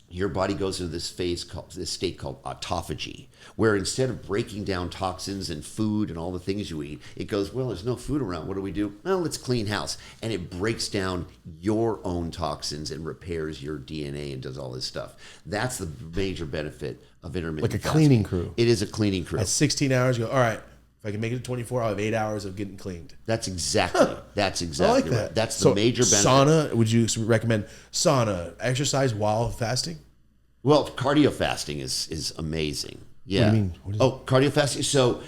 [SPEAKER 4] your body goes into this state called autophagy, where instead of breaking down toxins and food and all the things you eat, it goes, well, there's no food around. What do we do? Well, let's clean house. And it breaks down your own toxins and repairs your DNA and does all this stuff. That's the major benefit of intermittent
[SPEAKER 2] Like a
[SPEAKER 4] fasting.
[SPEAKER 2] cleaning crew.
[SPEAKER 4] It is a cleaning crew.
[SPEAKER 2] At 16 hours, you go, all right, if I can make it to 24, I'll have 8 hours of getting cleaned.
[SPEAKER 4] That's exactly
[SPEAKER 2] I like that.
[SPEAKER 4] right. That's
[SPEAKER 2] So
[SPEAKER 4] the major benefit.
[SPEAKER 2] Sauna, would you recommend sauna, exercise while fasting?
[SPEAKER 4] Well, cardio fasting is amazing. Yeah.
[SPEAKER 2] What do you mean?
[SPEAKER 4] Cardio fasting. So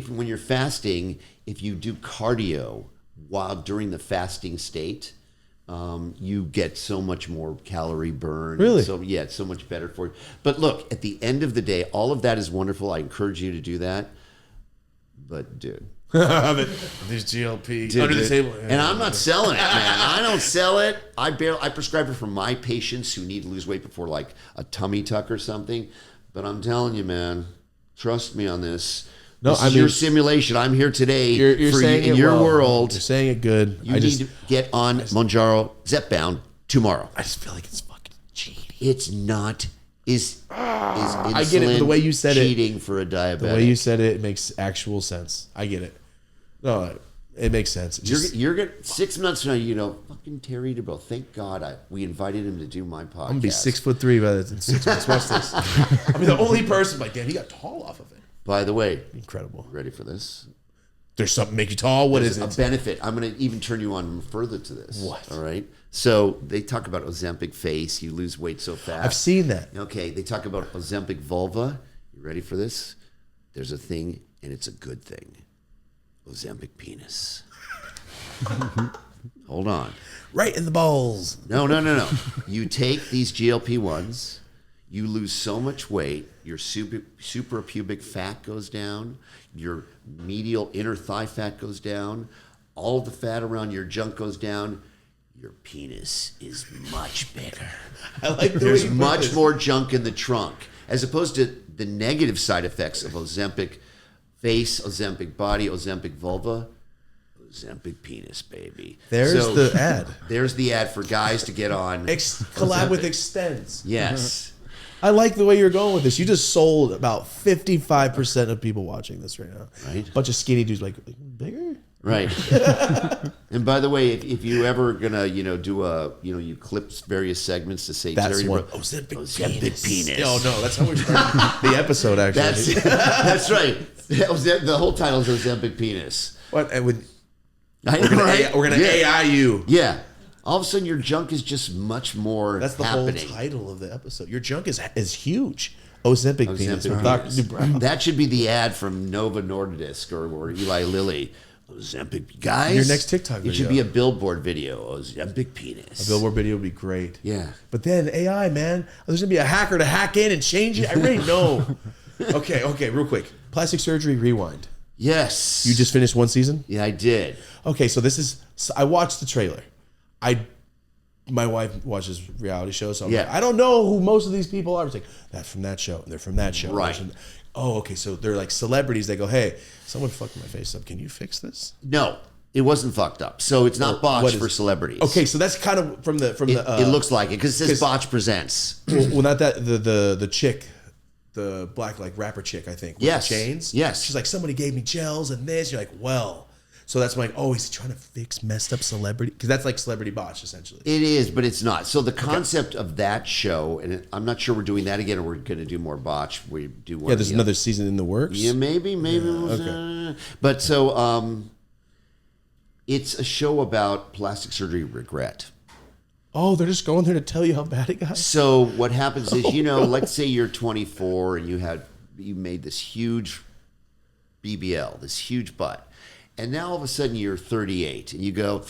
[SPEAKER 4] when you're fasting, if you do cardio while during the fasting state, you get so much more calorie burn.
[SPEAKER 2] Really?
[SPEAKER 4] So yeah, it's so much better for you. But look, at the end of the day, all of that is wonderful. I encourage you to do that. But dude.
[SPEAKER 2] There's GLP under the table.
[SPEAKER 4] And I'm not selling it, man. I don't sell it. I prescribe it for my patients who need to lose weight before like a tummy tuck or something. But I'm telling you, man, trust me on this. This is your simulation. I'm here today
[SPEAKER 2] you're
[SPEAKER 4] for
[SPEAKER 2] saying
[SPEAKER 4] you in
[SPEAKER 2] it
[SPEAKER 4] your
[SPEAKER 2] well.
[SPEAKER 4] world.
[SPEAKER 2] You're saying it good.
[SPEAKER 4] You need to get on Mounjaro Zepbound tomorrow.
[SPEAKER 2] I just feel like it's fucking cheating.
[SPEAKER 4] It's not. Is
[SPEAKER 2] I get it, but the way you said
[SPEAKER 4] cheating for a diabetic?
[SPEAKER 2] The way you said it makes actual sense. I get it. No, It makes sense.
[SPEAKER 4] You're gonna 6 months from now, you know, fucking Terry Dubrow. Thank God we invited him to do my podcast.
[SPEAKER 2] I'm gonna be 6'3" by the 6 months. Watch this. I'll be the only person. Like, damn, he got tall off of it.
[SPEAKER 4] By the way,
[SPEAKER 2] Incredible.
[SPEAKER 4] ready for this?
[SPEAKER 2] There's something make you tall. What is
[SPEAKER 4] a
[SPEAKER 2] it?
[SPEAKER 4] benefit. I'm going to even turn you on further to this.
[SPEAKER 2] What?
[SPEAKER 4] All right. So they talk about Ozempic face. You lose weight so fast.
[SPEAKER 2] I've seen that.
[SPEAKER 4] Okay. They talk about Ozempic vulva. You ready for this? There's a thing, and it's a good thing. Ozempic penis. Hold on.
[SPEAKER 2] Right in the balls.
[SPEAKER 4] No. You take these GLP-1s. You lose so much weight. Your suprapubic fat goes down. Your medial inner thigh fat goes down. All of the fat around your junk goes down. Your penis is much bigger.
[SPEAKER 2] I like the
[SPEAKER 4] There's
[SPEAKER 2] way you
[SPEAKER 4] much
[SPEAKER 2] put this.
[SPEAKER 4] more junk in the trunk, as opposed to the negative side effects of Ozempic face, Ozempic body, Ozempic vulva. Ozempic penis, baby.
[SPEAKER 2] There's the ad.
[SPEAKER 4] There's the ad for guys to get on.
[SPEAKER 2] Collab with Extends.
[SPEAKER 4] Yes.
[SPEAKER 2] I like the way you're going with this. You just sold about 55% of people watching this right now.
[SPEAKER 4] Right.
[SPEAKER 2] Bunch of skinny dudes like, bigger?
[SPEAKER 4] Right. And by the way, if you ever gonna, do you clip various segments to say
[SPEAKER 2] That's
[SPEAKER 4] Terry
[SPEAKER 2] one.
[SPEAKER 4] Dubrow,
[SPEAKER 2] Ozempic
[SPEAKER 4] penis.
[SPEAKER 2] Oh, no. That's how we started the episode, actually.
[SPEAKER 4] That's right. The whole title is Ozempic penis.
[SPEAKER 2] What? And with,
[SPEAKER 4] We're
[SPEAKER 2] gonna AI you.
[SPEAKER 4] Yeah. All of a sudden, your junk is just much more.
[SPEAKER 2] That's the
[SPEAKER 4] happening.
[SPEAKER 2] whole title of the episode. Your junk is huge. Ozempic penis.
[SPEAKER 4] Ozempic
[SPEAKER 2] with Dr.
[SPEAKER 4] penis.
[SPEAKER 2] Dubrow.
[SPEAKER 4] That should be the ad from Nova Nordisk or Eli Lilly. Ozempic, guys.
[SPEAKER 2] Your next TikTok
[SPEAKER 4] It should
[SPEAKER 2] video.
[SPEAKER 4] be a billboard video. Ozempic penis.
[SPEAKER 2] A billboard video would be great.
[SPEAKER 4] Yeah.
[SPEAKER 2] But then AI, man, there's gonna be a hacker to hack in and change it. I already know. Okay, real quick. Plastic surgery rewind.
[SPEAKER 4] Yes.
[SPEAKER 2] You just finished one season?
[SPEAKER 4] Yeah, I did.
[SPEAKER 2] Okay, so I watched the trailer. My wife watches reality shows, so I'm like, I don't know who most of these people are. It's like, that's from that show, and they're from that show.
[SPEAKER 4] Right.
[SPEAKER 2] Oh, okay, so they're like celebrities. They go, hey, someone fucked my face up. Can you fix this?
[SPEAKER 4] No, it wasn't fucked up. So it's not botched for celebrities.
[SPEAKER 2] Okay, so that's kind of from the.
[SPEAKER 4] It looks like it because it says Botch Presents.
[SPEAKER 2] Well, not that the chick, the black like rapper chick, I think. With
[SPEAKER 4] Yes.
[SPEAKER 2] the chains.
[SPEAKER 4] Yes.
[SPEAKER 2] She's like, somebody gave me gels and this. You're like, well. So that's like, oh, is he trying to fix messed up celebrity? Because that's like celebrity botch, essentially.
[SPEAKER 4] It is, but it's not. So the concept of that show, and I'm not sure we're doing that again, or we're going to do more botch. We do one.
[SPEAKER 2] Yeah, there's another season in the works.
[SPEAKER 4] Yeah, maybe. Okay. But so it's a show about plastic surgery regret.
[SPEAKER 2] Oh, they're just going there to tell you how bad it got.
[SPEAKER 4] So what happens is, let's say you're 24 and you made this huge BBL, this huge butt. And now all of a sudden you're 38 and you go,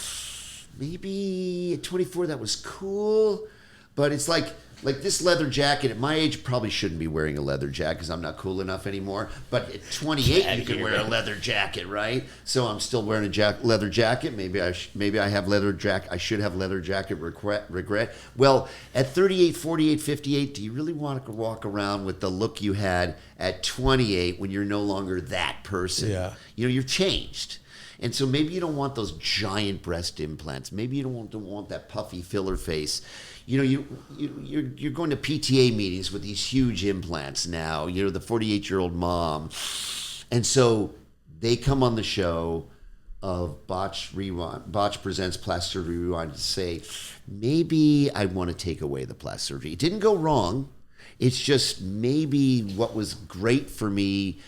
[SPEAKER 4] maybe at 24 that was cool, but it's like this leather jacket at my age probably shouldn't be wearing a leather jacket because I'm not cool enough anymore. But at 28 you can wear a leather jacket, right? So I'm still wearing a leather jacket. Maybe I have leather jacket. I should have leather jacket regret. Well, at 38, 48, 58, do you really want to walk around with the look you had at 28 when you're no longer that person?
[SPEAKER 2] Yeah.
[SPEAKER 4] You've changed. And so maybe you don't want those giant breast implants. Maybe you don't want that puffy filler face. You're going to PTA meetings with these huge implants now. You're the 48-year-old mom. And so they come on the show of Botch Presents Plastic Surgery Rewind to say, maybe I want to take away the plastic surgery. It didn't go wrong. It's just maybe what was great for me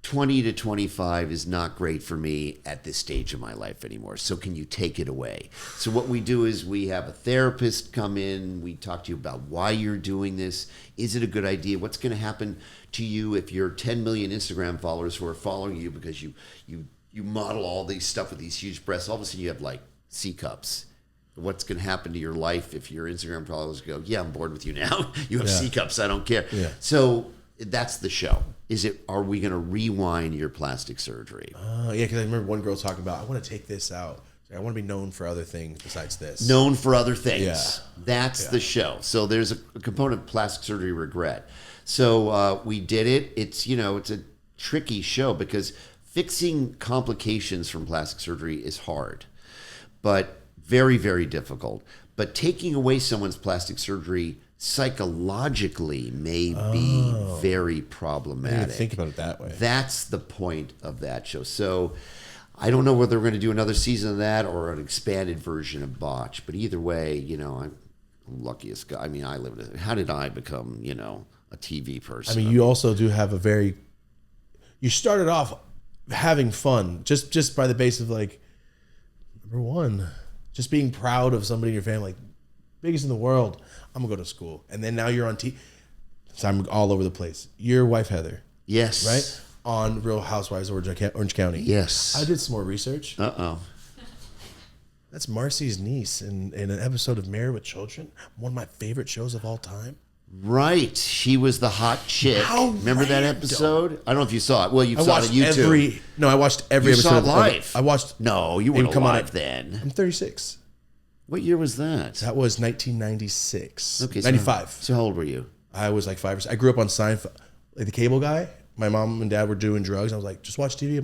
[SPEAKER 4] 20 to 25 is not great for me at this stage of my life anymore. So can you take it away? So what we do is we have a therapist come in. We talk to you about why you're doing this. Is it a good idea? What's going to happen to you if you're 10 million Instagram followers who are following you because you model all these stuff with these huge breasts? All of a sudden you have like C cups. What's going to happen to your life if your Instagram followers go, yeah, I'm bored with you now. You have C cups. I don't care.
[SPEAKER 2] Yeah.
[SPEAKER 4] So that's the show. Are we going to rewind your plastic surgery?
[SPEAKER 2] Yeah, because I remember one girl talking about, I want to take this out. I want to be known for other things besides this.
[SPEAKER 4] Known for other things.
[SPEAKER 2] Yeah.
[SPEAKER 4] That's the show. So there's a component of plastic surgery regret. So we did it. It's a tricky show because fixing complications from plastic surgery is hard, but very, very difficult. But taking away someone's plastic surgery psychologically may be very problematic.
[SPEAKER 2] I didn't think about it that way.
[SPEAKER 4] That's the point of that show. So I don't know whether we're going to do another season of that or an expanded version of Botch. But either way, you know, I'm the luckiest guy. I mean, I lived it. How did I become, you know, a TV person?
[SPEAKER 2] I mean, you also do have a very. You started off having fun just by the base of like, number one, just being proud of somebody in your family, like, biggest in the world. I'm gonna go to school, and then now you're on TV. So I'm all over the place. Your wife Heather,
[SPEAKER 4] Yes.
[SPEAKER 2] right? On Real Housewives of Orange County.
[SPEAKER 4] Yes.
[SPEAKER 2] I did some more research.
[SPEAKER 4] Uh-oh.
[SPEAKER 2] That's Marcy's niece in an episode of Married with Children, one of my favorite shows of all time.
[SPEAKER 4] Right. She was the hot chick.
[SPEAKER 2] How
[SPEAKER 4] Remember that
[SPEAKER 2] random.
[SPEAKER 4] episode? I don't know if you saw it. Well, you
[SPEAKER 2] I
[SPEAKER 4] saw it
[SPEAKER 2] watched
[SPEAKER 4] on YouTube.
[SPEAKER 2] I watched every
[SPEAKER 4] You
[SPEAKER 2] episode.
[SPEAKER 4] saw it
[SPEAKER 2] of-
[SPEAKER 4] live?
[SPEAKER 2] I watched.
[SPEAKER 4] No, you
[SPEAKER 2] It would
[SPEAKER 4] weren't
[SPEAKER 2] come on
[SPEAKER 4] alive
[SPEAKER 2] at-
[SPEAKER 4] then.
[SPEAKER 2] I'm 36.
[SPEAKER 4] What year was that?
[SPEAKER 2] That was 1996.
[SPEAKER 4] Okay,
[SPEAKER 2] 95.
[SPEAKER 4] So how old were you?
[SPEAKER 2] I was like 5 or 6. I grew up on Seinfeld, like the cable guy. My mom and dad were doing drugs. I was like, just watch TV.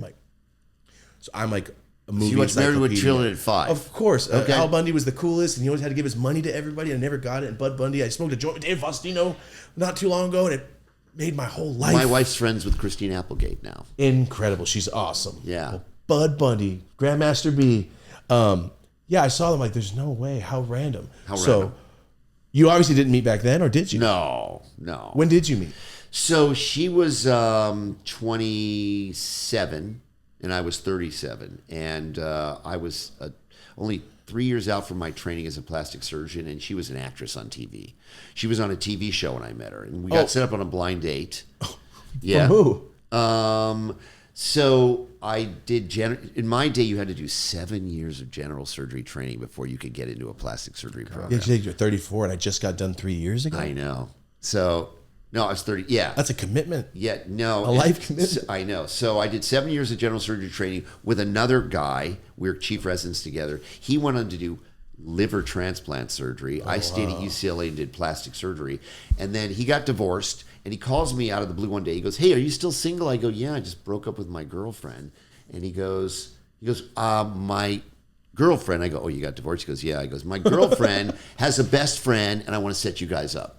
[SPEAKER 2] I'm like a movie.
[SPEAKER 4] You watched Married with
[SPEAKER 2] encyclopedia.
[SPEAKER 4] Children at 5.
[SPEAKER 2] Of course.
[SPEAKER 4] Okay.
[SPEAKER 2] Al Bundy was the coolest, and he always had to give his money to everybody, and I never got it. And Bud Bundy, I smoked a joint with Dave Faustino not too long ago, and it made my whole life
[SPEAKER 4] My wife's friends with Christine Applegate now.
[SPEAKER 2] incredible. She's awesome.
[SPEAKER 4] Yeah.
[SPEAKER 2] Well, Bud Bundy, Grandmaster B. Yeah, I saw them like, there's no way. How random.
[SPEAKER 4] How
[SPEAKER 2] so,
[SPEAKER 4] random.
[SPEAKER 2] you obviously didn't meet back then, or did you?
[SPEAKER 4] No.
[SPEAKER 2] When did you meet?
[SPEAKER 4] So she was 27 and I was 37. And I was only 3 years out from my training as a plastic surgeon, and she was an actress on TV. She was on a TV show when I met her, and we got set up on a blind date. Yeah.
[SPEAKER 2] From who?
[SPEAKER 4] So I did in my day, you had to do 7 years of general surgery training before you could get into a plastic surgery program.
[SPEAKER 2] Yeah, you're 34, and I just got done 3 years ago.
[SPEAKER 4] I know. So no, I was 30. Yeah.
[SPEAKER 2] That's a commitment.
[SPEAKER 4] Yeah, no.
[SPEAKER 2] A life commitment.
[SPEAKER 4] I know. So I did 7 years of general surgery training with another guy. We were chief residents together. He went on to do liver transplant surgery. I stayed at UCLA and did plastic surgery. And then he got divorced, and he calls me out of the blue one day. He goes, "Hey, are you still single?" I go, "Yeah, I just broke up with my girlfriend." And he goes, "My girlfriend." I go, "Oh, you got divorced?" He goes, "Yeah." He goes, "My girlfriend has a best friend, and I want to set you guys up."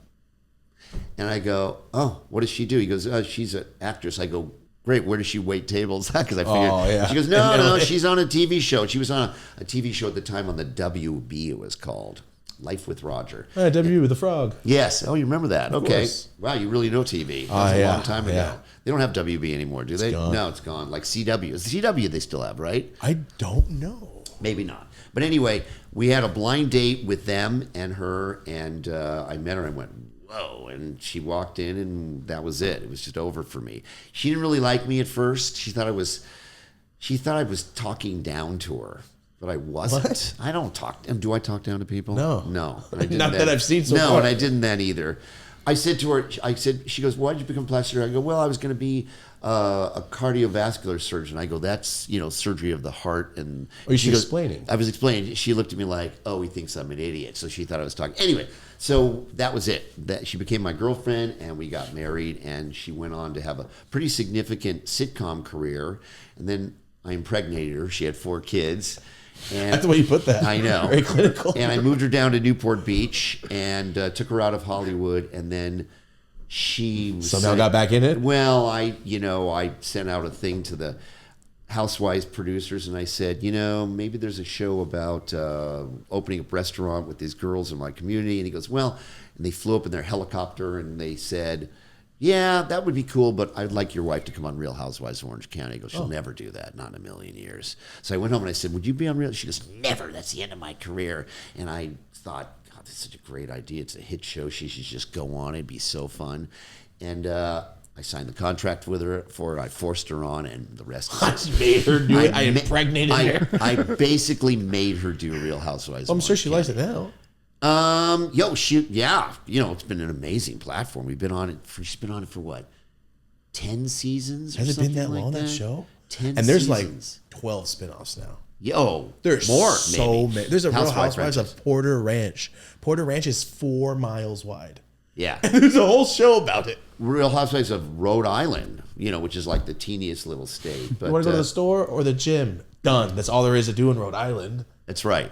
[SPEAKER 4] And I go, "Oh, what does she do?" He goes, "She's an actress." I go, "Great, where does she wait tables?" Because I figured.
[SPEAKER 2] Oh, yeah.
[SPEAKER 4] She goes, No, she's on a TV show. She was on a TV show at the time on the WB, it was called. Life with Roger.
[SPEAKER 2] W with the frog.
[SPEAKER 4] Yes. Oh, you remember that.
[SPEAKER 2] Of
[SPEAKER 4] Okay.
[SPEAKER 2] course.
[SPEAKER 4] Wow, you really know TV. That was a
[SPEAKER 2] yeah,
[SPEAKER 4] long time ago.
[SPEAKER 2] yeah.
[SPEAKER 4] They don't have WB anymore, do they?
[SPEAKER 2] gone.
[SPEAKER 4] No, it's gone. Like CW. CW they still have, right?
[SPEAKER 2] I don't know.
[SPEAKER 4] Maybe not. But anyway, we had a blind date with them and her, and I met her and went, whoa. And she walked in, and that was it. It was just over for me. She didn't really like me at first. She thought I was talking down to her. But I wasn't.
[SPEAKER 2] What?
[SPEAKER 4] I don't talk. Do I talk down to people?
[SPEAKER 2] No.
[SPEAKER 4] No. And I didn't
[SPEAKER 2] Not
[SPEAKER 4] then.
[SPEAKER 2] that I've seen so
[SPEAKER 4] No,
[SPEAKER 2] far.
[SPEAKER 4] and I didn't then either. I said to her, she goes, "Why did you become plastic surgeon?" I go, "Well, I was going to be a cardiovascular surgeon." I go, "That's, surgery of the heart." And
[SPEAKER 2] Are you
[SPEAKER 4] she goes,
[SPEAKER 2] explaining?
[SPEAKER 4] I was explaining. She looked at me like, "Oh, he thinks I'm an idiot." So she thought I was talking. Anyway, so that was it. That she became my girlfriend, and we got married, and she went on to have a pretty significant sitcom career. And then I impregnated her. She had 4 kids. And
[SPEAKER 2] That's the way you put that.
[SPEAKER 4] I know.
[SPEAKER 2] Very clinical.
[SPEAKER 4] And I moved her down to Newport Beach and took her out of Hollywood. And then she
[SPEAKER 2] Somehow got back in it?
[SPEAKER 4] Well, I sent out a thing to the Housewives producers, and I said, maybe there's a show about opening a restaurant with these girls in my community. And he goes, well, and they flew up in their helicopter, and they said, yeah, that would be cool, but I'd like your wife to come on Real Housewives of Orange County. He goes, she'll never do that, not in a million years. So I went home and I said, would you be on Real? She goes, never, that's the end of my career. And I thought, God, this is such a great idea. It's a hit show. She should just go on. It'd be so fun. And I signed the contract with her for it. I forced her on, and the rest is
[SPEAKER 2] I made her do it. I impregnated her.
[SPEAKER 4] I basically made her do Real Housewives.
[SPEAKER 2] I'm sure she likes it now.
[SPEAKER 4] It's been an amazing platform. She's been on it for what, 10 seasons?
[SPEAKER 2] Has it been that long, that show?
[SPEAKER 4] 10
[SPEAKER 2] and there's
[SPEAKER 4] seasons.
[SPEAKER 2] like 12 spinoffs now.
[SPEAKER 4] There's
[SPEAKER 2] There's
[SPEAKER 4] more.
[SPEAKER 2] so
[SPEAKER 4] maybe.
[SPEAKER 2] many. There's a Real Housewives
[SPEAKER 4] franchise.
[SPEAKER 2] of Porter Ranch. Porter Ranch is 4 miles wide.
[SPEAKER 4] Yeah.
[SPEAKER 2] There's a whole show about it.
[SPEAKER 4] Real Housewives of Rhode Island, which is like the teeniest little state. But
[SPEAKER 2] You want to go to the store or the gym? Done. That's all there is to do in Rhode Island.
[SPEAKER 4] That's right.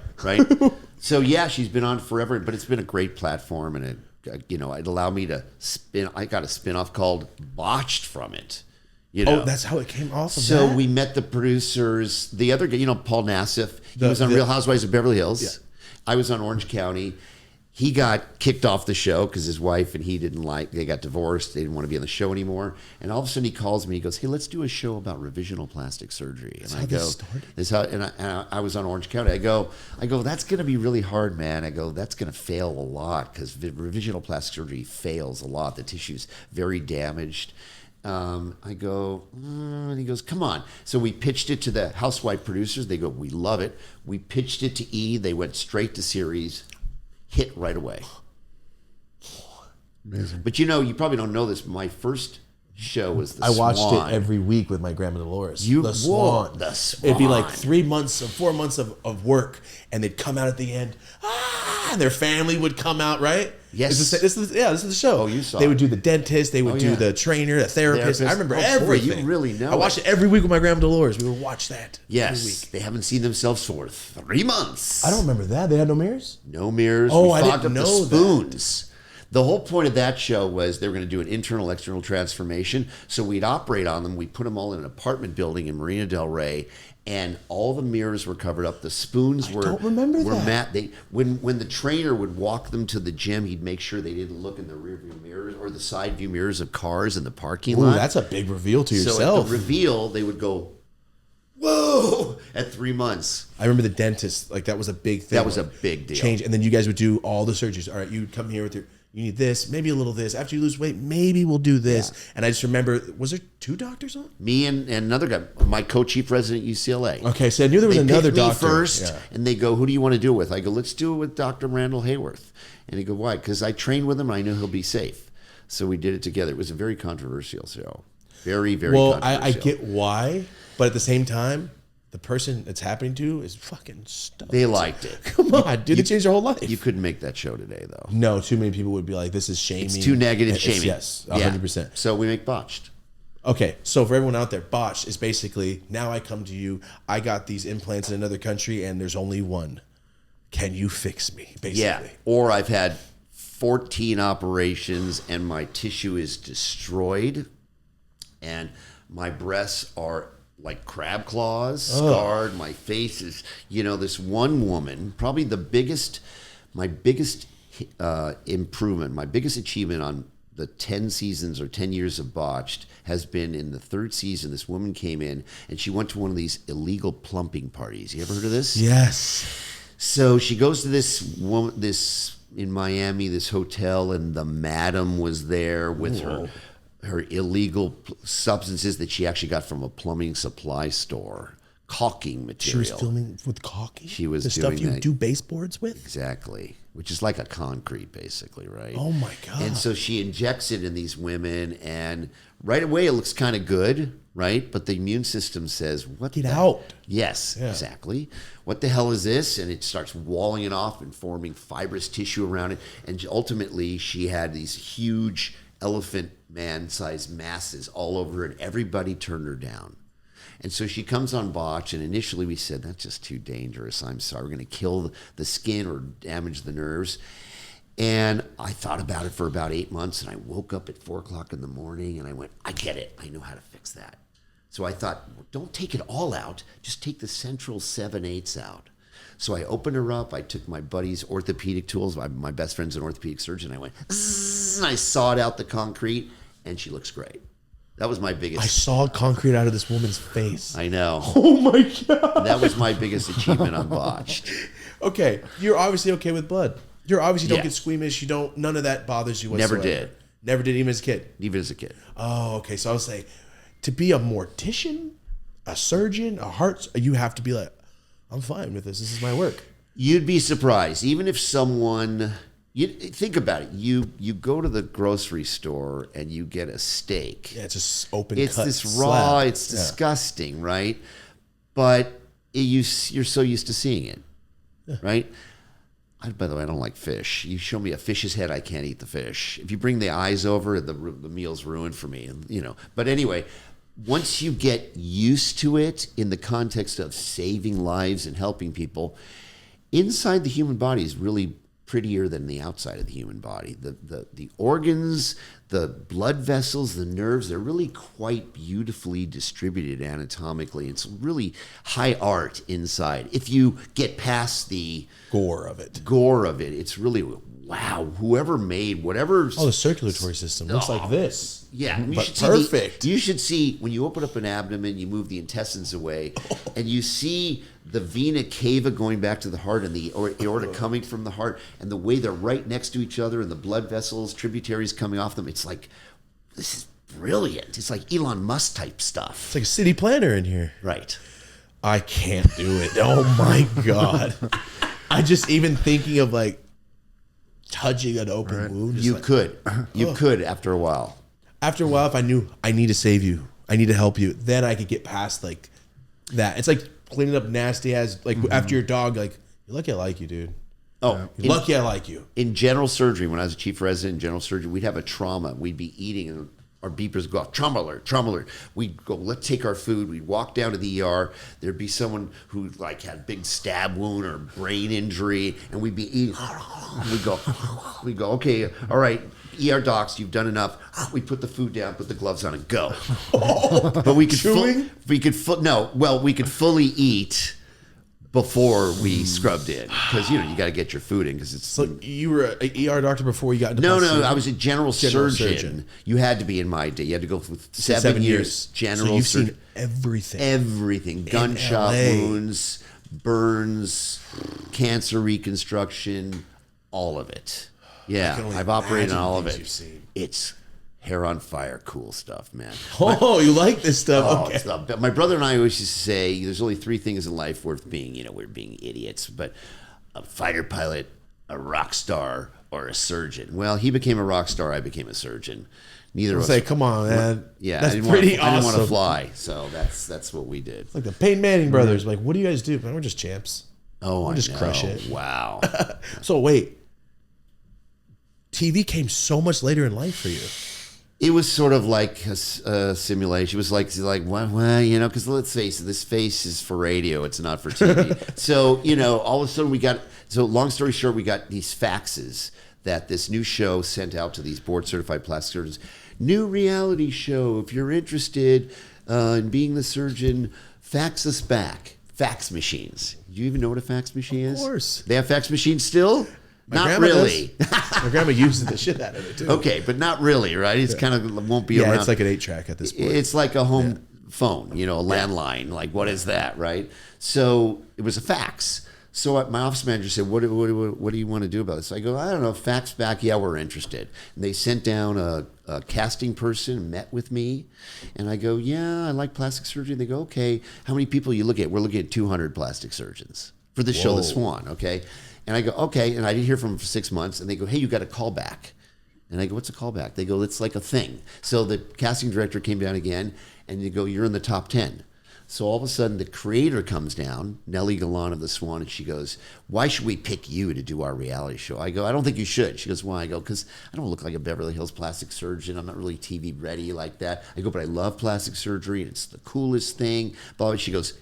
[SPEAKER 4] So yeah, she's been on forever, but it's been a great platform, and it allowed me to spin. I got a spinoff called BOTCHED from it. You know?
[SPEAKER 2] Oh, that's how it came off of
[SPEAKER 4] So
[SPEAKER 2] that?
[SPEAKER 4] we met the producers. The other guy, you know, Paul Nassif, he
[SPEAKER 2] The-
[SPEAKER 4] was on
[SPEAKER 2] the-
[SPEAKER 4] Real Housewives of Beverly Hills.
[SPEAKER 2] Yeah.
[SPEAKER 4] I was on Orange County. He got kicked off the show because his wife and he they got divorced. They didn't want to be on the show anymore. And all of a sudden he calls me. He goes, "Hey, let's do a show about revisional plastic surgery." And I go, I was on Orange County. I go, that's going to be really hard, man. I go, that's going to fail a lot because revisional plastic surgery fails a lot. The tissue's very damaged. I go, and he goes, come on. So we pitched it to the Housewife producers. They go, we love it. We pitched it to E. They went straight to series. Hit right away.
[SPEAKER 3] Amazing.
[SPEAKER 4] But you know, you probably don't know this. My first show was The
[SPEAKER 2] I watched
[SPEAKER 4] Swan.
[SPEAKER 2] it every week with my grandma Dolores.
[SPEAKER 4] The
[SPEAKER 2] The Swan. It'd be like 3 months or 4 months of work, and they'd come out at the end. And their family would come out, right?
[SPEAKER 4] Yes.
[SPEAKER 2] This is the show.
[SPEAKER 4] Oh, you saw
[SPEAKER 2] They
[SPEAKER 4] it.
[SPEAKER 2] would do the dentist. They would do
[SPEAKER 4] yeah.
[SPEAKER 2] the trainer, the therapist. I remember
[SPEAKER 4] Oh, boy,
[SPEAKER 2] everything.
[SPEAKER 4] you really know
[SPEAKER 2] I watched it every week with my grandma Dolores. We would watch that every
[SPEAKER 4] Yes.
[SPEAKER 2] week.
[SPEAKER 4] They haven't seen themselves for 3 months.
[SPEAKER 2] I don't remember that. They had no mirrors?
[SPEAKER 4] No mirrors.
[SPEAKER 2] Oh,
[SPEAKER 4] We
[SPEAKER 2] I
[SPEAKER 4] fogged
[SPEAKER 2] didn't
[SPEAKER 4] up the
[SPEAKER 2] know that.
[SPEAKER 4] spoons. The whole point of that show was they were going to do an internal external transformation. So we'd operate on them. We put them all in an apartment building in Marina Del Rey, and all the mirrors were covered up. The spoons were
[SPEAKER 2] don't remember that.
[SPEAKER 4] matte. When the trainer would walk them to the gym, he'd make sure they didn't look in the rear view mirrors or the side view mirrors of cars in the parking
[SPEAKER 2] Ooh,
[SPEAKER 4] lot.
[SPEAKER 2] that's a big reveal to
[SPEAKER 4] So
[SPEAKER 2] yourself.
[SPEAKER 4] at the reveal, they would go, whoa, at 3 months.
[SPEAKER 2] I remember the dentist. Like, that was a big thing.
[SPEAKER 4] That was a big deal.
[SPEAKER 2] Change. And then you guys would do all the surgeries. All right, you would come here with you need this, maybe a little this. After you lose weight, maybe we'll do this.
[SPEAKER 4] Yeah.
[SPEAKER 2] And I just remember, was there 2 doctors on?
[SPEAKER 4] Me and another guy, my co-chief resident at UCLA.
[SPEAKER 2] Okay, so I knew there was
[SPEAKER 4] They
[SPEAKER 2] another
[SPEAKER 4] picked me
[SPEAKER 2] doctor.
[SPEAKER 4] first,
[SPEAKER 2] Yeah.
[SPEAKER 4] and they go, "Who do you want to do it with?" I go, "Let's do it with Dr. Randall Hayworth." And he go, "Why?" Because I trained with him, and I knew he'll be safe. So we did it together. It was a very controversial show. Very, very
[SPEAKER 2] Well,
[SPEAKER 4] controversial.
[SPEAKER 2] I get why, but at the same time, the person it's happening to is fucking stoked.
[SPEAKER 4] They liked it.
[SPEAKER 2] Come on, dude, they changed their whole life.
[SPEAKER 4] You couldn't make that show today, though.
[SPEAKER 2] No, too many people would be like, this is shaming.
[SPEAKER 4] It's too negative
[SPEAKER 2] It's-
[SPEAKER 4] shaming.
[SPEAKER 2] Yes, 100%.
[SPEAKER 4] So we make Botched.
[SPEAKER 2] Okay, so for everyone out there, botched is basically, now I come to you, I got these implants in another country, and there's only one. Can you fix me, basically?
[SPEAKER 4] Yeah. Or I've had 14 operations, and my tissue is destroyed, and my breasts are like crab claws, scarred. My face is, this one woman, probably my biggest improvement, my biggest achievement on the 10 seasons or 10 years of Botched has been in the 3rd season. This woman came in and she went to one of these illegal plumping parties. You ever heard of this?
[SPEAKER 2] Yes.
[SPEAKER 4] So she goes to this in Miami, this hotel, and the madam was there with her illegal substances that she actually got from a plumbing supply store, caulking material.
[SPEAKER 2] She was filming with caulking?
[SPEAKER 4] She was
[SPEAKER 2] the
[SPEAKER 4] doing
[SPEAKER 2] stuff you
[SPEAKER 4] that.
[SPEAKER 2] do baseboards with?
[SPEAKER 4] Exactly, which is like a concrete, basically, right?
[SPEAKER 2] Oh my God.
[SPEAKER 4] And so she injects it in these women, and right away it looks kind of good, right? But the immune system says, "What?
[SPEAKER 2] Get out."
[SPEAKER 4] Yes, exactly. What the hell is this? And it starts walling it off and forming fibrous tissue around it. And ultimately, she had these huge elephant man-sized masses all over her, and everybody turned her down. And so she comes on Botch, and initially we said, that's just too dangerous. I'm sorry, we're going to kill the skin or damage the nerves. And I thought about it for about 8 months, and I woke up at 4 o'clock in the morning, and I went, I get it. I know how to fix that. So I thought, well, don't take it all out. Just take the central 7/8 out. So I opened her up. I took my buddy's orthopedic tools. My best friend's an orthopedic surgeon. I went, zzz, and I sawed out the concrete, and she looks great. That was my biggest.
[SPEAKER 2] I saw concrete out of this woman's face.
[SPEAKER 4] I know.
[SPEAKER 2] Oh my God.
[SPEAKER 4] That was my biggest achievement on Botched.
[SPEAKER 2] Okay, you're obviously okay with blood. You're obviously don't
[SPEAKER 4] Yeah.
[SPEAKER 2] get squeamish. None of that bothers you whatsoever.
[SPEAKER 4] Never did.
[SPEAKER 2] Never did, even as a kid.
[SPEAKER 4] Even as a kid.
[SPEAKER 2] Oh, okay. So I was saying, to be a mortician, a surgeon, a heart, you have to be like, I'm fine with this. This is my work.
[SPEAKER 4] You'd be surprised, even if someone. You think about it. You go to the grocery store and you get a steak.
[SPEAKER 2] Yeah, it's just open.
[SPEAKER 4] It's
[SPEAKER 2] cut
[SPEAKER 4] this raw.
[SPEAKER 2] slab.
[SPEAKER 4] It's disgusting, right? But you're so used to seeing it, right? By the way, I don't like fish. You show me a fish's head, I can't eat the fish. If you bring the eyes over, the meal's ruined for me. And But anyway, once you get used to it in the context of saving lives and helping people, inside the human body is really prettier than the outside of the human body. The organs, the blood vessels, the nerves, they're really quite beautifully distributed anatomically. It's really high art inside. If you get past the
[SPEAKER 2] gore of it,
[SPEAKER 4] it's really, wow, whoever made whatever.
[SPEAKER 2] Oh, the circulatory system looks like this.
[SPEAKER 4] Yeah,
[SPEAKER 2] but perfect.
[SPEAKER 4] You should see when you open up an abdomen, you move the intestines away, and you see the vena cava going back to the heart and the aorta coming from the heart, and the way they're right next to each other, and the blood vessels, tributaries coming off them. It's like, this is brilliant. It's like Elon Musk type stuff.
[SPEAKER 2] It's like a city planner in here.
[SPEAKER 4] Right.
[SPEAKER 2] I can't do it. Oh my God. I just even thinking of like touching an open wound.
[SPEAKER 4] You could after a while.
[SPEAKER 2] After a while, if I knew I need to save you, I need to help you, then I could get past like that. It's like cleaning up nasty ass, like after your dog, like, you're lucky I like you, dude.
[SPEAKER 4] Oh,
[SPEAKER 2] you're lucky I like you.
[SPEAKER 4] In general surgery, when I was a chief resident in general surgery, we'd have a trauma. We'd be eating and our beepers would go off, trauma alert, trauma alert. We'd go, let's take our food. We'd walk down to the ER. There'd be someone who like had a big stab wound or brain injury, and we'd be eating. We'd go, okay, all right, ER docs, you've done enough. We'd put the food down, put the gloves on, and go. But we could we could fully eat before we scrubbed in, because you got to get your food in, because it's.
[SPEAKER 2] So you were an ER doctor before you got into.
[SPEAKER 4] No, I was a general surgeon. You had to be in my day. You had to go for 7 years. General.
[SPEAKER 2] So you've seen everything.
[SPEAKER 4] Gunshot wounds, burns, cancer reconstruction, all of it. Yeah, I've operated on all of it. It's hair on fire, cool stuff, man.
[SPEAKER 2] You like this stuff? Okay.
[SPEAKER 4] My brother and I always used to say there's only 3 things in life worth being, we're being idiots, but a fighter pilot, a rock star, or a surgeon. Well, he became a rock star, I became a surgeon. Neither of us.
[SPEAKER 2] Say, come on, man.
[SPEAKER 4] Yeah,
[SPEAKER 2] that's
[SPEAKER 4] awesome. I didn't want to fly, so that's what we did.
[SPEAKER 2] It's like the Peyton Manning brothers. Like, what do you guys do? Man, we're just champs.
[SPEAKER 4] Oh,
[SPEAKER 2] we just crush it.
[SPEAKER 4] Wow.
[SPEAKER 2] So wait, TV came so much later in life for you.
[SPEAKER 4] It was sort of like a simulation. It was like what, because let's face it, this face is for radio. It's not for TV. So, all of a sudden long story short, we got these faxes that this new show sent out to these board certified plastic surgeons. New reality show. If you're interested in being the surgeon, fax us back. Fax machines. Do you even know what a fax machine is?
[SPEAKER 2] Of course.
[SPEAKER 4] They have fax machines still? Not really.
[SPEAKER 2] My grandma uses the shit out of it too.
[SPEAKER 4] Okay, but not really, right? It's kind of won't be around.
[SPEAKER 2] Yeah, it's like an 8-track at this point.
[SPEAKER 4] It's like a home phone, a landline. Like, what is that, right? So it was a fax. So my office manager said, what do you want to do about this? I go, I don't know, fax back. Yeah, we're interested. And they sent down a casting person, met with me. And I go, yeah, I like plastic surgery. And they go, okay, how many people you look at? We're looking at 200 plastic surgeons for the show, The Swan, okay? And I go, okay. And I didn't hear from them for 6 months. And they go, hey, you got a call back. And I go, what's a callback? They go, it's like a thing. So the casting director came down again, and you go, you're in the top 10. So all of a sudden, the creator comes down, Nellie Galan of The Swan, and she goes, why should we pick you to do our reality show? I go, I don't think you should. She goes, why? I go, because I don't look like a Beverly Hills plastic surgeon. I'm not really TV ready like that. I go, but I love plastic surgery, and it's the coolest thing. Blah. She goes,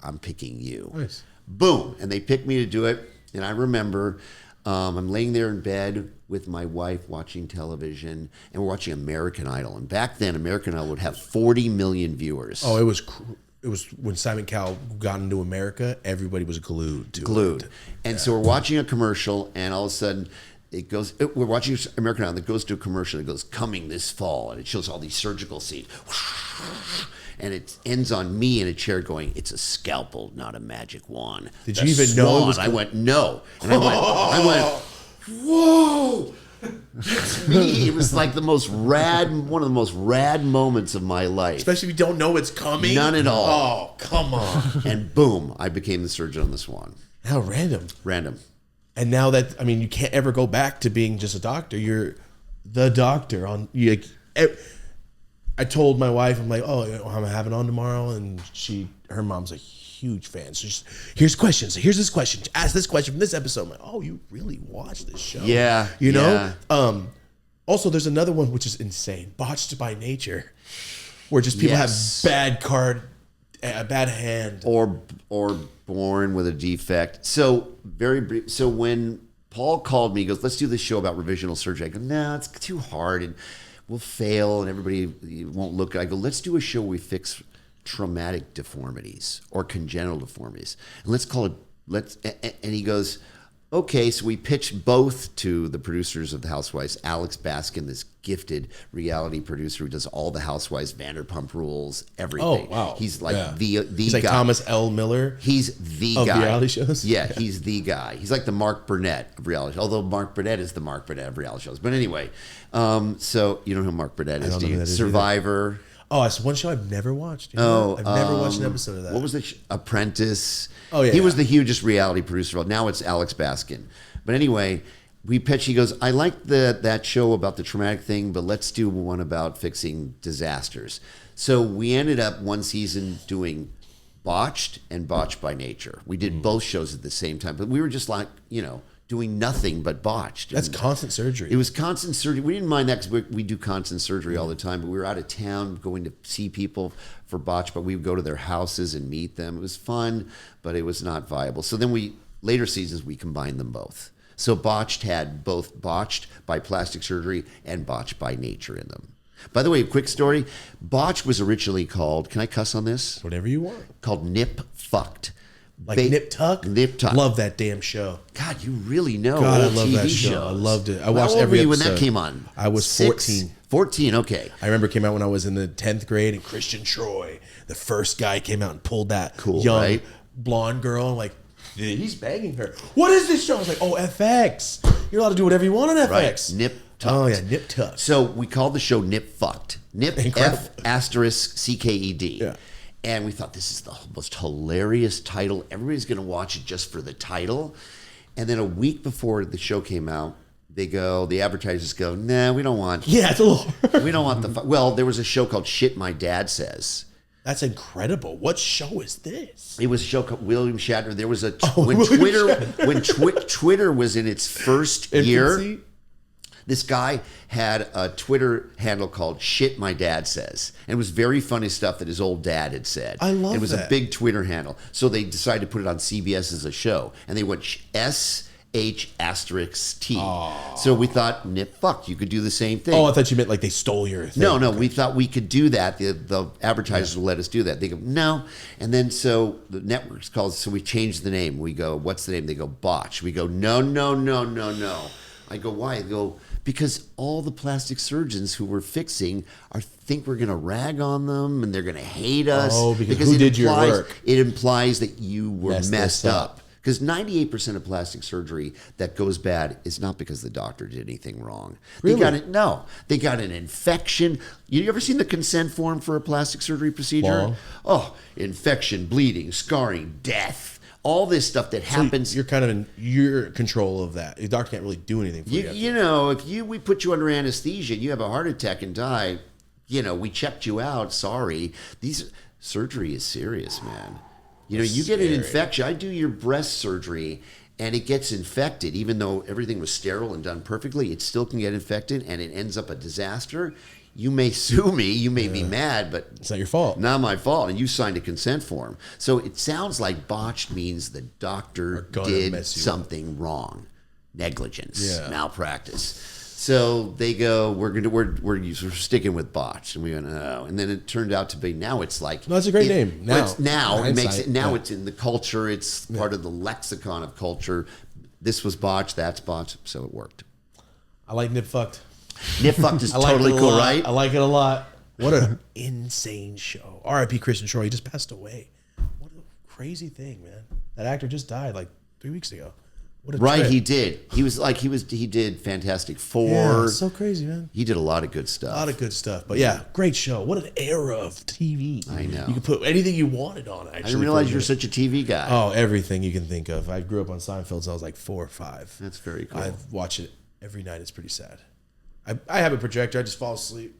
[SPEAKER 4] I'm picking you.
[SPEAKER 2] Nice.
[SPEAKER 4] Boom. And they picked me to do it. And I remember I'm laying there in bed with my wife watching television, and we're watching American Idol. And back then, American Idol would have 40 million viewers.
[SPEAKER 2] Oh, it was when Simon Cowell got into America, everybody was glued to it.
[SPEAKER 4] And so we're watching a commercial, and all of a sudden, we're watching American Idol, and it goes to a commercial, it goes, coming this fall, and it shows all these surgical scenes. And it ends on me in a chair going, it's a scalpel, not a magic wand.
[SPEAKER 2] Did you even know it was?
[SPEAKER 4] I went, no. And I went, whoa, that's me. It was like one of the most rad moments of my life.
[SPEAKER 2] Especially if you don't know it's coming.
[SPEAKER 4] None at all.
[SPEAKER 2] Oh, come on.
[SPEAKER 4] And boom, I became the surgeon on The Swan.
[SPEAKER 2] How random.
[SPEAKER 4] Random.
[SPEAKER 2] And now that, you can't ever go back to being just a doctor. You're the doctor on, I told my wife, I'm like, I'm having on tomorrow, and her mom's a huge fan. So here's questions. Here's this question. Ask this question from this episode. I'm like, oh, you really watch this show?
[SPEAKER 4] Yeah.
[SPEAKER 2] You know. Also, there's another one which is insane. Botched by Nature, where just people have a bad hand,
[SPEAKER 4] or born with a defect. So very brief. So when Paul called me. He goes, let's do this show about revisional surgery. I go, no, it's too hard and we'll fail and everybody won't look. I go, let's do a show where we fix traumatic deformities or congenital deformities. And let's call it, and he goes, okay, so we pitched both to the producers of The Housewives, Alex Baskin, this gifted reality producer who does all the Housewives, Vanderpump Rules, everything.
[SPEAKER 2] Oh, wow.
[SPEAKER 4] He's like the
[SPEAKER 2] He's like
[SPEAKER 4] guy.
[SPEAKER 2] Thomas L. Miller.
[SPEAKER 4] He's the
[SPEAKER 2] of
[SPEAKER 4] guy.
[SPEAKER 2] reality shows?
[SPEAKER 4] Yeah, he's the guy. He's like the Mark Burnett of reality shows, although Mark Burnett is the Mark Burnett of reality shows. But anyway, so you know who Mark Burnett is,
[SPEAKER 2] don't
[SPEAKER 4] do
[SPEAKER 2] know who
[SPEAKER 4] you?
[SPEAKER 2] that is
[SPEAKER 4] Survivor.
[SPEAKER 2] Oh, it's one show I've never watched. You know I've never watched an episode of that.
[SPEAKER 4] What was it? Apprentice.
[SPEAKER 2] Oh, yeah,
[SPEAKER 4] He was
[SPEAKER 2] yeah.
[SPEAKER 4] the hugest reality producer. Now it's Alex Baskin. But anyway, we pitched. He goes, I like that show about the traumatic thing, but let's do one about fixing disasters. So we ended up one season doing Botched and Botched by Nature. We did both shows at the same time, but we were just like, doing nothing but Botched.
[SPEAKER 2] That's
[SPEAKER 4] And
[SPEAKER 2] constant surgery.
[SPEAKER 4] it was constant surgery. We didn't mind that because we do constant surgery all the time, but we were out of town going to see people for Botched, but we would go to their houses and meet them. It was fun, but it was not viable. So then later seasons, we combined them both. So Botched had both Botched by plastic surgery and Botched by Nature in them. By the way, a quick story. Botched was originally called, can I cuss on this?
[SPEAKER 2] Whatever you want.
[SPEAKER 4] Called Nip Fucked.
[SPEAKER 2] Like Nip Tuck?
[SPEAKER 4] Nip Tuck.
[SPEAKER 2] Love that damn show.
[SPEAKER 4] God, you really know
[SPEAKER 2] God, I
[SPEAKER 4] old
[SPEAKER 2] love
[SPEAKER 4] TV
[SPEAKER 2] that show.
[SPEAKER 4] shows.
[SPEAKER 2] I loved it. I
[SPEAKER 4] How
[SPEAKER 2] watched
[SPEAKER 4] old
[SPEAKER 2] every
[SPEAKER 4] were you when
[SPEAKER 2] episode.
[SPEAKER 4] that came on?
[SPEAKER 2] I was 14.
[SPEAKER 4] 14, okay.
[SPEAKER 2] I remember it came out when I was in the 10th grade, and Christian Troy, the first guy, came out and pulled that
[SPEAKER 4] Cool,
[SPEAKER 2] young
[SPEAKER 4] right?
[SPEAKER 2] blonde girl. I'm like, he's banging her. What is this show? I was like, oh, FX. You're allowed to do whatever you want on FX.
[SPEAKER 4] Right. Nip Tucked.
[SPEAKER 2] Oh, yeah, Nip Tuck.
[SPEAKER 4] So we called the show Nip Fucked. Nip
[SPEAKER 2] Incredible.
[SPEAKER 4] F***CKED.
[SPEAKER 2] Yeah.
[SPEAKER 4] And we thought this is the most hilarious title. Everybody's going to watch it just for the title. And then a week before the show came out, the advertisers go, nah, we don't want,
[SPEAKER 2] Yeah, it's a little.
[SPEAKER 4] we don't want the, well, there was a show called Shit My Dad Says.
[SPEAKER 2] That's incredible. What show is this?
[SPEAKER 4] It was a show called William Shatner. There was
[SPEAKER 2] William Shatner.
[SPEAKER 4] Twitter was in its first year.
[SPEAKER 2] Infancy?
[SPEAKER 4] This guy had a Twitter handle called Shit My Dad Says. And it was very funny stuff that his old dad had said.
[SPEAKER 2] I love
[SPEAKER 4] It was
[SPEAKER 2] that.
[SPEAKER 4] a big Twitter handle. So they decided to put it on CBS as a show. And they went SH*T. So we thought, Nip Fuck, you could do the same thing.
[SPEAKER 2] Oh, I thought you meant like they stole your thing.
[SPEAKER 4] No, we thought we could do that. The advertisers will let us do that. They go, no. And then so the networks calls, so we changed the name. We go, what's the name? They go, Botch. We go, no. I go, why? They go, because all the plastic surgeons who we're fixing think we're going to rag on them and they're going to hate us.
[SPEAKER 2] Oh, because who did your work?
[SPEAKER 4] It implies that you were
[SPEAKER 2] Messed
[SPEAKER 4] messed
[SPEAKER 2] us
[SPEAKER 4] up. Because 98% of plastic surgery that goes bad is not because the doctor did anything wrong.
[SPEAKER 2] Really?
[SPEAKER 4] They got an infection. You ever seen the consent form for a plastic surgery procedure?
[SPEAKER 2] Long.
[SPEAKER 4] Oh, infection, bleeding, scarring, death. All this stuff that happens.
[SPEAKER 2] You're kind of in your control of that. The doctor can't really do anything for you.
[SPEAKER 4] You know, if we put you under anesthesia and you have a heart attack and die, we checked you out. Sorry. Surgery is serious, man. You get an infection. I do your breast surgery and it gets infected. Even though everything was sterile and done perfectly, it still can get infected and it ends up a disaster. You may sue me. You may be mad, but
[SPEAKER 2] It's not your fault.
[SPEAKER 4] not my fault. And you signed a consent form. So it sounds like botched means the doctor
[SPEAKER 2] gonna
[SPEAKER 4] did
[SPEAKER 2] mess you
[SPEAKER 4] something wrong. Negligence,
[SPEAKER 2] Yeah.
[SPEAKER 4] malpractice. So they go, we're sticking with botched, and we went, oh, and then it turned out to be, now it's like,
[SPEAKER 2] No, that's a great name.
[SPEAKER 4] Now it makes
[SPEAKER 2] Hindsight,
[SPEAKER 4] it, now
[SPEAKER 2] yeah.
[SPEAKER 4] it's in the culture, it's part of the lexicon of culture. This was botched, that's botched, so it worked.
[SPEAKER 2] I like Nip Fucked.
[SPEAKER 4] Nip Fucked is
[SPEAKER 2] I like
[SPEAKER 4] totally
[SPEAKER 2] it a
[SPEAKER 4] cool,
[SPEAKER 2] lot.
[SPEAKER 4] right?
[SPEAKER 2] I like it a lot. What an insane show. R.I.P. Christian Troy. He just passed away. What a crazy thing, man. That actor just died like 3 weeks ago. What a
[SPEAKER 4] Right,
[SPEAKER 2] trip.
[SPEAKER 4] he did. He did Fantastic Four.
[SPEAKER 2] Yeah, it's so crazy, man.
[SPEAKER 4] He did a lot of good stuff.
[SPEAKER 2] A lot of good stuff. But yeah, great show. What an era of TV.
[SPEAKER 4] I know.
[SPEAKER 2] You could put anything you wanted on it, actually.
[SPEAKER 4] I didn't realize you're such a TV guy.
[SPEAKER 2] Oh, everything you can think of. I grew up on Seinfeld since I was like 4 or 5.
[SPEAKER 4] That's very cool.
[SPEAKER 2] I watch it every night. It's pretty sad. I have a projector. I just fall asleep.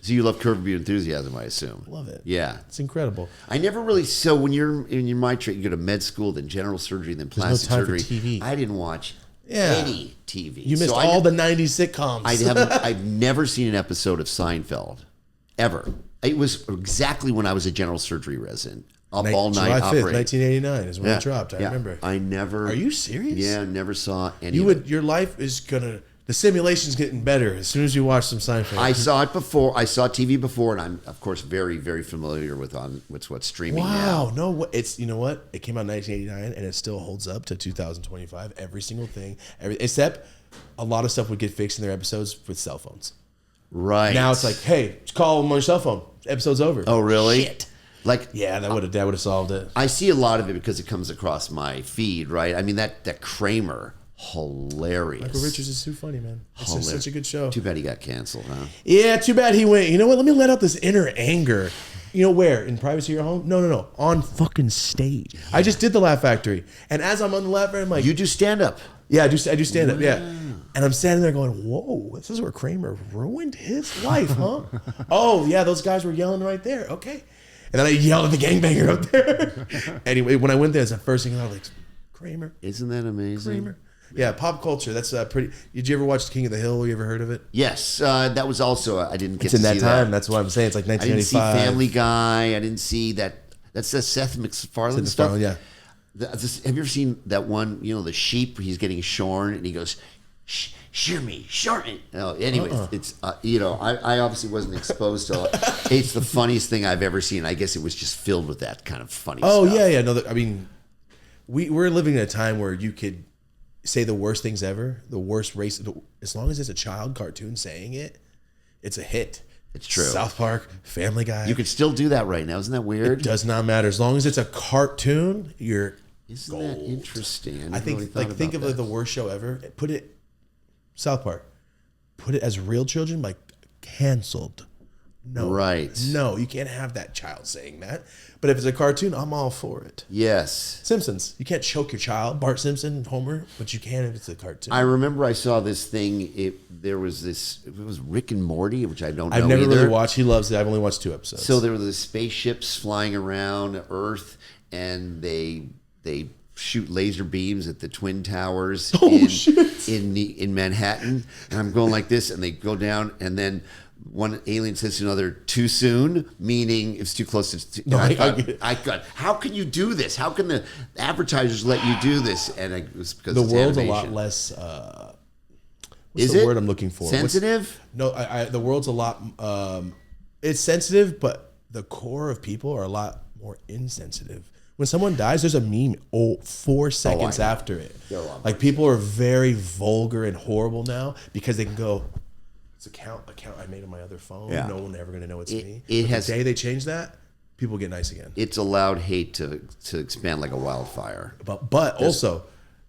[SPEAKER 4] So you love Curb Your Enthusiasm, I assume.
[SPEAKER 2] Love it.
[SPEAKER 4] Yeah.
[SPEAKER 2] It's incredible.
[SPEAKER 4] I never really, so when you're in my trade, you go to med school, then general surgery, then plastic
[SPEAKER 2] time for
[SPEAKER 4] surgery.
[SPEAKER 2] TV.
[SPEAKER 4] I didn't watch
[SPEAKER 2] Yeah.
[SPEAKER 4] any TV.
[SPEAKER 2] You missed
[SPEAKER 4] So
[SPEAKER 2] all the 90s sitcoms.
[SPEAKER 4] I've never seen an episode of Seinfeld, ever. It was exactly when I was a general surgery resident. Up all night
[SPEAKER 2] July 5th,
[SPEAKER 4] operating.
[SPEAKER 2] 1989 is when it dropped. I remember.
[SPEAKER 4] I never.
[SPEAKER 2] Are you serious?
[SPEAKER 4] Yeah, never saw any.
[SPEAKER 2] Your life is gonna. The simulation's getting better as soon as you watch some Seinfeld.
[SPEAKER 4] I saw it before. I saw TV before, and I'm of course very, very familiar with what's streaming now.
[SPEAKER 2] Wow, no, it's, you know what? It came out in 1989, and it still holds up to 2025. Every single thing, except a lot of stuff would get fixed in their episodes with cell phones.
[SPEAKER 4] Right
[SPEAKER 2] Now it's like, hey, just call them on your cell phone. Episode's over.
[SPEAKER 4] Oh, really?
[SPEAKER 2] Shit.
[SPEAKER 4] Like,
[SPEAKER 2] Yeah, that would have solved it.
[SPEAKER 4] I see a lot of it because it comes across my feed, right? I mean, that Kramer, hilarious.
[SPEAKER 2] Michael Richards is too funny, man. It's just such a good show.
[SPEAKER 4] Too bad he got canceled, huh?
[SPEAKER 2] Yeah, too bad he went. You know what? Let me let out this inner anger. You know where? In privacy of your home? No. On fucking stage. I just did the Laugh Factory, and as I'm on the Laugh Factory, I'm like,
[SPEAKER 4] You do stand up.
[SPEAKER 2] yeah, I do stand up, yeah. And I'm standing there going, whoa, this is where Kramer ruined his life, huh? Oh, yeah, those guys were yelling right there. Okay. And then I yelled at the gangbanger up there. Anyway, when I went there, it's the first thing I was like, Kramer.
[SPEAKER 4] Isn't that amazing?
[SPEAKER 2] Kramer. Yeah, pop culture. That's pretty. Did you ever watch King of the Hill? You ever heard of it?
[SPEAKER 4] Yes, that was also. I didn't get
[SPEAKER 2] It's
[SPEAKER 4] to
[SPEAKER 2] in that
[SPEAKER 4] see
[SPEAKER 2] time.
[SPEAKER 4] that.
[SPEAKER 2] That's what I'm saying. It's like
[SPEAKER 4] I didn't see
[SPEAKER 2] 1985.
[SPEAKER 4] Family Guy. I didn't see that. That's the Seth MacFarlane stuff.
[SPEAKER 2] Yeah.
[SPEAKER 4] Have you ever seen that one? You know, the sheep. He's getting shorn, and he goes, "Shear me, short me." Oh, anyway, it's you know, I obviously wasn't exposed to it. It's the funniest thing I've ever seen. I guess it was just filled with that kind of funny.
[SPEAKER 2] Oh
[SPEAKER 4] stuff.
[SPEAKER 2] yeah. No, I mean, we're living in a time where you could say the worst things ever, the worst race. As long as it's a child cartoon saying it, it's a hit.
[SPEAKER 4] It's true.
[SPEAKER 2] South Park, Family Guy.
[SPEAKER 4] You could still do that right now. Isn't that weird?
[SPEAKER 2] It does not matter. As long as it's a cartoon, you're
[SPEAKER 4] Isn't
[SPEAKER 2] gold.
[SPEAKER 4] that interesting?
[SPEAKER 2] I think think of like the worst show ever. Put it South Park. Put it as real children, like canceled. No.
[SPEAKER 4] Right.
[SPEAKER 2] No, you can't have that child saying that. But if it's a cartoon, I'm all for it.
[SPEAKER 4] Yes.
[SPEAKER 2] Simpsons. You can't choke your child, Bart Simpson, Homer, but you can if it's a cartoon.
[SPEAKER 4] I remember I saw this thing. There was this. It was Rick and Morty, which I don't know.
[SPEAKER 2] I've never
[SPEAKER 4] either.
[SPEAKER 2] really watched. He loves it. I've only watched 2 episodes.
[SPEAKER 4] So there were the spaceships flying around Earth, and they shoot laser beams at the Twin Towers in Manhattan. And I'm going like this, and they go down, and then one alien says to another, "Too soon," meaning it's too close to.
[SPEAKER 2] No,
[SPEAKER 4] I thought, how can you do this? How can the advertisers let you do this? And it was because
[SPEAKER 2] the
[SPEAKER 4] it's
[SPEAKER 2] world's
[SPEAKER 4] animation.
[SPEAKER 2] a lot less. What's
[SPEAKER 4] Is
[SPEAKER 2] the
[SPEAKER 4] it
[SPEAKER 2] word I'm looking for?
[SPEAKER 4] sensitive?
[SPEAKER 2] No, the world's a lot. It's sensitive, but the core of people are a lot more insensitive. When someone dies, there's a meme 4 seconds after it. Like people are very vulgar and horrible now because they can go, it's account I made on my other phone.
[SPEAKER 4] Yeah.
[SPEAKER 2] No one ever gonna know it's me.
[SPEAKER 4] It
[SPEAKER 2] But
[SPEAKER 4] has
[SPEAKER 2] the day they change that, people get nice again.
[SPEAKER 4] It's allowed hate to expand like a wildfire.
[SPEAKER 2] But also,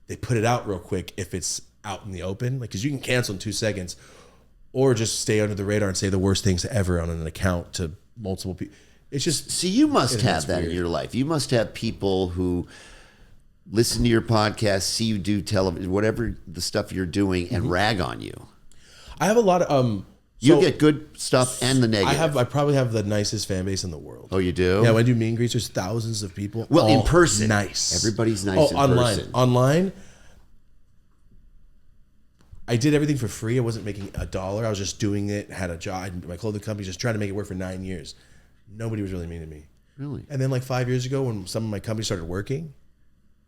[SPEAKER 2] they put it out real quick if it's out in the open, like because you can cancel in 2 seconds, or just stay under the radar and say the worst things ever on an account to multiple people. It's just
[SPEAKER 4] So you must have that in your life. You must have people who listen to your podcast, see you do television, whatever the stuff you're doing, and rag on you.
[SPEAKER 2] I have a lot of
[SPEAKER 4] You get good stuff and the negative.
[SPEAKER 2] I probably have the nicest fan base in the world.
[SPEAKER 4] Oh, you do?
[SPEAKER 2] Yeah, when I do meet and greets, there's thousands of people.
[SPEAKER 4] Well, in
[SPEAKER 2] all
[SPEAKER 4] person.
[SPEAKER 2] nice.
[SPEAKER 4] Everybody's nice in
[SPEAKER 2] online.
[SPEAKER 4] person.
[SPEAKER 2] Online, I did everything for free. I wasn't making $1. I was just doing it. Had a job. My clothing company, just trying to make it work for 9 years. Nobody was really mean to me.
[SPEAKER 4] Really?
[SPEAKER 2] And then like 5 years ago, when some of my companies started working,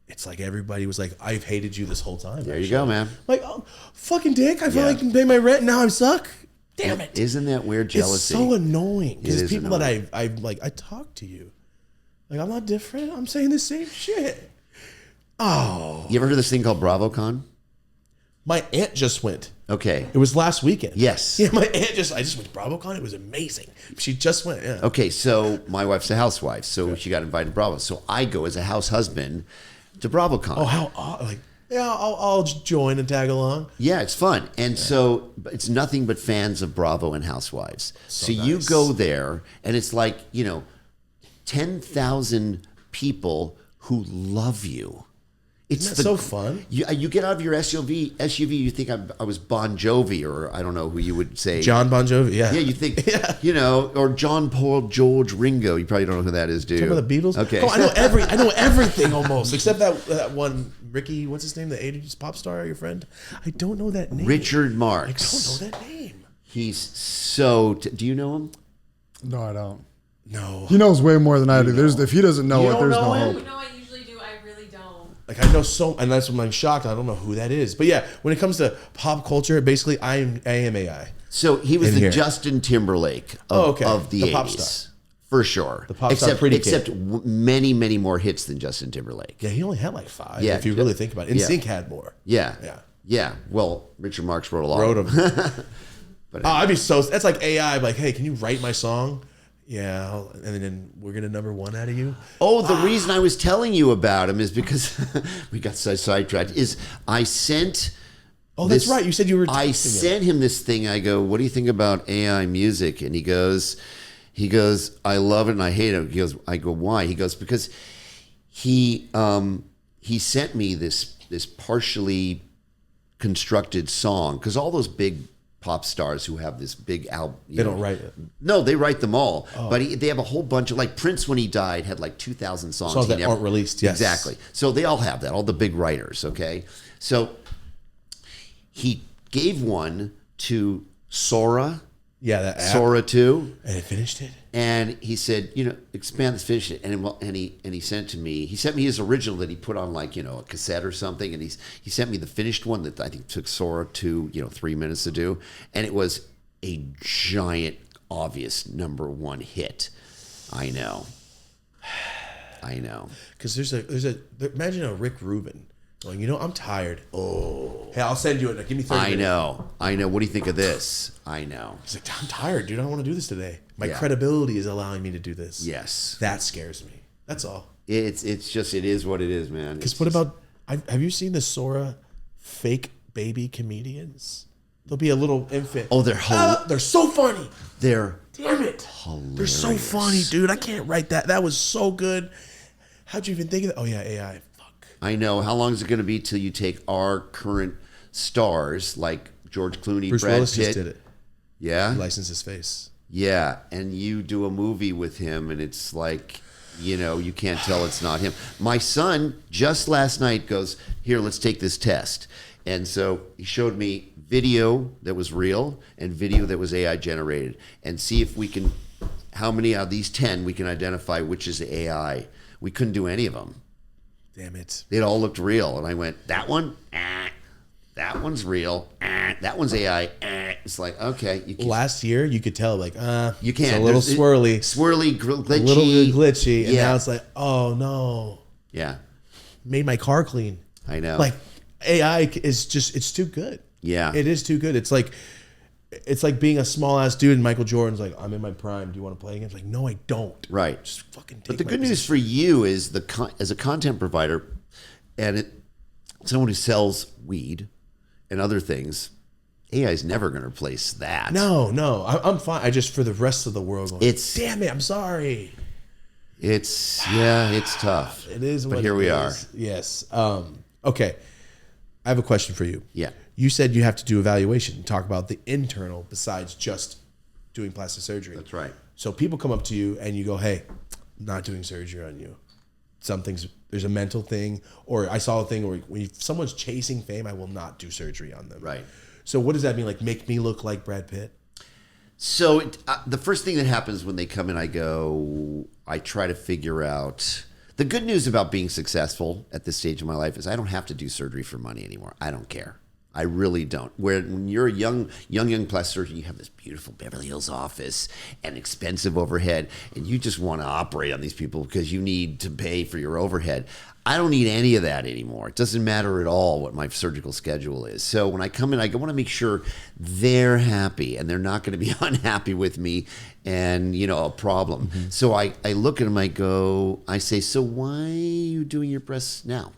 [SPEAKER 2] it's like everybody was like, "I've hated you this whole time."
[SPEAKER 4] There you go, man.
[SPEAKER 2] Like, oh, fucking dick! I feel like I can pay my rent. Now I suck. Damn it!
[SPEAKER 4] Isn't that weird jealousy?
[SPEAKER 2] It's so annoying because
[SPEAKER 4] is
[SPEAKER 2] people
[SPEAKER 4] annoying.
[SPEAKER 2] that I talk to you, like I'm not different. I'm saying the same shit. Oh,
[SPEAKER 4] You ever heard of this thing called BravoCon?
[SPEAKER 2] my aunt just went.
[SPEAKER 4] Okay.
[SPEAKER 2] It was last weekend.
[SPEAKER 4] Yes.
[SPEAKER 2] Yeah, my aunt I just went to BravoCon. It was amazing. She just went. Yeah.
[SPEAKER 4] Okay, so my wife's a housewife, so she got invited to Bravo. So I go as a house husband to BravoCon.
[SPEAKER 2] Oh, how like yeah, I'll join and tag along.
[SPEAKER 4] Yeah, it's fun. And so it's nothing but fans of Bravo and Housewives. So you
[SPEAKER 2] nice.
[SPEAKER 4] go there, and it's like, 10,000 people who love you. It's
[SPEAKER 2] Isn't that so fun?
[SPEAKER 4] You get out of your SUV, you think I was Bon Jovi, or I don't know who you would say.
[SPEAKER 2] John Bon Jovi. Yeah.
[SPEAKER 4] Yeah, you think, or John Paul, George Ringo. You probably don't know who that is, do you?
[SPEAKER 2] Talking about the Beatles?
[SPEAKER 4] Okay.
[SPEAKER 2] Oh, I know everything almost, except that one Ricky, what's his name? The 80s pop star, your friend? I don't know that name.
[SPEAKER 4] Richard
[SPEAKER 2] I
[SPEAKER 4] Marx.
[SPEAKER 2] don't know that name.
[SPEAKER 4] He's so... do you know him?
[SPEAKER 3] No, I don't.
[SPEAKER 2] No.
[SPEAKER 3] He knows way more than I do. If he doesn't know
[SPEAKER 2] You
[SPEAKER 3] it,
[SPEAKER 2] don't
[SPEAKER 3] there's
[SPEAKER 2] know
[SPEAKER 3] no
[SPEAKER 2] him?
[SPEAKER 3] hope.
[SPEAKER 1] You know I usually do. I really don't.
[SPEAKER 2] Like I know and that's when I'm shocked. I don't know who that is. But yeah, when it comes to pop culture, basically I am AI.
[SPEAKER 4] So he was
[SPEAKER 2] In
[SPEAKER 4] the
[SPEAKER 2] here.
[SPEAKER 4] Justin Timberlake of the 80s.
[SPEAKER 2] Pop star.
[SPEAKER 4] For sure.
[SPEAKER 2] The pop star pretty kid.
[SPEAKER 4] Except many, many more hits than Justin Timberlake.
[SPEAKER 2] Yeah, he only had like 5.
[SPEAKER 4] Yeah,
[SPEAKER 2] if you really think about it. NSYNC had more.
[SPEAKER 4] Yeah.
[SPEAKER 2] Yeah.
[SPEAKER 4] Yeah. Well, Richard Marx wrote a lot.
[SPEAKER 2] Wrote them.
[SPEAKER 4] But
[SPEAKER 2] I'd be so. That's like AI. Like, hey, can you write my song? Yeah, and then we're gonna number 1 out of you.
[SPEAKER 4] Oh, the reason I was telling you about him is because we got so sidetracked. Is I sent.
[SPEAKER 2] Oh, that's right. You said you were.
[SPEAKER 4] I sent him this thing. I go, what do you think about AI music? And he goes, I love it and I hate it. He goes, I go, why? He goes, because he sent me this partially constructed song, because all those big pop stars who have this big album,
[SPEAKER 2] They don't write it.
[SPEAKER 4] No, they write them all. But they have a whole bunch of, like Prince when he died had like 2,000 songs.
[SPEAKER 2] Songs that aren't released. Yes,
[SPEAKER 4] exactly. So they all have that. All the big writers. Okay, so he gave one to Sora.
[SPEAKER 2] Yeah, that app.
[SPEAKER 4] Sora 2.
[SPEAKER 2] And it finished it.
[SPEAKER 4] And he said, expand this, finish it. And he sent to me. He sent me his original that he put on like, a cassette or something. And he sent me the finished one that I think took Sora 2, 3 minutes to do. And it was a giant, obvious number 1 hit. I know.
[SPEAKER 2] Because imagine a Rick Rubin going, I'm tired. Oh, hey, I'll send you it. Give me 30 minutes.
[SPEAKER 4] I know. What do you think of this? I know.
[SPEAKER 2] He's like, I'm tired, dude. I don't want to do this today. My
[SPEAKER 4] Yeah.
[SPEAKER 2] credibility is allowing me to do this.
[SPEAKER 4] Yes.
[SPEAKER 2] That scares me. That's all.
[SPEAKER 4] It's just, it is what it is, man.
[SPEAKER 2] Because what about, have you seen the Sora fake baby comedians? There'll be a little infant.
[SPEAKER 4] Oh, they're
[SPEAKER 2] so funny.
[SPEAKER 4] They're
[SPEAKER 2] Damn it.
[SPEAKER 4] hilarious.
[SPEAKER 2] They're so funny, dude. I can't write that. That was so good. How'd you even think of that? Oh, yeah, AI. Fuck.
[SPEAKER 4] I know. How long is it going to be till you take our current stars like George Clooney,
[SPEAKER 2] Bruce
[SPEAKER 4] Brad
[SPEAKER 2] Willis
[SPEAKER 4] Pitt?
[SPEAKER 2] just did it.
[SPEAKER 4] Yeah?
[SPEAKER 2] He licensed his face.
[SPEAKER 4] Yeah, and you do a movie with him, and it's like, you can't tell it's not him. My son just last night goes, here, let's take this test. And so he showed me video that was real and video that was AI generated, and see if we can, how many out of these 10 we can identify which is AI. We couldn't do any of them.
[SPEAKER 2] Damn it.
[SPEAKER 4] It all looked real, and I went, that one, that one's real, that one's AI. It's like, okay. You can,
[SPEAKER 2] Last year, you could tell, like,
[SPEAKER 4] you can't.
[SPEAKER 2] it's a little swirly.
[SPEAKER 4] Glitchy.
[SPEAKER 2] A little glitchy. And
[SPEAKER 4] Yeah.
[SPEAKER 2] now it's like, oh, no.
[SPEAKER 4] Yeah,
[SPEAKER 2] Made my car clean.
[SPEAKER 4] I know.
[SPEAKER 2] Like, AI is just, it's too good.
[SPEAKER 4] Yeah.
[SPEAKER 2] It is too good. It's like being a small ass dude and Michael Jordan's like, I'm in my prime. Do you want to play again? It's like, no, I don't.
[SPEAKER 4] Right.
[SPEAKER 2] Just fucking take
[SPEAKER 4] But the
[SPEAKER 2] my
[SPEAKER 4] good news
[SPEAKER 2] position.
[SPEAKER 4] for you is as a content provider and someone who sells weed and other things, AI is never going to replace that.
[SPEAKER 2] No, I'm fine. I just, for the rest of the world, going, damn it, I'm sorry.
[SPEAKER 4] It's tough.
[SPEAKER 2] It is what
[SPEAKER 4] But here we are.
[SPEAKER 2] Yes. Okay. I have a question for you.
[SPEAKER 4] Yeah.
[SPEAKER 2] You said you have to do evaluation and talk about the internal besides just doing plastic surgery.
[SPEAKER 4] That's right.
[SPEAKER 2] So people come up to you and you go, hey, I'm not doing surgery on you. There's a mental thing, or I saw a thing where when someone's chasing fame, I will not do surgery on them.
[SPEAKER 4] Right.
[SPEAKER 2] So what does that mean? Like, make me look like Brad Pitt?
[SPEAKER 4] So the first thing that happens when they come in, I try to figure out. The good news about being successful at this stage of my life is I don't have to do surgery for money anymore. I don't care. I really don't. When you're a young plastic surgeon, you have this beautiful Beverly Hills office and expensive overhead, and you just want to operate on these people because you need to pay for your overhead. I don't need any of that anymore. It doesn't matter at all what my surgical schedule is. So when I come in, I want to make sure they're happy and they're not going to be unhappy with me and, a problem. Mm-hmm. So I look at them, I say, so why are you doing your breasts now?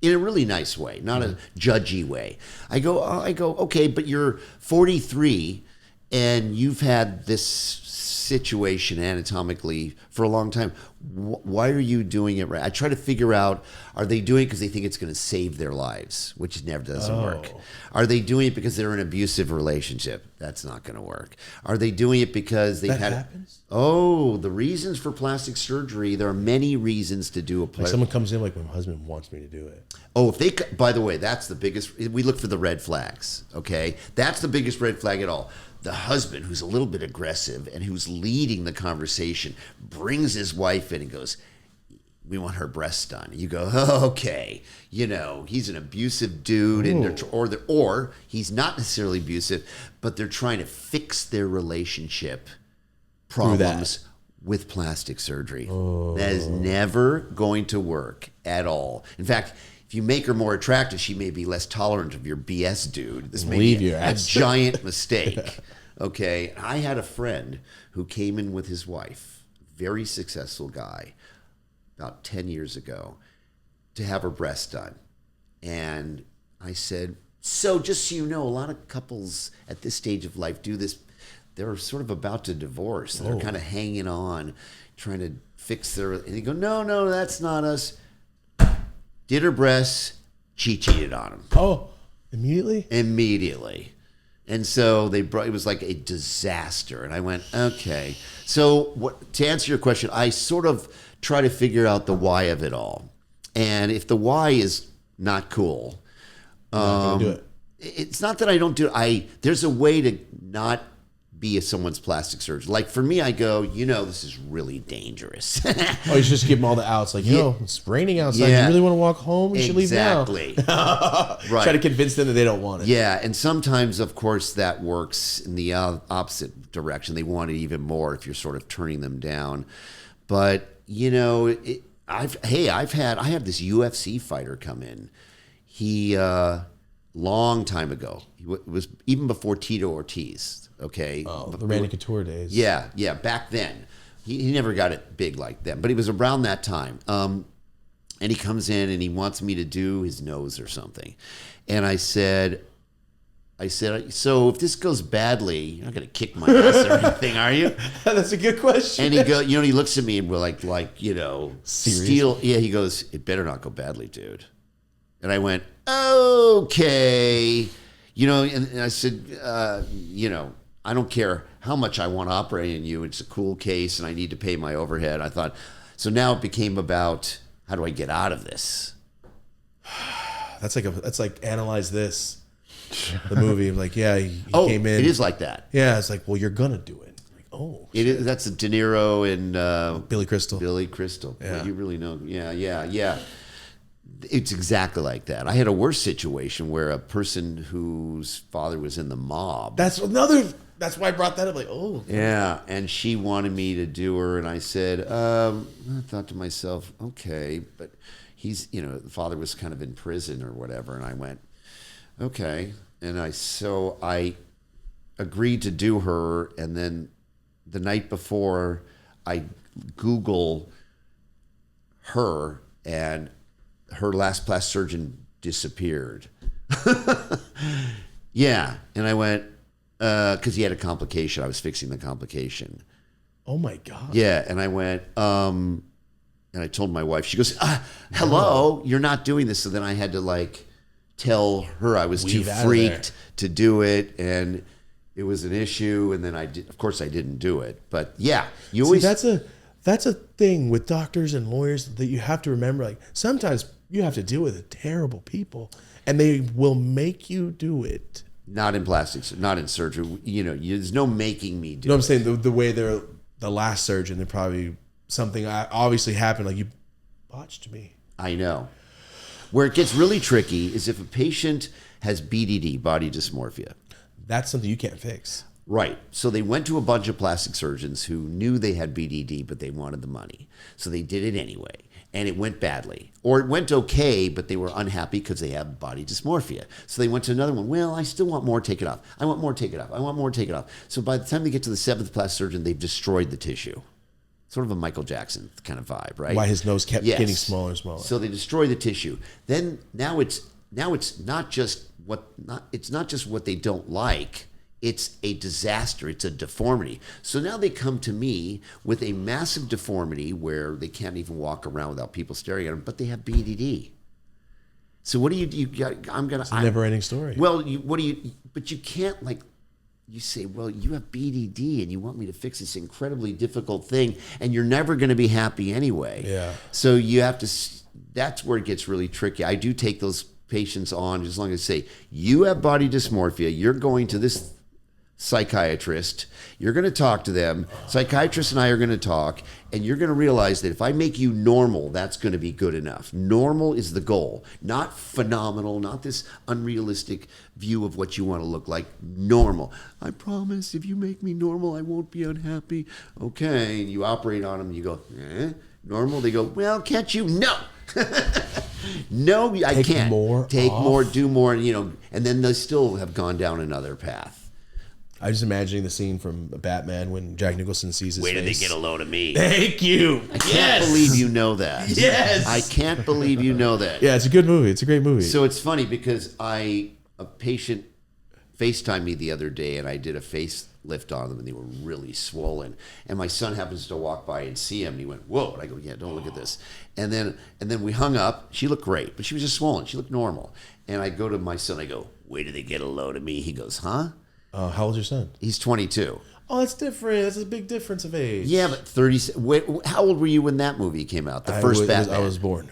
[SPEAKER 4] In a really nice way, not a judgy way. I go, okay, but you're 43 and you've had this situation anatomically for a long time. Why are you doing it right? I try to figure out, are they doing it because they think it's going to save their lives, which never doesn't work? Are they doing it because they're in an abusive relationship? That's not going to work. Are they doing it because they've had...
[SPEAKER 2] happens?
[SPEAKER 4] The reasons for plastic surgery, there are many reasons to do a
[SPEAKER 2] Like someone comes in like, my husband wants me to do it.
[SPEAKER 4] Oh, if they, by the way, that's the biggest, we look for the red flags, okay? That's the biggest red flag at all. the husband, who's a little bit aggressive and who's leading the conversation, brings his wife in and goes, we want her breasts done. You go, oh, okay. You know, he's an abusive dude, and or he's not necessarily abusive, but they're trying to fix their relationship problems with plastic surgery. That is never going to work at all. In fact, if you make her more attractive, she may be less tolerant of your BS, dude. This may be a giant mistake. Okay. I had a friend who came in with his wife, very successful guy, about 10 years ago, to have her breasts done. And I said, so just so you know, a lot of couples at this stage of life do this. They're sort of about to divorce. They're kind of hanging on, trying to fix their... And he go, no, that's not us. Did her breasts, she cheated on him.
[SPEAKER 2] Oh, immediately?
[SPEAKER 4] Immediately. And so it was like a disaster. And I went, okay. So to answer your question, I sort of try to figure out the why of it all. And if the why is not cool,
[SPEAKER 2] Not gonna do it.
[SPEAKER 4] It's not that I don't do it. There's a way to not be someone's plastic surgeon. Like for me, I go, this is really dangerous.
[SPEAKER 2] Oh, you should just give them all the outs. Like, it's raining outside. You really want to walk home? You should leave now.
[SPEAKER 4] Exactly.
[SPEAKER 2] Right. Try to convince them that they don't want it.
[SPEAKER 4] Yeah, and sometimes, of course, that works in the opposite direction. They want it even more if you're sort of turning them down. But I had this UFC fighter come in. He long time ago. It was even before Tito Ortiz. Okay.
[SPEAKER 2] Oh, the Randy Couture days.
[SPEAKER 4] Yeah. Back then, he never got it big like that, but it was around that time. And he comes in and he wants me to do his nose or something, and I said, so if this goes badly, you're not gonna kick my ass or anything, are you?
[SPEAKER 2] That's a good question.
[SPEAKER 4] And he looks at me and we're like
[SPEAKER 2] Serious?
[SPEAKER 4] steel. Yeah, he goes, it better not go badly, dude. And I went, okay. And I said, I don't care how much I want to operate on you. It's a cool case and I need to pay my overhead. I thought, so now it became about, how do I get out of this?
[SPEAKER 2] That's like Analyze This, the movie. Like, he came in.
[SPEAKER 4] It is like that.
[SPEAKER 2] Yeah, it's like, well, you're gonna do it. Like, oh,
[SPEAKER 4] it is. That's De Niro and
[SPEAKER 2] Billy Crystal.
[SPEAKER 4] Yeah.
[SPEAKER 2] Yeah.
[SPEAKER 4] You really know. Yeah. It's exactly like that. I had a worse situation where a person whose father was in the mob.
[SPEAKER 2] That's why I brought that up. Like, oh.
[SPEAKER 4] Yeah, and she wanted me to do her, and I said, I thought to myself, okay, but he's, the father was kind of in prison or whatever, and I went, okay, and I agreed to do her, and then the night before, I Google her, and her last plastic surgeon disappeared. Yeah, and I went, because he had a complication. I was fixing the complication.
[SPEAKER 2] Oh my God.
[SPEAKER 4] Yeah, and I went, and I told my wife. She goes, hello, you're not doing this. So then I had to tell her I was too freaked to do it, and it was an issue. And then of course I didn't do it. But yeah, you always.
[SPEAKER 2] That's a thing with doctors and lawyers that you have to remember. Like, sometimes you have to deal with terrible people, and they will make you do it.
[SPEAKER 4] Not in plastics, not in surgery. There's no making me do it.
[SPEAKER 2] I'm saying? The way they're the last surgeon, they're probably something obviously happened. Like, you botched me.
[SPEAKER 4] I know. Where it gets really tricky is if a patient has BDD, body dysmorphia.
[SPEAKER 2] That's something you can't fix.
[SPEAKER 4] Right. So they went to a bunch of plastic surgeons who knew they had BDD, but they wanted the money. So they did it anyway. And it went badly. Or it went okay, but they were unhappy because they have body dysmorphia. So they went to another one. Well, I still want more, take it off. I want more, take it off. I want more, take it off. So by the time they get to the seventh plastic surgeon, they've destroyed the tissue. Sort of a Michael Jackson kind of vibe, right?
[SPEAKER 2] Why his nose kept getting smaller and smaller.
[SPEAKER 4] So they destroy the tissue. Then now it's not just what they don't like. It's a disaster. It's a deformity. So now they come to me with a massive deformity where they can't even walk around without people staring at them, but they have BDD. So what do you got? It's
[SPEAKER 2] a never-ending story.
[SPEAKER 4] Well, but you can't you say, well, you have BDD and you want me to fix this incredibly difficult thing, and you're never going to be happy anyway.
[SPEAKER 2] Yeah.
[SPEAKER 4] So you have to, that's where it gets really tricky. I do take those patients on as long as I say, you have body dysmorphia, you're going to this psychiatrist. You're going to talk to them. Psychiatrist and I are going to talk, and you're going to realize that if I make you normal, that's going to be good enough. Normal is the goal, not phenomenal, not this unrealistic view of what you want to look like. Normal. I promise if you make me normal, I won't be unhappy. Okay, and you operate on them, and you go, normal? They go, well, can't you? No. No, I can't. Take more, do more, and then they still have gone down another path.
[SPEAKER 2] I just imagining the scene from Batman when Jack Nicholson sees his face.
[SPEAKER 4] Wait till they get a load of me.
[SPEAKER 2] Thank you.
[SPEAKER 4] I can't believe you know that.
[SPEAKER 2] Yes.
[SPEAKER 4] I can't believe you know that.
[SPEAKER 2] Yeah, it's a good movie. It's a great movie.
[SPEAKER 4] So it's funny because a patient FaceTimed me the other day and I did a facelift on them and they were really swollen. And my son happens to walk by and see him and he went, whoa. And I go, yeah, don't look at this. And then we hung up. She looked great, but she was just swollen. She looked normal. And I go to my son, I go, wait till they get a load of me. He goes, huh?
[SPEAKER 2] How old's your son?
[SPEAKER 4] He's 22.
[SPEAKER 2] Oh, that's different. That's a big difference of age.
[SPEAKER 4] Yeah, but 30. Wait, how old were you when that movie came out? The first Batman.
[SPEAKER 2] I was born.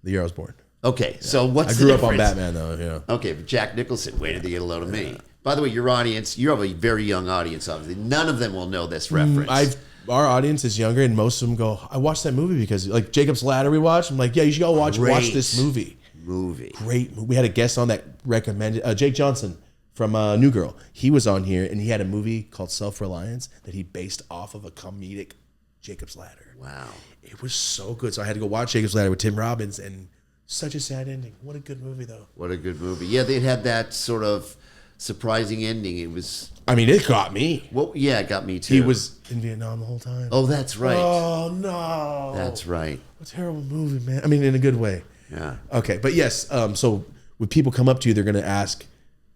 [SPEAKER 2] The year I was born.
[SPEAKER 4] Okay, so what's
[SPEAKER 2] the difference? I
[SPEAKER 4] grew
[SPEAKER 2] grew up on Batman, though. Yeah.
[SPEAKER 4] Okay, but Jack Nicholson, wait till they get a load of me. By the way, your audience, you have a very young audience, obviously. None of them will know this reference.
[SPEAKER 2] Our audience is younger, and most of them go, I watched that movie because, like, Jacob's Ladder we watched. I'm like, yeah, you should go watch this movie. Great. We had a guest on that recommended, Jake Johnson from New Girl. He was on here, and he had a movie called Self-Reliance that he based off of a comedic Jacob's Ladder.
[SPEAKER 4] Wow.
[SPEAKER 2] It was so good. So I had to go watch Jacob's Ladder with Tim Robbins, and such a sad ending. What a good movie, though.
[SPEAKER 4] What a good movie. Yeah, they had that sort of surprising ending. It was...
[SPEAKER 2] I mean, it got me.
[SPEAKER 4] Well, yeah, it got me, too.
[SPEAKER 2] He was in Vietnam the whole time.
[SPEAKER 4] Oh, that's right.
[SPEAKER 2] Oh, no.
[SPEAKER 4] That's right.
[SPEAKER 2] A terrible movie, man. I mean, in a good way.
[SPEAKER 4] Yeah.
[SPEAKER 2] Okay, but yes, so when people come up to you, they're going to ask,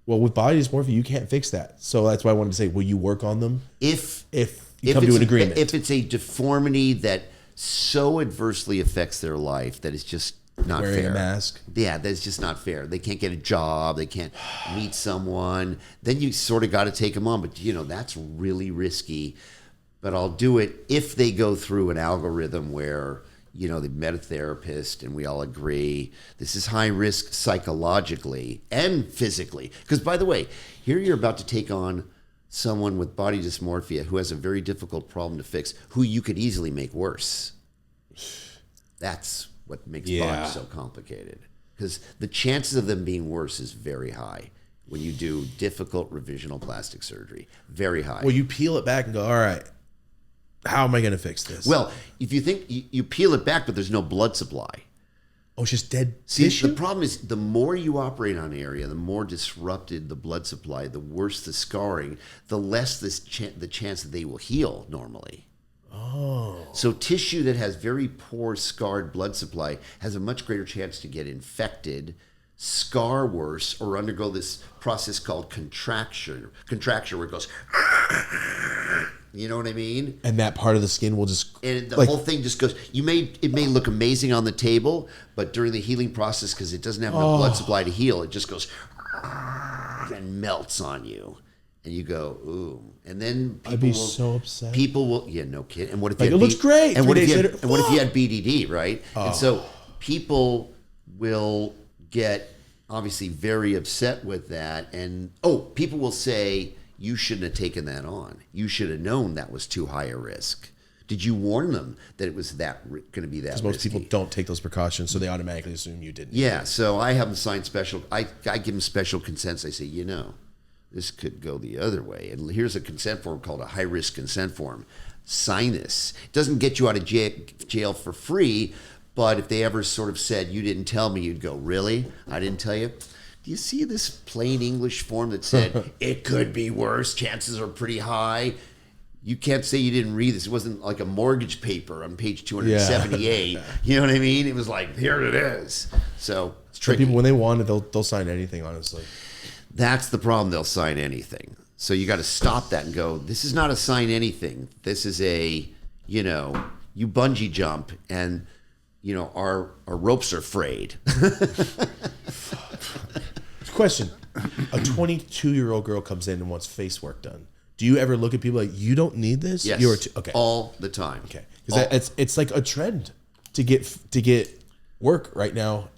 [SPEAKER 2] well, with body dysmorphia, you can't fix that. So that's why I wanted to say, will you work on them? If you come to an agreement.
[SPEAKER 4] If it's a deformity that so adversely affects their life that it's just not fair.
[SPEAKER 2] Wearing a mask.
[SPEAKER 4] Yeah, that's just not fair. They can't get a job. They can't meet someone. Then you sort of got to take them on. But, that's really risky. But I'll do it if they go through an algorithm where... they've met a therapist and we all agree this is high risk psychologically and physically. Because, by the way, here you're about to take on someone with body dysmorphia who has a very difficult problem to fix, who you could easily make worse. That's what makes body so complicated. Because the chances of them being worse is very high when you do difficult revisional plastic surgery. Very high.
[SPEAKER 2] Well, you peel it back and go, all right, how am I going to fix this?
[SPEAKER 4] Well, if you think you peel it back, but there's no blood supply.
[SPEAKER 2] Oh, it's just dead
[SPEAKER 4] See,
[SPEAKER 2] tissue?
[SPEAKER 4] the problem is the more you operate on an area, the more disrupted the blood supply, the worse the scarring, the less the chance that they will heal normally.
[SPEAKER 2] Oh.
[SPEAKER 4] So tissue that has very poor scarred blood supply has a much greater chance to get infected, scar worse, or undergo this process called contraction where it goes... You know what I mean?
[SPEAKER 2] And that part of the skin will just...
[SPEAKER 4] And the whole thing just goes... It may look amazing on the table, but during the healing process, because it doesn't have enough blood supply to heal, it just goes... and melts on you. And you go, ooh. And then people
[SPEAKER 2] I'd be so upset.
[SPEAKER 4] People will... Yeah, no kid. And what if
[SPEAKER 2] it looks great.
[SPEAKER 4] And what if you
[SPEAKER 2] had
[SPEAKER 4] BDD, right? And so people will get obviously very upset with that. And, people will say... You shouldn't have taken that on. You should have known that was too high a risk. Did you warn them that it was going to be that risky?
[SPEAKER 2] Because most people don't take those precautions, so they automatically assume you didn't.
[SPEAKER 4] Yeah, so I have them sign special. I give them special consents. I say, this could go the other way. And here's a consent form called a high-risk consent form. Sign this. It doesn't get you out of jail for free, but if they ever sort of said, you didn't tell me, you'd go, really? I didn't tell you? Do you see this plain English form that said, it could be worse, chances are pretty high? You can't say you didn't read this. It wasn't like a mortgage paper on page 278. Yeah. You know what I mean? It was like, here it is. So it's tricky.
[SPEAKER 2] People, when they want it, they'll sign anything, honestly.
[SPEAKER 4] That's the problem. They'll sign anything. So you got to stop that and go, this is not a sign anything. This is a, you bungee jump and, our ropes are frayed.
[SPEAKER 2] Question. A 22-year-old girl comes in and wants face work done. Do you ever look at people like, you don't need this?
[SPEAKER 4] Yes.
[SPEAKER 2] Okay.
[SPEAKER 4] All the time.
[SPEAKER 2] Okay. Because it's like a trend to get work right now.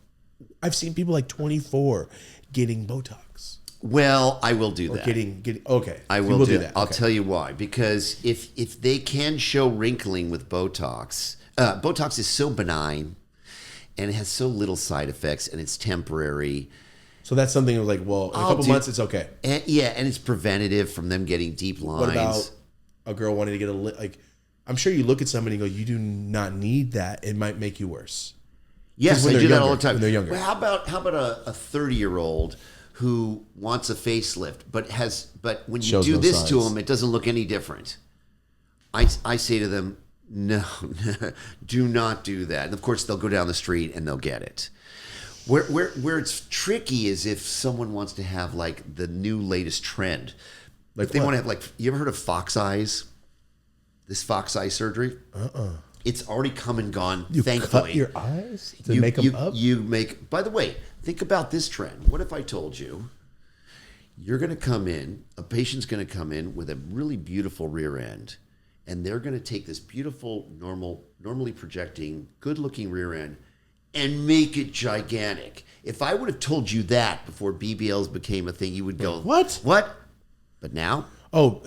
[SPEAKER 2] I've seen people like 24 getting Botox.
[SPEAKER 4] Well, I will do
[SPEAKER 2] Or
[SPEAKER 4] that.
[SPEAKER 2] getting okay.
[SPEAKER 4] I
[SPEAKER 2] You
[SPEAKER 4] will do that. I'll
[SPEAKER 2] Okay.
[SPEAKER 4] tell you why. Because if they can show wrinkling with Botox, Botox is so benign and it has so little side effects and it's temporary.
[SPEAKER 2] So that's something like, well, in a couple months it's okay.
[SPEAKER 4] And, yeah, and it's preventative from them getting deep lines.
[SPEAKER 2] What about a girl wanting to get like? I'm sure you look at somebody and go, you do not need that. It might make you worse.
[SPEAKER 4] Yes,
[SPEAKER 2] when
[SPEAKER 4] I
[SPEAKER 2] they're
[SPEAKER 4] do that all
[SPEAKER 2] younger,
[SPEAKER 4] the time.
[SPEAKER 2] when they're younger.
[SPEAKER 4] Well, how about a 30-year-old who wants a facelift, but when you
[SPEAKER 2] Shows
[SPEAKER 4] do
[SPEAKER 2] no
[SPEAKER 4] this to
[SPEAKER 2] signs.
[SPEAKER 4] them, it doesn't look any different. I say to them, no, do not do that. And of course, they'll go down the street and they'll get it. Where it's tricky is if someone wants to have like the new latest trend.
[SPEAKER 2] Like
[SPEAKER 4] If they
[SPEAKER 2] what?
[SPEAKER 4] want to have like, you ever heard of fox eyes? This fox eye surgery? It's already come and gone,
[SPEAKER 2] You
[SPEAKER 4] thankfully.
[SPEAKER 2] cut your eyes to make them up.
[SPEAKER 4] You make. By the way, think about this trend. What if I told you you're going to come in, a patient's going to come in with a really beautiful rear end, and they're going to take this beautiful, normally projecting, good-looking rear end, and make it gigantic. If I would have told you that before BBLs became a thing, you would go,
[SPEAKER 2] What?
[SPEAKER 4] What? But now,
[SPEAKER 2] Oh,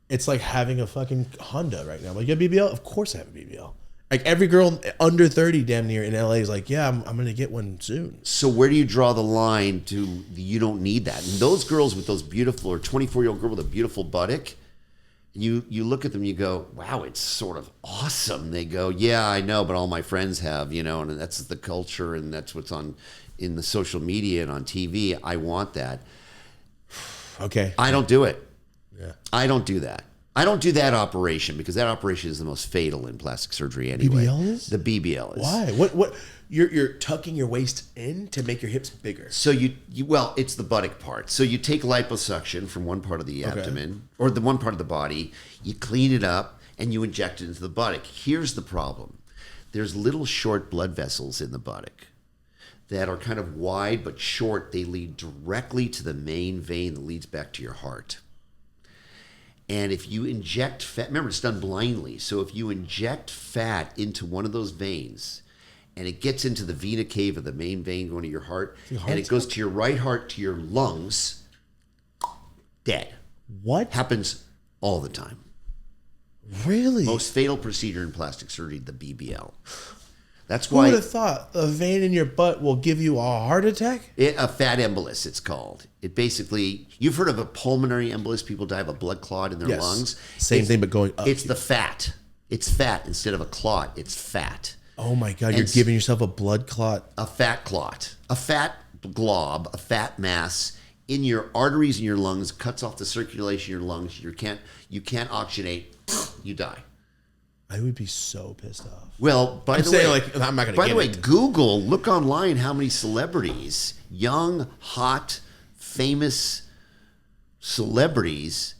[SPEAKER 2] it's like having a fucking Honda right now. Like, you have BBL? Of course I have a BBL. Like, every girl under 30 damn near in LA is like, yeah, I'm going to get one soon.
[SPEAKER 4] so where do you draw the line to you don't need that? And those girls with those beautiful, or 24-year-old girl with a beautiful buttock, you look at them, you go, wow, it's sort of awesome. They go, yeah, I know, but all my friends have, and that's the culture, and that's what's on in the social media and on TV. I want that.
[SPEAKER 2] Okay.
[SPEAKER 4] I don't do it.
[SPEAKER 2] Yeah.
[SPEAKER 4] I don't do that. I don't do that operation because that operation is the most fatal in plastic surgery anyway.
[SPEAKER 2] BBL is?
[SPEAKER 4] The BBL is.
[SPEAKER 2] Why? What? You're tucking your waist in to make your hips bigger.
[SPEAKER 4] So well, it's the buttock part. So you take liposuction from one part of the abdomen or the one part of the body, you clean it up, and you inject it into the buttock. Here's the problem. There's little short blood vessels in the buttock that are kind of wide but short. They lead directly to the main vein that leads back to your heart. And if you inject fat, remember it's done blindly. So if you inject fat into one of those veins and it gets into the vena cava, the main vein going to your heart, and it goes to your right heart to your lungs, dead.
[SPEAKER 2] What?
[SPEAKER 4] Happens all the time.
[SPEAKER 2] Really?
[SPEAKER 4] Most fatal procedure in plastic surgery, the BBL. That's
[SPEAKER 2] Who
[SPEAKER 4] why
[SPEAKER 2] would have thought a vein in your butt will give you a heart attack?
[SPEAKER 4] a fat embolus, it's called. It basically, you've heard of a pulmonary embolus, people die of a blood clot in their lungs.
[SPEAKER 2] Same thing, but going up.
[SPEAKER 4] It's the fat. It's fat instead of a clot. It's fat.
[SPEAKER 2] Oh my God,
[SPEAKER 4] And
[SPEAKER 2] you're giving yourself a blood clot.
[SPEAKER 4] A fat clot. A fat glob, a fat mass in your arteries in your lungs, cuts off the circulation in your lungs. You can't oxygenate, you die.
[SPEAKER 2] I would be so pissed off.
[SPEAKER 4] Well, by
[SPEAKER 2] I'm
[SPEAKER 4] the
[SPEAKER 2] saying,
[SPEAKER 4] way,
[SPEAKER 2] like, I'm not gonna
[SPEAKER 4] by
[SPEAKER 2] get
[SPEAKER 4] the way,
[SPEAKER 2] it.
[SPEAKER 4] Google, look online how many celebrities, young, hot, famous celebrities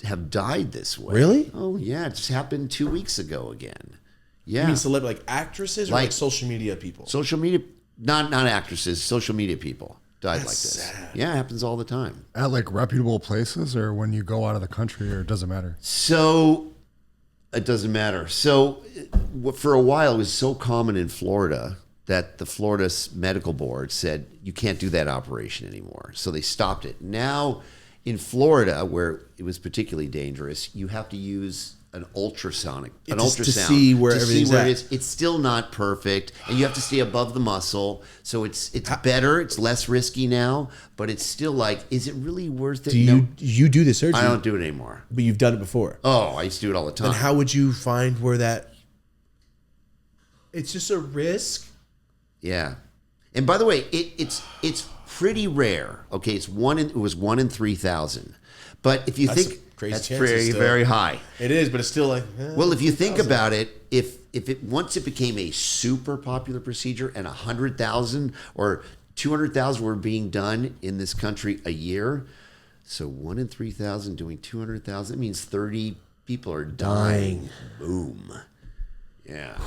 [SPEAKER 4] have died this way.
[SPEAKER 2] Really?
[SPEAKER 4] Oh yeah, it just happened 2 weeks ago again. Yeah.
[SPEAKER 2] You mean celeb, like actresses or
[SPEAKER 4] Like-
[SPEAKER 2] like social media people?
[SPEAKER 4] Social media, not actresses, social media people died like
[SPEAKER 2] That's
[SPEAKER 4] this.
[SPEAKER 2] sad.
[SPEAKER 4] Yeah, it happens all the time.
[SPEAKER 3] At like reputable places or when you go out of the country, or it doesn't matter?
[SPEAKER 4] So it doesn't matter. So for a while, it was so common in Florida that the Florida medical board said you can't do that operation anymore. So they stopped it. Now in Florida, where it was particularly dangerous, you have to use an ultrasonic, an
[SPEAKER 2] Just to
[SPEAKER 4] ultrasound
[SPEAKER 2] see where everything's
[SPEAKER 4] it
[SPEAKER 2] at.
[SPEAKER 4] is. It's still not perfect, and you have to stay above the muscle. So it's better. It's less risky now, but it's still like, is it really worth it?
[SPEAKER 2] Do you do the surgery?
[SPEAKER 4] I don't do it anymore.
[SPEAKER 2] But you've done it before.
[SPEAKER 4] Oh, I used to do it all the time.
[SPEAKER 2] And how would you find where that? It's just a risk.
[SPEAKER 4] Yeah, and by the way, it's pretty rare. Okay, it was 1 in 3,000. But if you
[SPEAKER 2] That's
[SPEAKER 4] think
[SPEAKER 2] crazy
[SPEAKER 4] that's
[SPEAKER 2] chances
[SPEAKER 4] very
[SPEAKER 2] still.
[SPEAKER 4] very high.
[SPEAKER 2] It is, but it's still like.
[SPEAKER 4] Well, if you think about it, if it once it became a super popular procedure and 100,000 or 200,000 were being done in this country a year, so 1 in 3,000 doing 200,000, it means 30 people are dying. Boom. Yeah.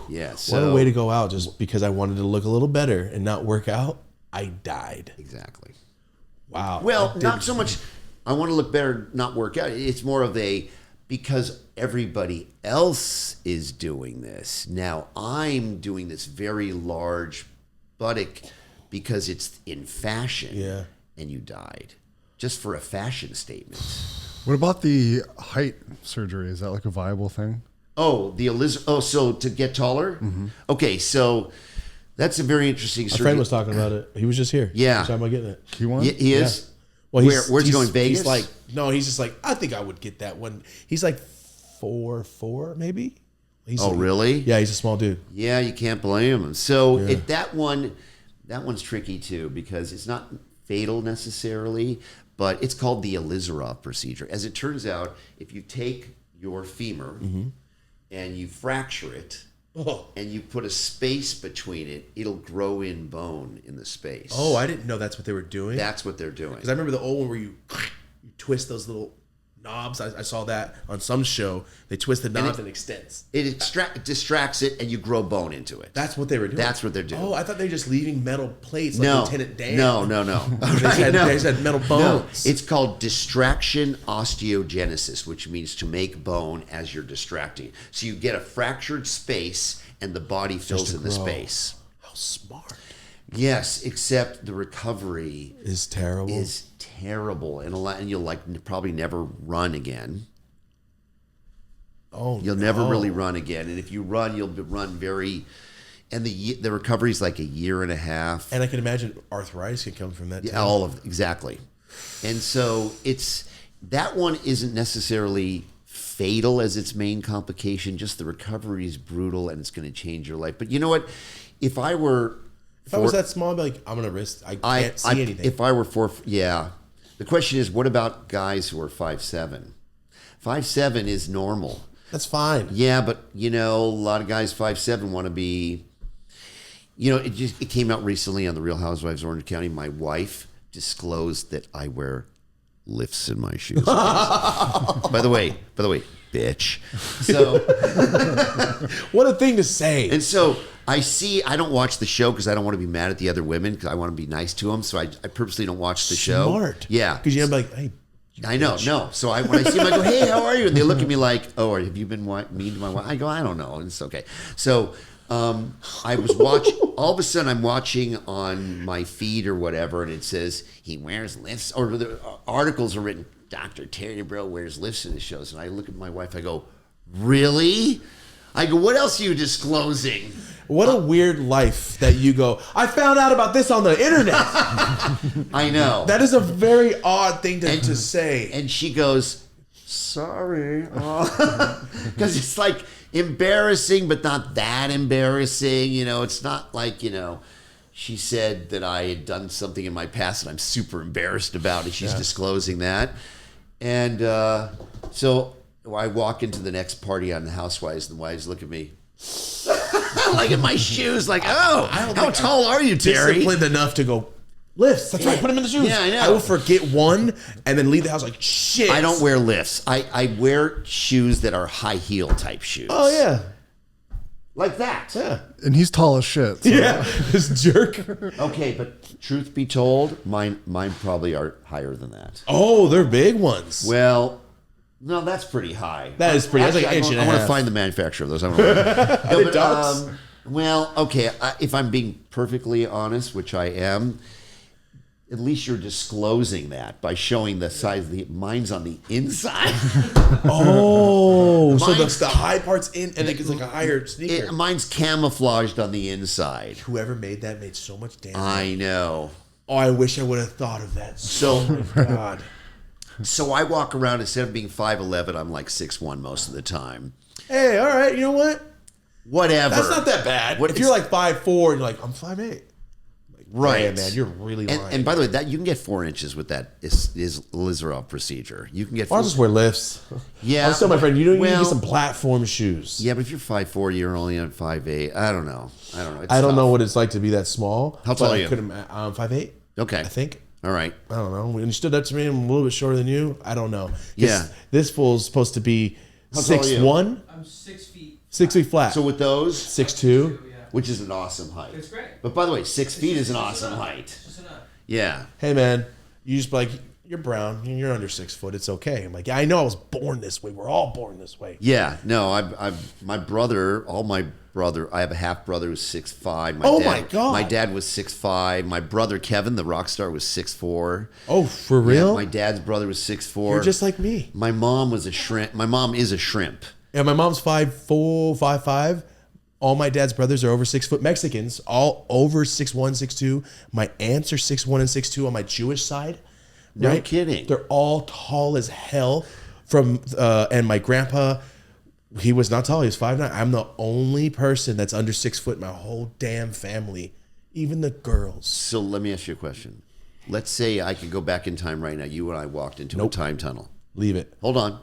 [SPEAKER 4] Yeah. So
[SPEAKER 2] What a way to go out! Just because I wanted to look a little better and not work out, I died.
[SPEAKER 4] Exactly.
[SPEAKER 2] Wow.
[SPEAKER 4] Well, not so much. I want to look better, not work out. It's more of because everybody else is doing this. Now I'm doing this very large buttock because it's in fashion.
[SPEAKER 2] Yeah.
[SPEAKER 4] and you died just for a fashion statement.
[SPEAKER 3] What about the height surgery? Is that like a viable thing?
[SPEAKER 4] Oh, so to get taller? Okay, so that's a very interesting
[SPEAKER 2] My
[SPEAKER 4] surgery.
[SPEAKER 2] friend was talking about it. He was just here.
[SPEAKER 4] Yeah.
[SPEAKER 2] He was talking about getting it.
[SPEAKER 3] He won?
[SPEAKER 4] He is?
[SPEAKER 2] Well,
[SPEAKER 4] Where's he going, Vegas?
[SPEAKER 2] He's like, no, he's just like, I think I would get that one. He's like 4'4", maybe.
[SPEAKER 4] Oh, really?
[SPEAKER 2] Yeah, he's a small dude.
[SPEAKER 4] Yeah, you can't blame him. So that one's tricky too because it's not fatal necessarily, but it's called the Ilizarov procedure. As it turns out, if you take your femur and you fracture it and you put a space between it, it'll grow in bone in the space.
[SPEAKER 2] Oh, I didn't know that's what they were doing.
[SPEAKER 4] That's what they're doing.
[SPEAKER 2] Because I remember the old one where you twist those little knobs. I saw that on some show. They twist the knobs and it extends.
[SPEAKER 4] It distracts it, and you grow bone into it.
[SPEAKER 2] That's what they were doing.
[SPEAKER 4] That's what they're doing.
[SPEAKER 2] Oh, I thought they were just leaving metal plates like
[SPEAKER 4] No,
[SPEAKER 2] Lieutenant Dan.
[SPEAKER 4] no.
[SPEAKER 2] They just had metal bones.
[SPEAKER 4] No, it's called distraction osteogenesis, which means to make bone as you're distracting. So you get a fractured space, and the body fills in the space.
[SPEAKER 2] How smart.
[SPEAKER 4] Yes, except the recovery
[SPEAKER 2] Is terrible.
[SPEAKER 4] is terrible, and you'll probably never run again.
[SPEAKER 2] Oh,
[SPEAKER 4] You'll never really run again, and if you run, you'll run very. And the recovery is like a year and a half.
[SPEAKER 2] And I can imagine arthritis can come from that too.
[SPEAKER 4] Yeah, exactly. And so that one isn't necessarily fatal as its main complication. Just the recovery is brutal, and it's going to change your life. But you know what? If I was
[SPEAKER 2] that small, I'd be like, I'm gonna risk. I can't see anything.
[SPEAKER 4] If I were yeah. The question is, what about guys who are 5'7"? 5'7" is normal.
[SPEAKER 2] That's fine.
[SPEAKER 4] Yeah, but a lot of guys 5'7" want to be. It came out recently on the Real Housewives of Orange County. My wife disclosed that I wear lifts in my shoes. By the way, bitch. So
[SPEAKER 2] what a thing to say.
[SPEAKER 4] And so I don't watch the show because I don't want to be mad at the other women because I want to be nice to them. So I purposely don't watch the show.
[SPEAKER 2] Smart.
[SPEAKER 4] Yeah.
[SPEAKER 2] Because you're like, hey.
[SPEAKER 4] I know. No. So when I see them, I go, hey, how are you? And they look at me like, oh, have you been mean to my wife? I go, I don't know. And it's okay. So I was watching, all of a sudden I'm watching on my feed or whatever, and it says he wears lifts, or the articles are written, Dr. Terry Dubrow wears lifts in his shows. And I look at my wife, I go, really? I go, what else are you disclosing?
[SPEAKER 2] What a weird life that you go, I found out about this on the internet.
[SPEAKER 4] I know.
[SPEAKER 2] That is a very odd thing to say.
[SPEAKER 4] And she goes, sorry. Because it's like embarrassing, but not that embarrassing. It's not like, she said that I had done something in my past and I'm super embarrassed about it. She's disclosing that. And so I walk into the next party on the Housewives, and the wives look at me. Like at my shoes, like, oh, how tall are you, Terry?
[SPEAKER 2] Disciplined enough to go, lifts. That's right, put them in the shoes.
[SPEAKER 4] Yeah, I know.
[SPEAKER 2] I will forget one and then leave the house like, shit.
[SPEAKER 4] I don't wear lifts. I wear shoes that are high heel type shoes.
[SPEAKER 2] Oh, yeah.
[SPEAKER 4] Like that.
[SPEAKER 2] Yeah.
[SPEAKER 3] And he's tall as shit. So.
[SPEAKER 2] Yeah. This jerk.
[SPEAKER 4] Okay, but truth be told, mine probably are higher than that.
[SPEAKER 2] Oh, they're big ones.
[SPEAKER 4] Well, no, that's pretty high.
[SPEAKER 2] That is pretty. That's like an inch and a
[SPEAKER 4] I want to
[SPEAKER 2] half.
[SPEAKER 4] find the manufacturer of those. I don't know.
[SPEAKER 2] Are they ducks?
[SPEAKER 4] Well, okay. If I'm being perfectly honest, which I am, at least you're disclosing that by showing the size. Mine's on the inside.
[SPEAKER 2] Oh, so the high part's in, and it's like a higher sneaker.
[SPEAKER 4] Mine's camouflaged on the inside.
[SPEAKER 2] Whoever made that made so much damage.
[SPEAKER 4] I know.
[SPEAKER 2] Oh, I wish I would have thought of that.
[SPEAKER 4] So,
[SPEAKER 2] my God.
[SPEAKER 4] So I walk around, instead of being 5'11", I'm like 6'1" most of the time.
[SPEAKER 2] Hey, all right, you know what?
[SPEAKER 4] Whatever.
[SPEAKER 2] That's not that bad. If you're like 5'4" and you're like, I'm 5'8", like,
[SPEAKER 4] right,
[SPEAKER 2] damn, man, you're really lying.
[SPEAKER 4] And by the way, that you can get 4 inches with that is Ilizarov procedure. You can get.
[SPEAKER 2] I'll just wear lifts.
[SPEAKER 4] Yeah.
[SPEAKER 2] I'll tell my friend, you need to get some platform shoes.
[SPEAKER 4] Yeah, but if you're 5'4", you're only on 5'8". I don't know.
[SPEAKER 2] I don't know what it's like to be that small.
[SPEAKER 4] How tall are you?
[SPEAKER 2] I'm 5'8".
[SPEAKER 4] Okay.
[SPEAKER 2] I think.
[SPEAKER 4] All right.
[SPEAKER 2] I don't know. When you stood up to me, I'm a little bit shorter than you. I don't know.
[SPEAKER 4] Yeah.
[SPEAKER 2] This fool's supposed to be
[SPEAKER 4] How tall are you?
[SPEAKER 2] 6'1".
[SPEAKER 1] I'm 6 feet.
[SPEAKER 2] 6 feet flat.
[SPEAKER 4] So with those,
[SPEAKER 2] 6'2".
[SPEAKER 1] Yeah.
[SPEAKER 4] which is an awesome height.
[SPEAKER 1] It's great.
[SPEAKER 4] But by the way, 6 feet is an awesome height.
[SPEAKER 1] Just enough.
[SPEAKER 4] Yeah.
[SPEAKER 2] Hey man, you just like you're brown. You're under 6 foot. It's okay. I'm like, yeah, I know I was born this way. We're all born this way.
[SPEAKER 4] Yeah, no, my brother, I have a half brother who's 6'5".
[SPEAKER 2] My God.
[SPEAKER 4] My dad was 6'5". My brother Kevin, the rock star, was 6'4".
[SPEAKER 2] Oh, for real?
[SPEAKER 4] Yeah, my dad's brother was 6'4".
[SPEAKER 2] You're just like me.
[SPEAKER 4] My mom was a shrimp. My mom is a shrimp.
[SPEAKER 2] Yeah, my mom's 5'4", 5'5". All my dad's brothers are over 6 foot Mexicans, all over 6'1", 6'2". My aunts are 6'1" and 6'2" on my Jewish side.
[SPEAKER 4] No
[SPEAKER 2] right?
[SPEAKER 4] kidding.
[SPEAKER 2] They're all tall as hell. And my grandpa, he was not tall. He was 5'9". I'm the only person that's under 6 foot in my whole damn family, even the girls.
[SPEAKER 4] So let me ask you a question. Let's say I could go back in time right now. You and I walked into a time tunnel.
[SPEAKER 2] Leave it.
[SPEAKER 4] Hold on.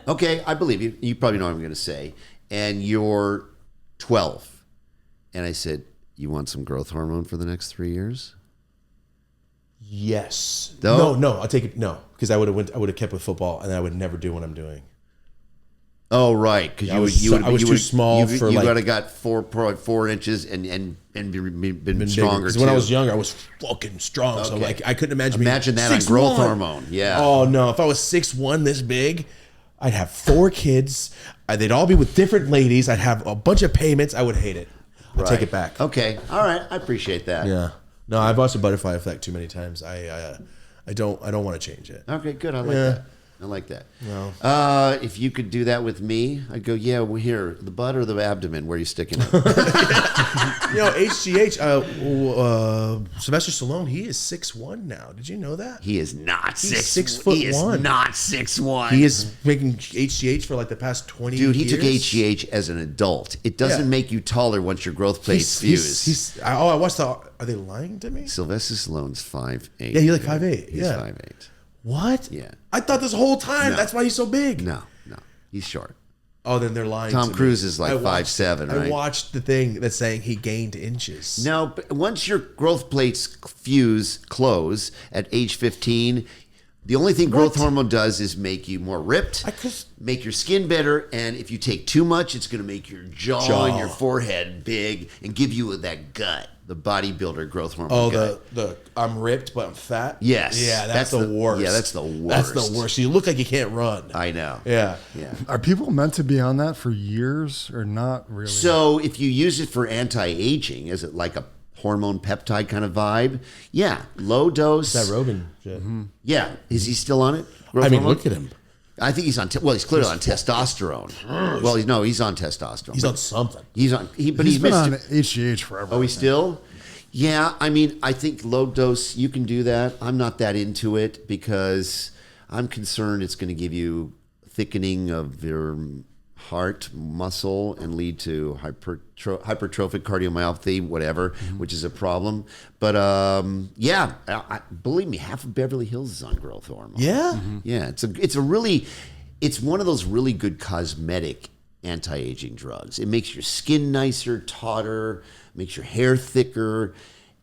[SPEAKER 4] Okay, I believe you. You probably know what I'm going to say. And you're 12. And I said, you want some growth hormone for the next 3 years?
[SPEAKER 2] Yes.
[SPEAKER 4] No?
[SPEAKER 2] No, I'll take it. No, because I would have kept with football, and I would never do what I'm doing.
[SPEAKER 4] Oh, right. Because
[SPEAKER 2] I was too small for
[SPEAKER 4] you
[SPEAKER 2] like.
[SPEAKER 4] would have got 4 inches and been stronger.
[SPEAKER 2] Because when I was younger, I was fucking strong. So like, I couldn't imagine.
[SPEAKER 4] Imagine that on
[SPEAKER 2] 6'1".
[SPEAKER 4] growth hormone. Yeah.
[SPEAKER 2] Oh no, if I was 6'1", this big, I'd have 4 kids. They'd all be with different ladies. I'd have a bunch of payments. I would hate it. I'll take it back.
[SPEAKER 4] Okay. All right. I appreciate that.
[SPEAKER 2] Yeah. No, I've watched the butterfly effect too many times. I don't want to change it.
[SPEAKER 4] Okay, good. I like that. I like that. No. If you could do that with me, I'd go, yeah, well, here, the butt or the abdomen, where are you sticking it?
[SPEAKER 2] You know, HGH, Sylvester Stallone, he is 6'1" now. Did you know that?
[SPEAKER 4] He is not
[SPEAKER 2] He's
[SPEAKER 4] 6
[SPEAKER 2] 6'1".
[SPEAKER 4] He is not 6'1".
[SPEAKER 2] He is making HGH for like the past 20 years.
[SPEAKER 4] Dude, he took HGH as an adult. It doesn't make you taller once your growth plates fuse.
[SPEAKER 2] I watched the. Are they lying to me?
[SPEAKER 4] Sylvester Stallone's 5'8".
[SPEAKER 2] Yeah, he's like 5'8".
[SPEAKER 4] He's
[SPEAKER 2] yeah.
[SPEAKER 4] 5'8".
[SPEAKER 2] What?
[SPEAKER 4] Yeah.
[SPEAKER 2] I thought this whole time that's why he's so big.
[SPEAKER 4] No. He's short.
[SPEAKER 2] Oh, then they're lying.
[SPEAKER 4] Tom
[SPEAKER 2] to
[SPEAKER 4] Cruise
[SPEAKER 2] me.
[SPEAKER 4] is like 5'7", right?
[SPEAKER 2] I watched the thing that's saying he gained inches.
[SPEAKER 4] No, but once your growth plates close at age 15, the only thing growth hormone does is make you more ripped, make your skin better, and if you take too much, it's going to make your jaw and your forehead big and give you that gut, the bodybuilder growth hormone gut.
[SPEAKER 2] the I'm ripped but I'm fat?
[SPEAKER 4] Yes.
[SPEAKER 2] Yeah, that's the worst.
[SPEAKER 4] Yeah, that's the worst.
[SPEAKER 2] That's the worst. You look like you can't run.
[SPEAKER 4] I know.
[SPEAKER 2] Yeah.
[SPEAKER 3] Are people meant to be on that for years or not really?
[SPEAKER 4] So if you use it for anti-aging, is it like a hormone peptide kind of vibe? Yeah. Low dose.
[SPEAKER 2] That Rogan shit.
[SPEAKER 4] Yeah. Is he still on it?
[SPEAKER 2] I mean, look at him.
[SPEAKER 4] I think he's on. He's clearly on testosterone. Well, he's on testosterone.
[SPEAKER 2] He's on something.
[SPEAKER 4] He's on. But
[SPEAKER 3] he's been on HGH forever.
[SPEAKER 4] Oh, he's still. Yeah, I mean, I think low dose. You can do that. I'm not that into it because I'm concerned it's going to give you thickening of your heart muscle and lead to hypertrophic cardiomyopathy, whatever, which is a problem. But believe me, half of Beverly Hills is on growth hormone.
[SPEAKER 2] Yeah,
[SPEAKER 4] yeah. It's one of those really good cosmetic anti-aging drugs. It makes your skin nicer, tauter, makes your hair thicker,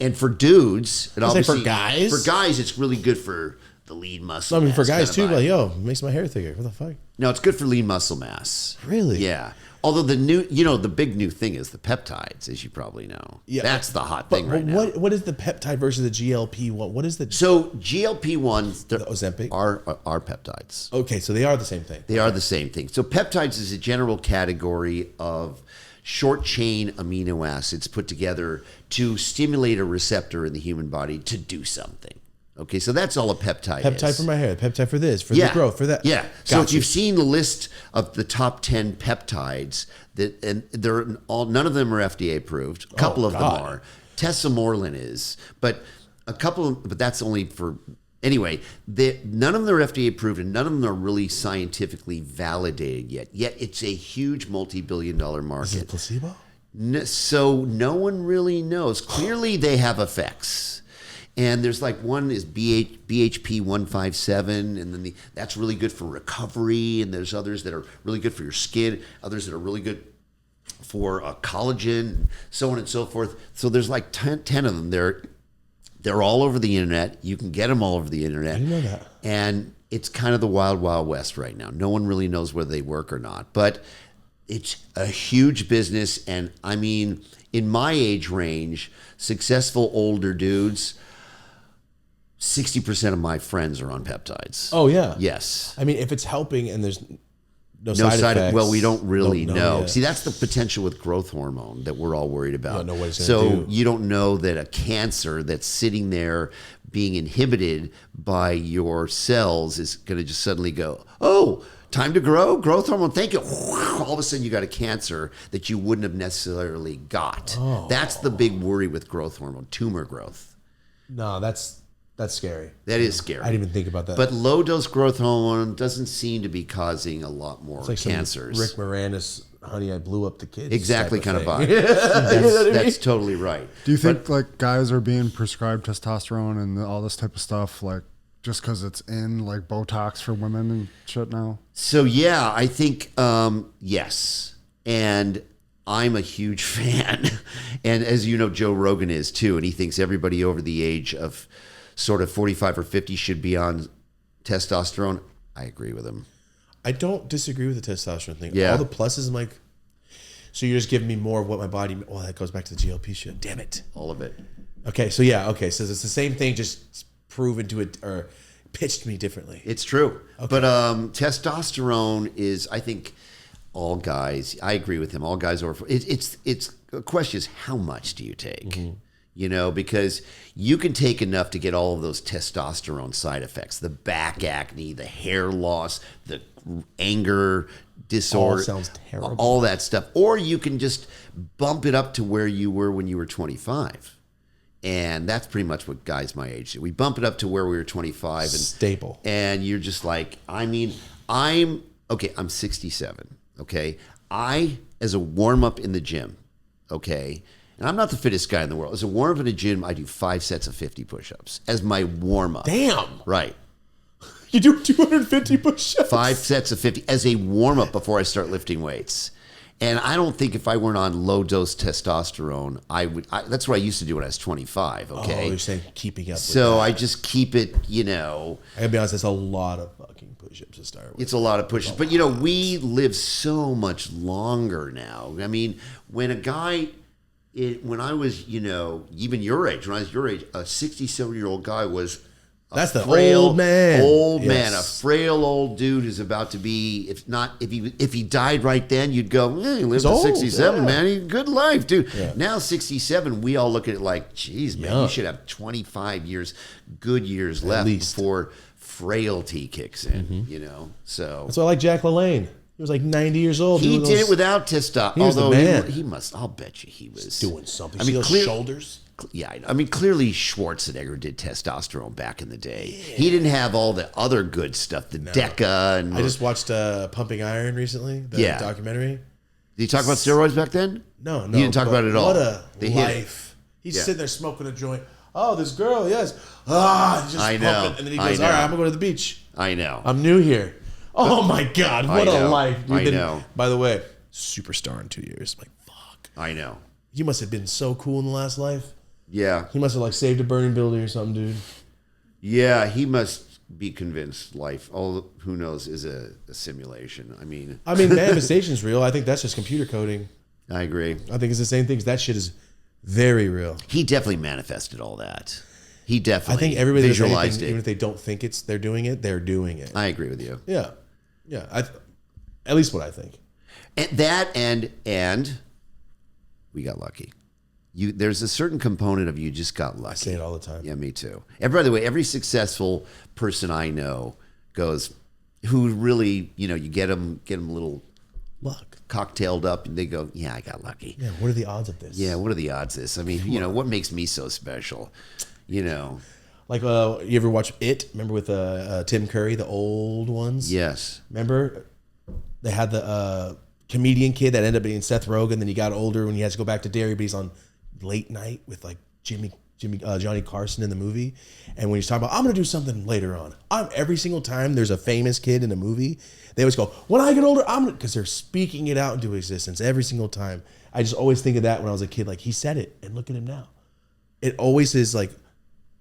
[SPEAKER 4] and for dudes, it obviously
[SPEAKER 2] for guys,
[SPEAKER 4] it's really good for the lean muscle.
[SPEAKER 2] I mean, for
[SPEAKER 4] mass
[SPEAKER 2] guys
[SPEAKER 4] kind
[SPEAKER 2] too,
[SPEAKER 4] of
[SPEAKER 2] like, yo, it makes my hair thicker. What the fuck?
[SPEAKER 4] No, it's good for lean muscle mass.
[SPEAKER 2] Really?
[SPEAKER 4] Yeah. Although the big new thing is the peptides, as you probably know.
[SPEAKER 2] Yeah.
[SPEAKER 4] That's the hot thing right now.
[SPEAKER 2] What is the peptide versus the GLP-1? What is the
[SPEAKER 4] So GLP-1s
[SPEAKER 2] the Ozempic?
[SPEAKER 4] are peptides.
[SPEAKER 2] Okay, so they are the same thing.
[SPEAKER 4] They are the same thing. So peptides is a general category of short chain amino acids put together to stimulate a receptor in the human body to do something. Okay, so that's all a peptide is.
[SPEAKER 2] Peptide for my hair, peptide for this, for the growth, for that.
[SPEAKER 4] Yeah. So
[SPEAKER 2] Got
[SPEAKER 4] if you've seen the list of the top 10 peptides, and none of them are FDA approved. A couple of them are. Tesamorelin is, but that's only for. Anyway, none of them are FDA approved, and none of them are really scientifically validated yet. Yet it's a huge multi-billion-dollar market.
[SPEAKER 2] Is it a placebo?
[SPEAKER 4] So no one really knows. Clearly, they have effects. And there's like one is BHP 157, and then that's really good for recovery. And there's others that are really good for your skin, others that are really good for collagen, so on and so forth. So there's like 10 of them. They're all over the internet. You can get them all over the internet.
[SPEAKER 2] I didn't know that.
[SPEAKER 4] And it's kind of the wild, wild west right now. No one really knows whether they work or not. But it's a huge business. And I mean, in my age range, successful older dudes 60% of my friends are on peptides.
[SPEAKER 2] Oh yeah.
[SPEAKER 4] Yes.
[SPEAKER 2] I mean, if it's helping and there's no
[SPEAKER 4] No
[SPEAKER 2] side
[SPEAKER 4] side.
[SPEAKER 2] effects.
[SPEAKER 4] Well, we don't really know.
[SPEAKER 2] Yeah.
[SPEAKER 4] See, that's the potential with growth hormone that we're all worried about.
[SPEAKER 2] don't know what it's
[SPEAKER 4] so
[SPEAKER 2] gonna do.
[SPEAKER 4] you don't know that a cancer that's sitting there being inhibited by your cells is going to just suddenly go, oh, time to grow, growth hormone, thank you. All of a sudden you got a cancer that you wouldn't have necessarily got.
[SPEAKER 2] Oh.
[SPEAKER 4] That's the big worry with growth hormone, tumor growth.
[SPEAKER 2] No, that's scary.
[SPEAKER 4] That is scary.
[SPEAKER 2] I didn't even think about that.
[SPEAKER 4] But low dose growth hormone doesn't seem to be causing a lot more
[SPEAKER 2] it's like some
[SPEAKER 4] cancers.
[SPEAKER 2] Rick Moranis, honey, I blew up the kids.
[SPEAKER 4] Exactly
[SPEAKER 2] type
[SPEAKER 4] kind of
[SPEAKER 2] thing.
[SPEAKER 4] vibe. That's totally right.
[SPEAKER 3] Do you think like guys are being prescribed testosterone and all this type of stuff, like just because it's in like Botox for women and shit now?
[SPEAKER 4] So yeah, I think yes, and I'm a huge fan, and as you know, Joe Rogan is too, and he thinks everybody over the age of sort of 45 or 50 should be on testosterone. I agree with him.
[SPEAKER 2] I don't disagree with the testosterone thing.
[SPEAKER 4] Yeah.
[SPEAKER 2] All the pluses, I'm like, so you're just giving me more of what my body. Well, that goes back to the GLP shit. Damn it.
[SPEAKER 4] All of it.
[SPEAKER 2] Okay, so yeah, okay, so it's the same thing, just proven to it or pitched me differently.
[SPEAKER 4] It's true. But testosterone is, I think, all guys. I agree with him. All guys over. It's the question is how much do you take?
[SPEAKER 2] Mm-hmm.
[SPEAKER 4] You know, because you can take enough to get all of those testosterone side effects: the back acne, the hair loss, the anger disorder.
[SPEAKER 2] All sounds terrible.
[SPEAKER 4] All that stuff. Or you can just bump it up to where you were when you were 25. And that's pretty much what guys my age do. We bump it up to where we were 25 and
[SPEAKER 2] Staple.
[SPEAKER 4] And you're just like, I mean, I'm 67. Okay. As a warm up in the gym, okay. And I'm not the fittest guy in the world. As a warm up in the gym, I do 5 sets of 50 push-ups as my warm up.
[SPEAKER 2] Damn.
[SPEAKER 4] Right.
[SPEAKER 2] You do 250 push-ups.
[SPEAKER 4] 5 sets of 50 as a warm up before I start lifting weights. And I don't think if I weren't on low dose testosterone, that's what I used to do when I was 25. Okay.
[SPEAKER 2] Oh, you're saying keeping up.
[SPEAKER 4] So
[SPEAKER 2] with
[SPEAKER 4] I just keep it, you know.
[SPEAKER 2] I gotta be honest, that's a lot of fucking push-ups to start with.
[SPEAKER 4] It's a lot of pushes. But, you know, we live so much longer now. I mean, when a guy, when I was, you know, even your age, when I was your age, a 67-year-old guy was
[SPEAKER 2] that's the old man.
[SPEAKER 4] Old
[SPEAKER 2] Yes.
[SPEAKER 4] man, a frail old dude who's about to be, if he died right then, you'd go, he lived to
[SPEAKER 2] old,
[SPEAKER 4] 67,
[SPEAKER 2] yeah.
[SPEAKER 4] man. He good life, dude.
[SPEAKER 2] Yeah.
[SPEAKER 4] Now 67, we all look at it like, geez, man,
[SPEAKER 2] Yeah.
[SPEAKER 4] you should have 25 years, good years left
[SPEAKER 2] least.
[SPEAKER 4] before frailty kicks in, you know? So
[SPEAKER 2] That's why I like Jack LaLanne. He was like 90 years old.
[SPEAKER 4] he
[SPEAKER 2] doing
[SPEAKER 4] did
[SPEAKER 2] those-
[SPEAKER 4] it without testosterone.
[SPEAKER 2] He was the
[SPEAKER 4] Although
[SPEAKER 2] man.
[SPEAKER 4] he must, I'll bet you he was
[SPEAKER 2] doing something.
[SPEAKER 4] I mean,
[SPEAKER 2] See those
[SPEAKER 4] clear-
[SPEAKER 2] shoulders?
[SPEAKER 4] Yeah, I mean, clearly Schwarzenegger did testosterone back in the day. He didn't have all the other good stuff, the DECA and.
[SPEAKER 2] I just watched Pumping Iron recently, the
[SPEAKER 4] Yeah.
[SPEAKER 2] documentary.
[SPEAKER 4] Did you talk about steroids back then?
[SPEAKER 2] No,
[SPEAKER 4] You didn't talk
[SPEAKER 2] but
[SPEAKER 4] about it at all.
[SPEAKER 2] What a
[SPEAKER 4] They hit it.
[SPEAKER 2] life. He's
[SPEAKER 4] Yeah.
[SPEAKER 2] sitting there smoking a joint. Oh, this girl, yes. Just
[SPEAKER 4] I know.
[SPEAKER 2] pumping. And then he
[SPEAKER 4] I
[SPEAKER 2] goes, all right,
[SPEAKER 4] know.
[SPEAKER 2] I'm going to go to the beach.
[SPEAKER 4] I know.
[SPEAKER 2] I'm new here. Oh my God, what
[SPEAKER 4] I
[SPEAKER 2] a
[SPEAKER 4] know.
[SPEAKER 2] life. Dude.
[SPEAKER 4] I
[SPEAKER 2] Then,
[SPEAKER 4] know.
[SPEAKER 2] By the way, superstar in 2 years. I'm like, fuck.
[SPEAKER 4] I know.
[SPEAKER 2] He must have been so cool in the last life.
[SPEAKER 4] Yeah.
[SPEAKER 2] He must have like saved a burning building or something, dude.
[SPEAKER 4] Yeah, he must be convinced life, all who knows, is a simulation. I mean,
[SPEAKER 2] Manifestation's real. I think that's just computer coding.
[SPEAKER 4] I agree.
[SPEAKER 2] I think it's the same thing. 'Cause that shit is very real.
[SPEAKER 4] He definitely manifested all that. He
[SPEAKER 2] I
[SPEAKER 4] definitely
[SPEAKER 2] think everybody does
[SPEAKER 4] visualized
[SPEAKER 2] anything,
[SPEAKER 4] it.
[SPEAKER 2] even if they don't think they're doing it, they're doing it.
[SPEAKER 4] I agree with you.
[SPEAKER 2] Yeah. At least what I think.
[SPEAKER 4] And we got lucky. There's a certain component of you just got lucky.
[SPEAKER 2] I say it all the time.
[SPEAKER 4] Yeah, me too. And by the way, every successful person I know goes, who really, you know, you get them a little
[SPEAKER 2] Luck.
[SPEAKER 4] cocktailed up, and they go, yeah, I got lucky.
[SPEAKER 2] Yeah. What are the odds of this?
[SPEAKER 4] Yeah, what are the odds of this? I mean, you know, what makes me so special? You know.
[SPEAKER 2] Like, you ever watch It? Remember with Tim Curry, the old ones?
[SPEAKER 4] Yes.
[SPEAKER 2] Remember? They had the comedian kid that ended up being Seth Rogen. Then he got older when he had to go back to dairy, but he's on Late Night with like Johnny Carson in the movie. And when he's talking about, I'm going to do something later on. Every single time there's a famous kid in a movie, they always go, when I get older, because they're speaking it out into existence every single time. I just always think of that when I was a kid. Like, he said it, and look at him now. It always is like,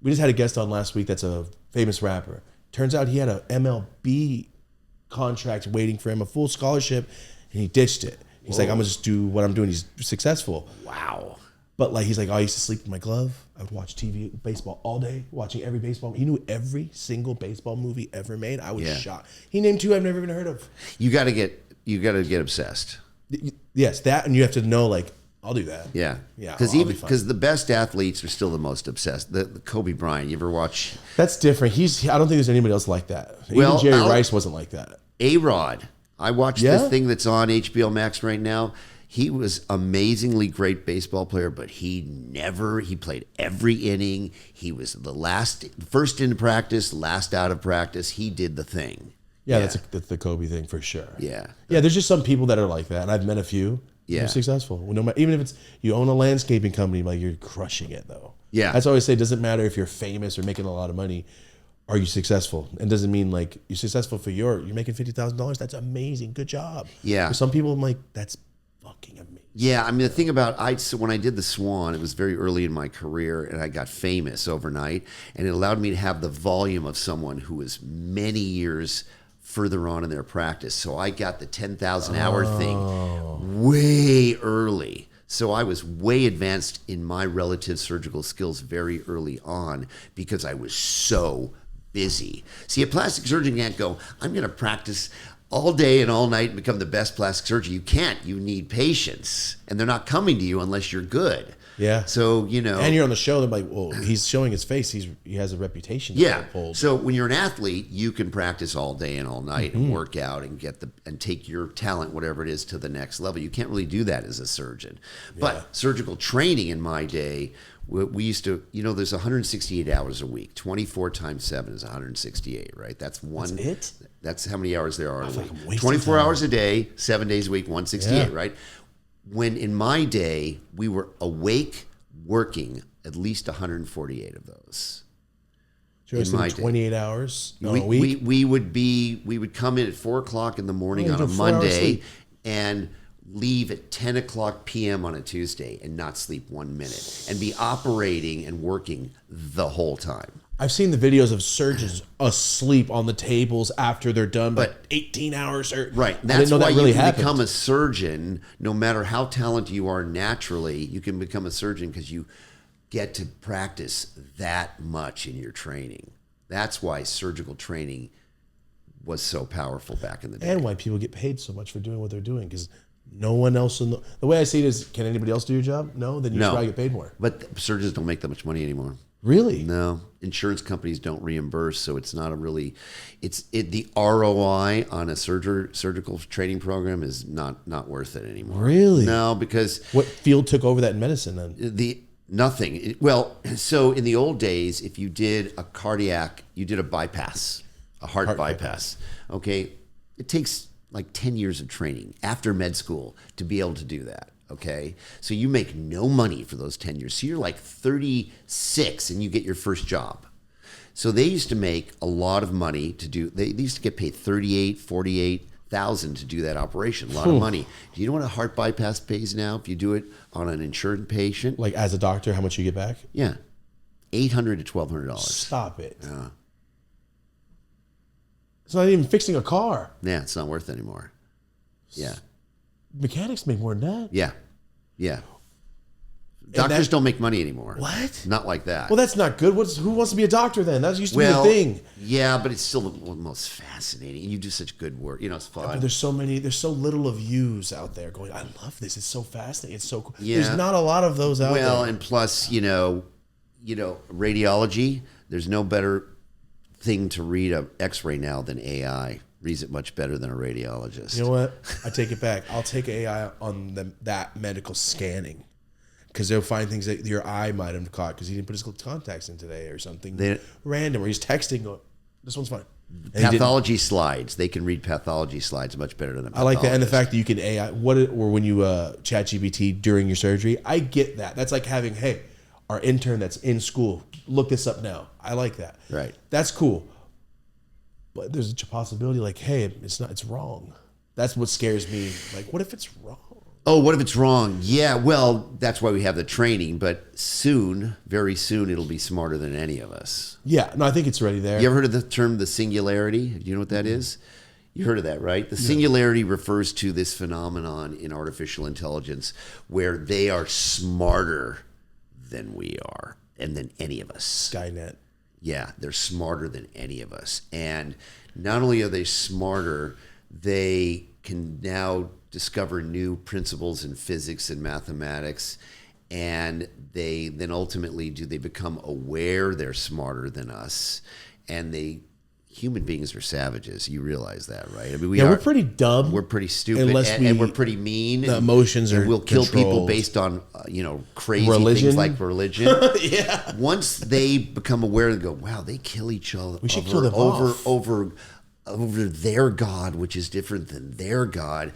[SPEAKER 2] we just had a guest on last week that's a famous rapper. Turns out he had a MLB contract waiting for him, a full scholarship, and he ditched it. He's like, I'm going to just do what I'm doing. He's successful.
[SPEAKER 4] Wow.
[SPEAKER 2] But like he's like, oh, I used to sleep in my glove. I would watch TV, baseball all day, watching every baseball. He knew every single baseball movie ever made. I was shocked. He named 2 I've never even heard of.
[SPEAKER 4] You got to get obsessed.
[SPEAKER 2] Yes, that, and you have to know like, I'll do that.
[SPEAKER 4] Yeah,
[SPEAKER 2] Yeah.
[SPEAKER 4] Because the best athletes are still the most obsessed. The Kobe Bryant. You ever watch?
[SPEAKER 2] That's different. I don't think there's anybody else like that.
[SPEAKER 4] Well,
[SPEAKER 2] Even Jerry Rice wasn't like that.
[SPEAKER 4] A-Rod. I watched this thing that's on HBO Max right now. He was amazingly great baseball player, but he played every inning. He was first into practice, last out of practice. He did the thing.
[SPEAKER 2] Yeah, that's the Kobe thing for sure.
[SPEAKER 4] Yeah.
[SPEAKER 2] Yeah, there's just some people that are like that, and I've met a few.
[SPEAKER 4] Yeah.
[SPEAKER 2] They're successful. Well, no matter, even if you own a landscaping company, like you're crushing it though.
[SPEAKER 4] Yeah.
[SPEAKER 2] That's why I always say it doesn't matter if you're famous or making a lot of money. Are you successful? It doesn't mean like you're successful for you're making $50,000. That's amazing. Good job.
[SPEAKER 4] Yeah.
[SPEAKER 2] For some people, I'm like, that's fucking amazing.
[SPEAKER 4] Yeah, I mean, the thing about when I did the Swan, it was very early in my career, and I got famous overnight, and it allowed me to have the volume of someone who was many years further on in their practice. So I got the 10,000 hour thing way early. So I was way advanced in my relative surgical skills very early on because I was so busy. See, a plastic surgeon can't go, I'm going to practice all day and all night and become the best plastic surgeon. You can't. You need patience. And they're not coming to you unless you're good.
[SPEAKER 2] Yeah.
[SPEAKER 4] So,
[SPEAKER 2] and you're on the show, they're like, well, he's showing his face. He has a reputation.
[SPEAKER 4] Yeah. So when you're an athlete, you can practice all day and all night and work out and and take your talent, whatever it is, to the next level. You can't really do that as a surgeon. But surgical training in my day, we used to, there's 168 hours a week. 24 times 7 is 168, right? That's one.
[SPEAKER 2] That's it?
[SPEAKER 4] That's how many hours there are in a
[SPEAKER 2] I'm
[SPEAKER 4] week. 24 hours a day, 7 days a week, 168, right? When in my day, we were awake working at least 148 of those.
[SPEAKER 2] So in my 28 hours a week?
[SPEAKER 4] We would come in at 4 o'clock in the morning on a Monday and leave at 10 o'clock p.m. on a Tuesday and not sleep 1 minute and be operating and working the whole time.
[SPEAKER 2] I've seen the videos of surgeons asleep on the tables after they're done, but 18 hours.
[SPEAKER 4] Right. That's why you can become a surgeon, no matter how talented you are naturally, you can become a surgeon because you get to practice that much in your training. That's why surgical training was so powerful back in the day.
[SPEAKER 2] And why people get paid so much for doing what they're doing, because no one else the way I see it is, can anybody else do your job? No, then you should probably get paid more.
[SPEAKER 4] But surgeons don't make that much money anymore.
[SPEAKER 2] Really?
[SPEAKER 4] No, insurance companies don't reimburse, so it's not the ROI on a surgical training program is not worth it anymore.
[SPEAKER 2] Really?
[SPEAKER 4] No, because
[SPEAKER 2] what field took over that in medicine then?
[SPEAKER 4] Nothing. Well, so in the old days, if you did you did a bypass, a heart bypass. Okay, it takes like 10 years of training after med school to be able to do that. Okay, so you make no money for those 10 years. So you're like 36 and you get your first job. So they used to make a lot of money they used to get paid $48,000 to do that operation. A lot of money. Do you know what a heart bypass pays now if you do it on an insured patient?
[SPEAKER 2] Like as a doctor, how much you get back?
[SPEAKER 4] Yeah, $800 to $1,200.
[SPEAKER 2] Stop it. Yeah. It's not even fixing a car.
[SPEAKER 4] Yeah, it's not worth it anymore. Yeah.
[SPEAKER 2] Mechanics make more than that.
[SPEAKER 4] Yeah. Yeah. Doctors don't make money anymore.
[SPEAKER 2] What?
[SPEAKER 4] Not like that.
[SPEAKER 2] Well, that's not good. Who wants to be a doctor then? That used to be the thing.
[SPEAKER 4] Yeah, but it's still the most fascinating. You do such good work. It's fun.
[SPEAKER 2] Yeah, but there's so little of yous out there going, I love this. It's so fascinating. It's so cool.
[SPEAKER 4] Yeah.
[SPEAKER 2] There's not a lot of those out there.
[SPEAKER 4] Well, and plus, radiology, there's no better thing to read an X-ray now than AI. Reads it much better than a radiologist.
[SPEAKER 2] You know what? I take it back. I'll take AI on that medical scanning, because they'll find things that your eye might have caught because he didn't put his contacts in today or something random, or he's texting going, this one's fine. And
[SPEAKER 4] pathology slides. They can read pathology slides much better than a pathologist.
[SPEAKER 2] I like that. And the fact that you can AI, or when you chat GPT during your surgery, I get that. That's like having, hey, our intern that's in school, look this up now. I like that.
[SPEAKER 4] Right.
[SPEAKER 2] That's cool. But there's a possibility like, hey, it's wrong. That's what scares me. Like, what if it's wrong?
[SPEAKER 4] Oh, what if it's wrong? Yeah, well, that's why we have the training. But soon, very soon, it'll be smarter than any of us.
[SPEAKER 2] Yeah, no, I think it's already there.
[SPEAKER 4] You ever heard of the term the singularity? Do you know what that is? You heard of that, right? The singularity refers to this phenomenon in artificial intelligence where they are smarter than we are and than any of us.
[SPEAKER 2] Skynet.
[SPEAKER 4] Yeah, they're smarter than any of us. And not only are they smarter, they can now discover new principles in physics and mathematics. And they then ultimately they become aware they're smarter than us. And human beings are savages. You realize that, right? I mean,
[SPEAKER 2] We're pretty dumb.
[SPEAKER 4] We're pretty stupid,
[SPEAKER 2] unless
[SPEAKER 4] and we're pretty mean.
[SPEAKER 2] The emotions
[SPEAKER 4] and
[SPEAKER 2] are
[SPEAKER 4] we'll kill people
[SPEAKER 2] controlled.
[SPEAKER 4] based on crazy
[SPEAKER 2] Religion?
[SPEAKER 4] things like religion.
[SPEAKER 2] Yeah.
[SPEAKER 4] Once they become aware, they go, "Wow, they kill each other.
[SPEAKER 2] We should kill them off.
[SPEAKER 4] over their God, which is different than their God."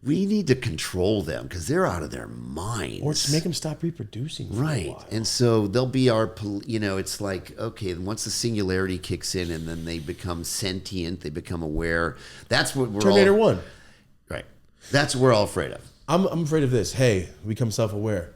[SPEAKER 4] We need to control them because they're out of their minds.
[SPEAKER 2] Or just make them stop reproducing for a
[SPEAKER 4] Right.
[SPEAKER 2] while.
[SPEAKER 4] And so they'll be it's like, okay, once the singularity kicks in and then they become sentient, they become aware. That's what we're
[SPEAKER 2] Terminator
[SPEAKER 4] all...
[SPEAKER 2] 1.
[SPEAKER 4] Right. That's what we're all afraid of.
[SPEAKER 2] I'm afraid of this. Hey, we become self-aware.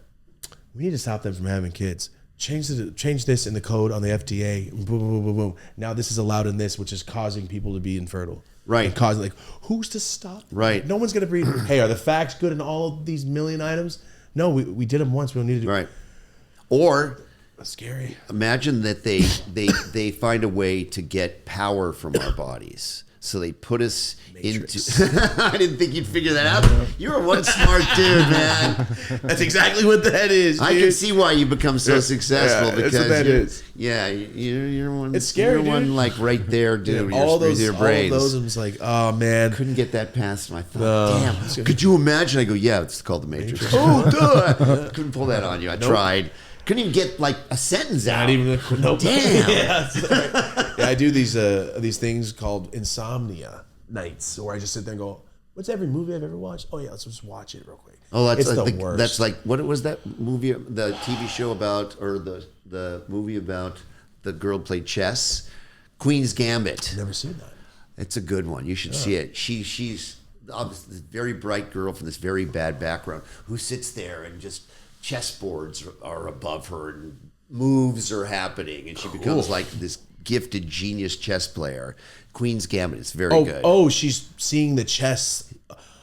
[SPEAKER 2] We need to stop them from having kids. Change this in the code on the FDA. Boom, boom, boom, boom, boom. Now this is allowed in this, which is causing people to be infertile.
[SPEAKER 4] Right.
[SPEAKER 2] And causing who's to stop?
[SPEAKER 4] Right.
[SPEAKER 2] No one's gonna breed. Hey, are the facts good in all of these million items? No, we did them once. We don't need to do.
[SPEAKER 4] Right. Or
[SPEAKER 2] That's scary.
[SPEAKER 4] imagine that they find a way to get power from our bodies. So they put us
[SPEAKER 2] Matrix.
[SPEAKER 4] into... I didn't think you'd figure that out. You're one smart dude, man.
[SPEAKER 2] That's exactly what that is.
[SPEAKER 4] I
[SPEAKER 2] dude.
[SPEAKER 4] can see why you become so successful
[SPEAKER 2] that's
[SPEAKER 4] because
[SPEAKER 2] what that is.
[SPEAKER 4] Yeah, you're one.
[SPEAKER 2] It's scary,
[SPEAKER 4] You're one
[SPEAKER 2] dude.
[SPEAKER 4] like right there, dude.
[SPEAKER 2] all those,
[SPEAKER 4] your brains.
[SPEAKER 2] all of those. I'm just like, oh man.
[SPEAKER 4] Couldn't get that past my thought.
[SPEAKER 2] No.
[SPEAKER 4] Damn. Could you imagine? I go, yeah, it's called the Matrix. Oh, duh. Couldn't pull that on you. I tried. Couldn't even get like a sentence out.
[SPEAKER 2] Not even. Nope.
[SPEAKER 4] Damn.
[SPEAKER 2] Yeah, sorry. Yeah, I do these things called insomnia nights, where I just sit there and go, "What's every movie I've ever watched? Oh yeah, let's just watch it real quick."
[SPEAKER 4] Oh, that's
[SPEAKER 2] it's
[SPEAKER 4] like
[SPEAKER 2] the worst.
[SPEAKER 4] That's like what was that movie? The TV show about, or the movie about the girl who played chess, Queen's Gambit.
[SPEAKER 2] Never seen that.
[SPEAKER 4] It's a good one. You should see it. She's obviously this very bright girl from this very bad background who sits there and just chessboards are above her and moves are happening and she becomes like this gifted genius chess player. Queen's Gambit. It's very good.
[SPEAKER 2] Oh, she's seeing the chess.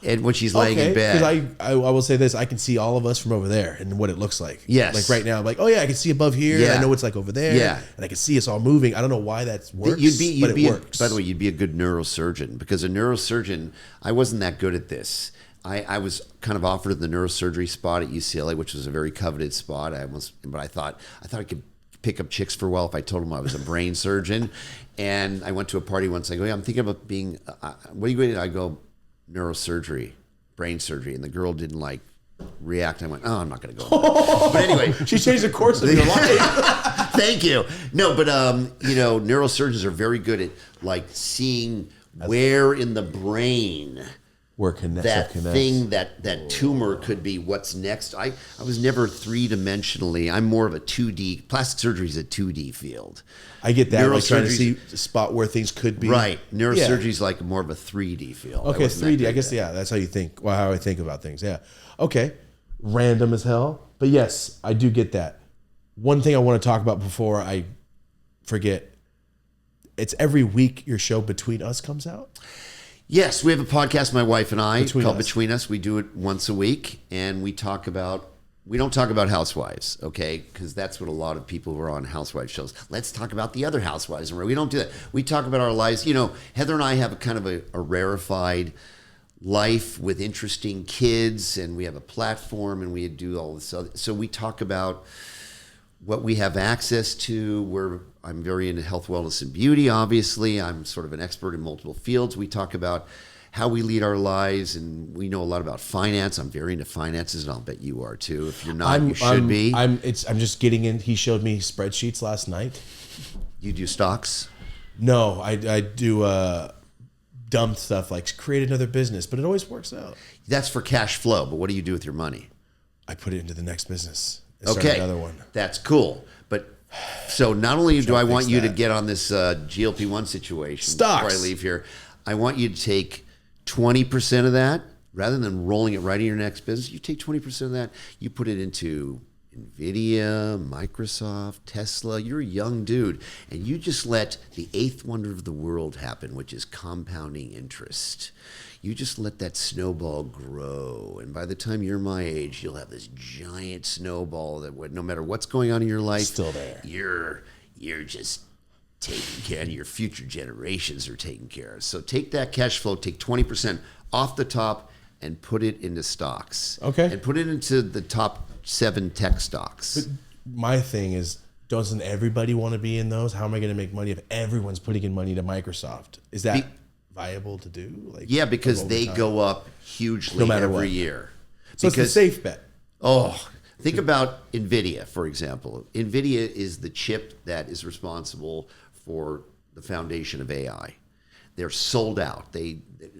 [SPEAKER 4] And when she's laying in bed.
[SPEAKER 2] Because I will say this, I can see all of us from over there and what it looks like.
[SPEAKER 4] Yes.
[SPEAKER 2] Like right now, I'm like, oh yeah, I can see above here.
[SPEAKER 4] Yeah.
[SPEAKER 2] And I know it's like over there.
[SPEAKER 4] Yeah.
[SPEAKER 2] And I can see us all moving. I don't know why that works, but it works.
[SPEAKER 4] By the way, you'd be a good neurosurgeon because a neurosurgeon, I wasn't that good at this. I was kind of offered the neurosurgery spot at UCLA, which was a very coveted spot. But I thought I could pick up chicks for a while if I told them I was a brain surgeon. And I went to a party once. I go, yeah, I'm thinking about being, what are you going to do? I go, neurosurgery, brain surgery. And the girl didn't like react. I went, oh, I'm not going to go. But anyway.
[SPEAKER 2] She changed the course of your life.
[SPEAKER 4] Thank you. No, but, neurosurgeons are very good at like seeing where in the brain
[SPEAKER 2] Where connects.
[SPEAKER 4] that thing, that tumor could be what's next. I was never three-dimensionally. I'm more of a 2D. Plastic surgery is a 2D field.
[SPEAKER 2] I get that. Like trying to
[SPEAKER 4] Neurosurgery-
[SPEAKER 2] see spot where things could be.
[SPEAKER 4] Right. Neurosurgery is like more of a 3D field.
[SPEAKER 2] Okay,
[SPEAKER 4] wasn't that
[SPEAKER 2] 3D.
[SPEAKER 4] good
[SPEAKER 2] I
[SPEAKER 4] at
[SPEAKER 2] guess,
[SPEAKER 4] that.
[SPEAKER 2] yeah, that's how you think. Well, how I think about things. Yeah. Okay. Random as hell. But yes, I do get that. One thing I want to talk about before I forget. It's every week your show Between Us comes out.
[SPEAKER 4] Yes, we have a podcast, my wife and I,
[SPEAKER 2] Between
[SPEAKER 4] called
[SPEAKER 2] Us.
[SPEAKER 4] Between Us. We do it once a week, and we don't talk about housewives, okay? Because that's what a lot of people who are on housewife shows. Let's talk about the other housewives. We don't do that. We talk about our lives. You know, Heather and I have a kind of a rarefied life with interesting kids, and we have a platform, and we do all this other. So we talk about what we have access to. I'm very into health, wellness, and beauty, obviously. I'm sort of an expert in multiple fields. We talk about how we lead our lives, and we know a lot about finance. I'm very into finances, and I'll bet you are too. If you're not, you should be.
[SPEAKER 2] I'm just getting in. He showed me spreadsheets last night.
[SPEAKER 4] You do stocks?
[SPEAKER 2] No, I do dumb stuff like create another business, but it always works out.
[SPEAKER 4] That's for cash flow, but what do you do with your money?
[SPEAKER 2] I put it into the next business. And start
[SPEAKER 4] Okay,
[SPEAKER 2] another one.
[SPEAKER 4] that's cool. But so not only do I want
[SPEAKER 2] fix
[SPEAKER 4] you to
[SPEAKER 2] that.
[SPEAKER 4] get on this GLP-1 situation
[SPEAKER 2] Stocks.
[SPEAKER 4] before I leave here, I want you to take 20% of that, rather than rolling it right in your next business. You take 20% of that, you put it into NVIDIA, Microsoft, Tesla. You're a young dude, and you just let the eighth wonder of the world happen, which is compounding interest. You just let that snowball grow, and by the time you're my age, you'll have this giant snowball that no matter what's going on in your life,
[SPEAKER 2] Still there.
[SPEAKER 4] You're just taking care, and your future generations are taken care of. So take that cash flow, take 20% off the top, and put it into stocks.
[SPEAKER 2] Okay.
[SPEAKER 4] And put it into the top 7 tech stocks.
[SPEAKER 2] But my thing is, doesn't everybody want to be in those? How am I going to make money if everyone's putting in money to Microsoft? Is that viable to do? Like,
[SPEAKER 4] Yeah, because they
[SPEAKER 2] time?
[SPEAKER 4] go up hugely
[SPEAKER 2] No matter
[SPEAKER 4] every
[SPEAKER 2] what.
[SPEAKER 4] year.
[SPEAKER 2] So it's a safe bet.
[SPEAKER 4] Oh, think about NVIDIA, for example. NVIDIA is the chip that is responsible for the foundation of AI. They're sold out.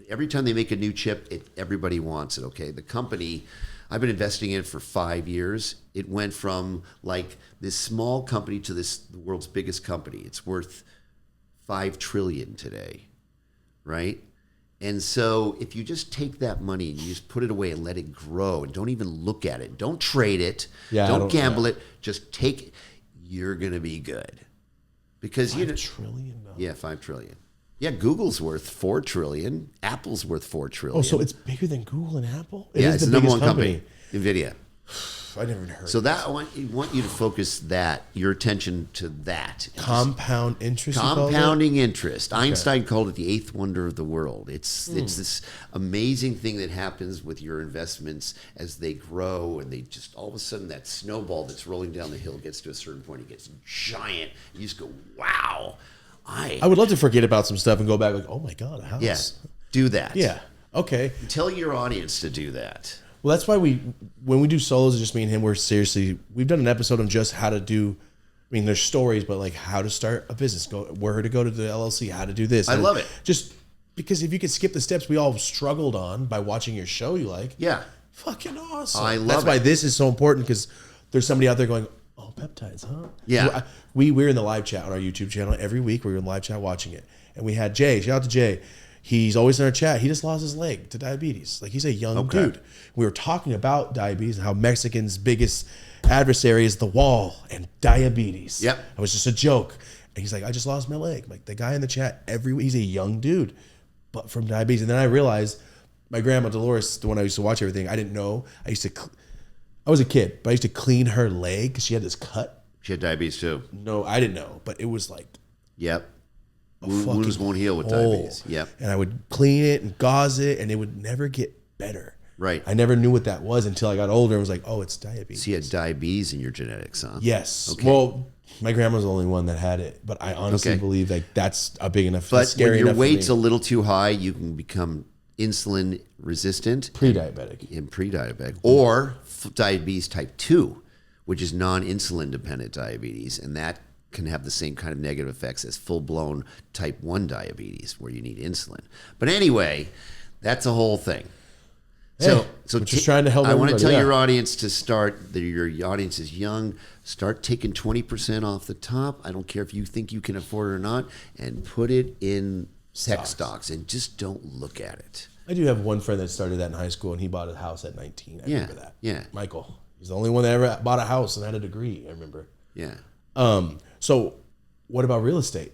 [SPEAKER 4] Every time they make a new chip, everybody wants it, okay? The company, I've been investing in it for 5 years. It went from like this small company to the world's biggest company. It's worth $5 trillion today, right? And so if you just take that money and you just put it away and let it grow and don't even look at it, don't trade it, don't gamble it, just take it, you're going to be good. Because
[SPEAKER 2] $5 trillion?
[SPEAKER 4] Yeah, $5 trillion. Yeah, Google's worth $4 trillion. Apple's worth $4 trillion.
[SPEAKER 2] Oh, so it's bigger than Google and Apple?
[SPEAKER 4] Yeah, it's the number
[SPEAKER 2] biggest
[SPEAKER 4] one company. NVIDIA.
[SPEAKER 2] I never heard.
[SPEAKER 4] So that I want you to focus your attention to that.
[SPEAKER 2] Compound interest. you called it?
[SPEAKER 4] Compounding interest. Einstein called it the eighth wonder of the world. It's this amazing thing that happens with your investments as they grow, and they just all of a sudden that snowball that's rolling down the hill gets to a certain point. It gets giant. You just go, wow.
[SPEAKER 2] I would love to forget about some stuff and go back like, oh my God, a house.
[SPEAKER 4] Yeah, do that.
[SPEAKER 2] Yeah. Okay.
[SPEAKER 4] Tell your audience to do that.
[SPEAKER 2] Well, that's why when we do solos, it's just me and him, we've done an episode on just how to do, I mean, there's stories, but like how to start a business, where to go to the LLC, how to do this.
[SPEAKER 4] I love it.
[SPEAKER 2] Just because if you could skip the steps we all struggled on by watching your show, you like.
[SPEAKER 4] Yeah.
[SPEAKER 2] Fucking awesome.
[SPEAKER 4] I love
[SPEAKER 2] That's why
[SPEAKER 4] it.
[SPEAKER 2] this is so important, because there's somebody out there going, oh, peptides, huh?
[SPEAKER 4] Yeah.
[SPEAKER 2] We're in the live chat on our YouTube channel every week. We're in live chat watching it. And we had Jay, shout out to Jay. He's always in our chat. He just lost his leg to diabetes. Like, he's a young dude. We were talking about diabetes and how Mexicans' biggest adversary is the wall and diabetes.
[SPEAKER 4] Yep.
[SPEAKER 2] It was just a joke. And he's like, I just lost my leg. Like, the guy in the chat every week, he's a young dude, but from diabetes. And then I realized my grandma Dolores, the one I used to watch everything, I didn't know. I was a kid, but I used to clean her leg because she had this cut.
[SPEAKER 4] She had diabetes too.
[SPEAKER 2] No, I didn't know, but it was like
[SPEAKER 4] Yep.
[SPEAKER 2] a
[SPEAKER 4] Wounds
[SPEAKER 2] fucking
[SPEAKER 4] won't heal with
[SPEAKER 2] hole.
[SPEAKER 4] diabetes. Yep.
[SPEAKER 2] And I would clean it and gauze it, and it would never get better.
[SPEAKER 4] Right.
[SPEAKER 2] I never knew what that was until I got older and was like, oh, it's diabetes.
[SPEAKER 4] So you had diabetes in your genetics, huh?
[SPEAKER 2] Yes.
[SPEAKER 4] Okay.
[SPEAKER 2] Well, my grandma's the only one that had it, but I honestly
[SPEAKER 4] Okay.
[SPEAKER 2] believe like that's a big enough,
[SPEAKER 4] But
[SPEAKER 2] scary
[SPEAKER 4] when your
[SPEAKER 2] enough
[SPEAKER 4] weight's
[SPEAKER 2] for
[SPEAKER 4] a
[SPEAKER 2] me.
[SPEAKER 4] little too high, you can become insulin resistant
[SPEAKER 2] Pre-diabetic.
[SPEAKER 4] and pre-diabetic, or diabetes type 2, which is non-insulin dependent diabetes, and that can have the same kind of negative effects as full-blown type 1 diabetes, where you need insulin. But anyway, that's a whole thing.
[SPEAKER 2] Hey, we're just trying to help
[SPEAKER 4] I want to
[SPEAKER 2] everybody,
[SPEAKER 4] tell
[SPEAKER 2] yeah.
[SPEAKER 4] your audience to start. Your audience is young. Start taking 20% off the top. I don't care if you think you can afford it or not, and put it in tech stocks, and just don't look at it.
[SPEAKER 2] I do have one friend that started that in high school, and he bought a house at 19. I
[SPEAKER 4] Yeah,
[SPEAKER 2] remember that.
[SPEAKER 4] yeah.
[SPEAKER 2] Michael. He's the only one that ever bought a house and had a degree, I remember.
[SPEAKER 4] Yeah.
[SPEAKER 2] So what about real estate?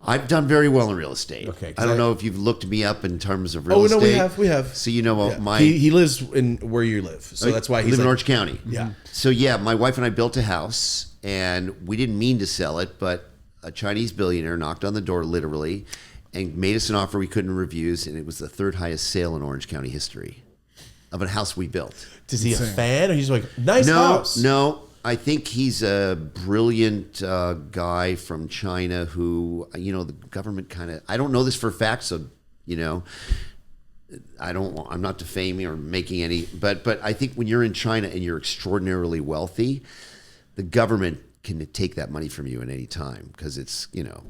[SPEAKER 4] I've done very well in real estate.
[SPEAKER 2] Okay, 'cause
[SPEAKER 4] I don't
[SPEAKER 2] I-
[SPEAKER 4] know if you've looked me up in terms of real
[SPEAKER 2] Oh,
[SPEAKER 4] estate.
[SPEAKER 2] no, we have.
[SPEAKER 4] So you know
[SPEAKER 2] Yeah.
[SPEAKER 4] my
[SPEAKER 2] He lives in where you live, so that's why
[SPEAKER 4] I
[SPEAKER 2] he's
[SPEAKER 4] live in
[SPEAKER 2] like,
[SPEAKER 4] Orange County.
[SPEAKER 2] Yeah.
[SPEAKER 4] So yeah, my wife and I built a house, and we didn't mean to sell it, but a Chinese billionaire knocked on the door literally, and made us an offer we couldn't refuse, and it was the third highest sale in Orange County history of a house we built.
[SPEAKER 2] Is he a fan, or he's like, nice
[SPEAKER 4] No,
[SPEAKER 2] house?
[SPEAKER 4] no. I think he's a brilliant guy from China who, the government kind of, I don't know this for a fact, so, I'm not defaming or making any, but I think when you're in China and you're extraordinarily wealthy, the government can take that money from you at any time because it's,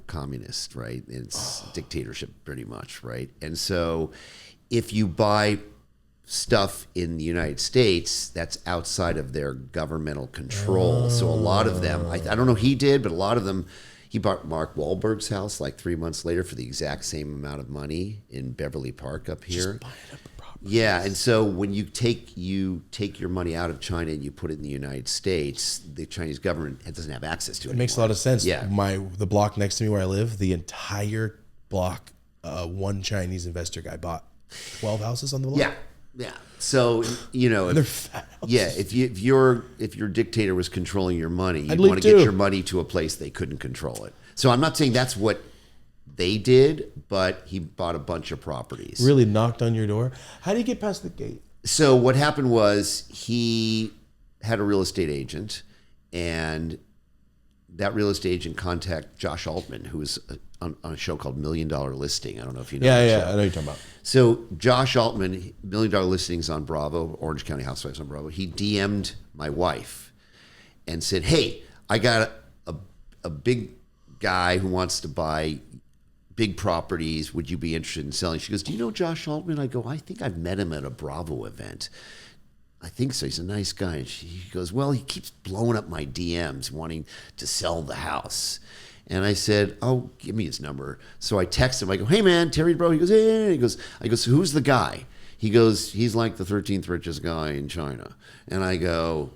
[SPEAKER 4] communist, right? It's dictatorship pretty much, right? And so if you buy stuff in the United States, that's outside of their governmental control. So a lot of them, I don't know he did, but a lot of them, he bought Mark Wahlberg's house like 3 months later for the exact same amount of money in Beverly Park up here.
[SPEAKER 2] Buying up a property.
[SPEAKER 4] Yeah, and so when you take your money out of China and you put it in the United States, the Chinese government doesn't have access to it.
[SPEAKER 2] It makes a lot of sense.
[SPEAKER 4] Yeah.
[SPEAKER 2] The block next to me where I live, the entire block, one Chinese investor guy bought 12 houses on the block.
[SPEAKER 4] Yeah. So
[SPEAKER 2] They're fat houses.
[SPEAKER 4] yeah, if your dictator was controlling your money, you'd
[SPEAKER 2] I'd
[SPEAKER 4] want to
[SPEAKER 2] leave
[SPEAKER 4] get
[SPEAKER 2] too.
[SPEAKER 4] your money to a place they couldn't control it. So I'm not saying that's what they did, but he bought a bunch of properties.
[SPEAKER 2] Really knocked on your door. How do you get past the gate?
[SPEAKER 4] So what happened was he had a real estate agent, and that real estate agent contacted Josh Altman, who was on a show called $1 Million Listing. I don't know if you know. that
[SPEAKER 2] Yeah,
[SPEAKER 4] show.
[SPEAKER 2] I know what you're talking about.
[SPEAKER 4] So Josh Altman, $1 Million Listings on Bravo, Orange County Housewives on Bravo. He DM'd my wife and said, "Hey, I got a big guy who wants to buy big properties. Would you be interested in selling?" She goes, "Do you know Josh Altman?" I go, "I think I've met him at a Bravo event." "I think so. He's a nice guy." And she goes, "Well, he keeps blowing up my DMs wanting to sell the house." And I said, "Oh, give me his number." So I text him. I go, "Hey, man, Terry Bro." He goes, "Hey." I go, "So who's the guy?" He goes, "He's like the 13th richest guy in China." And I go,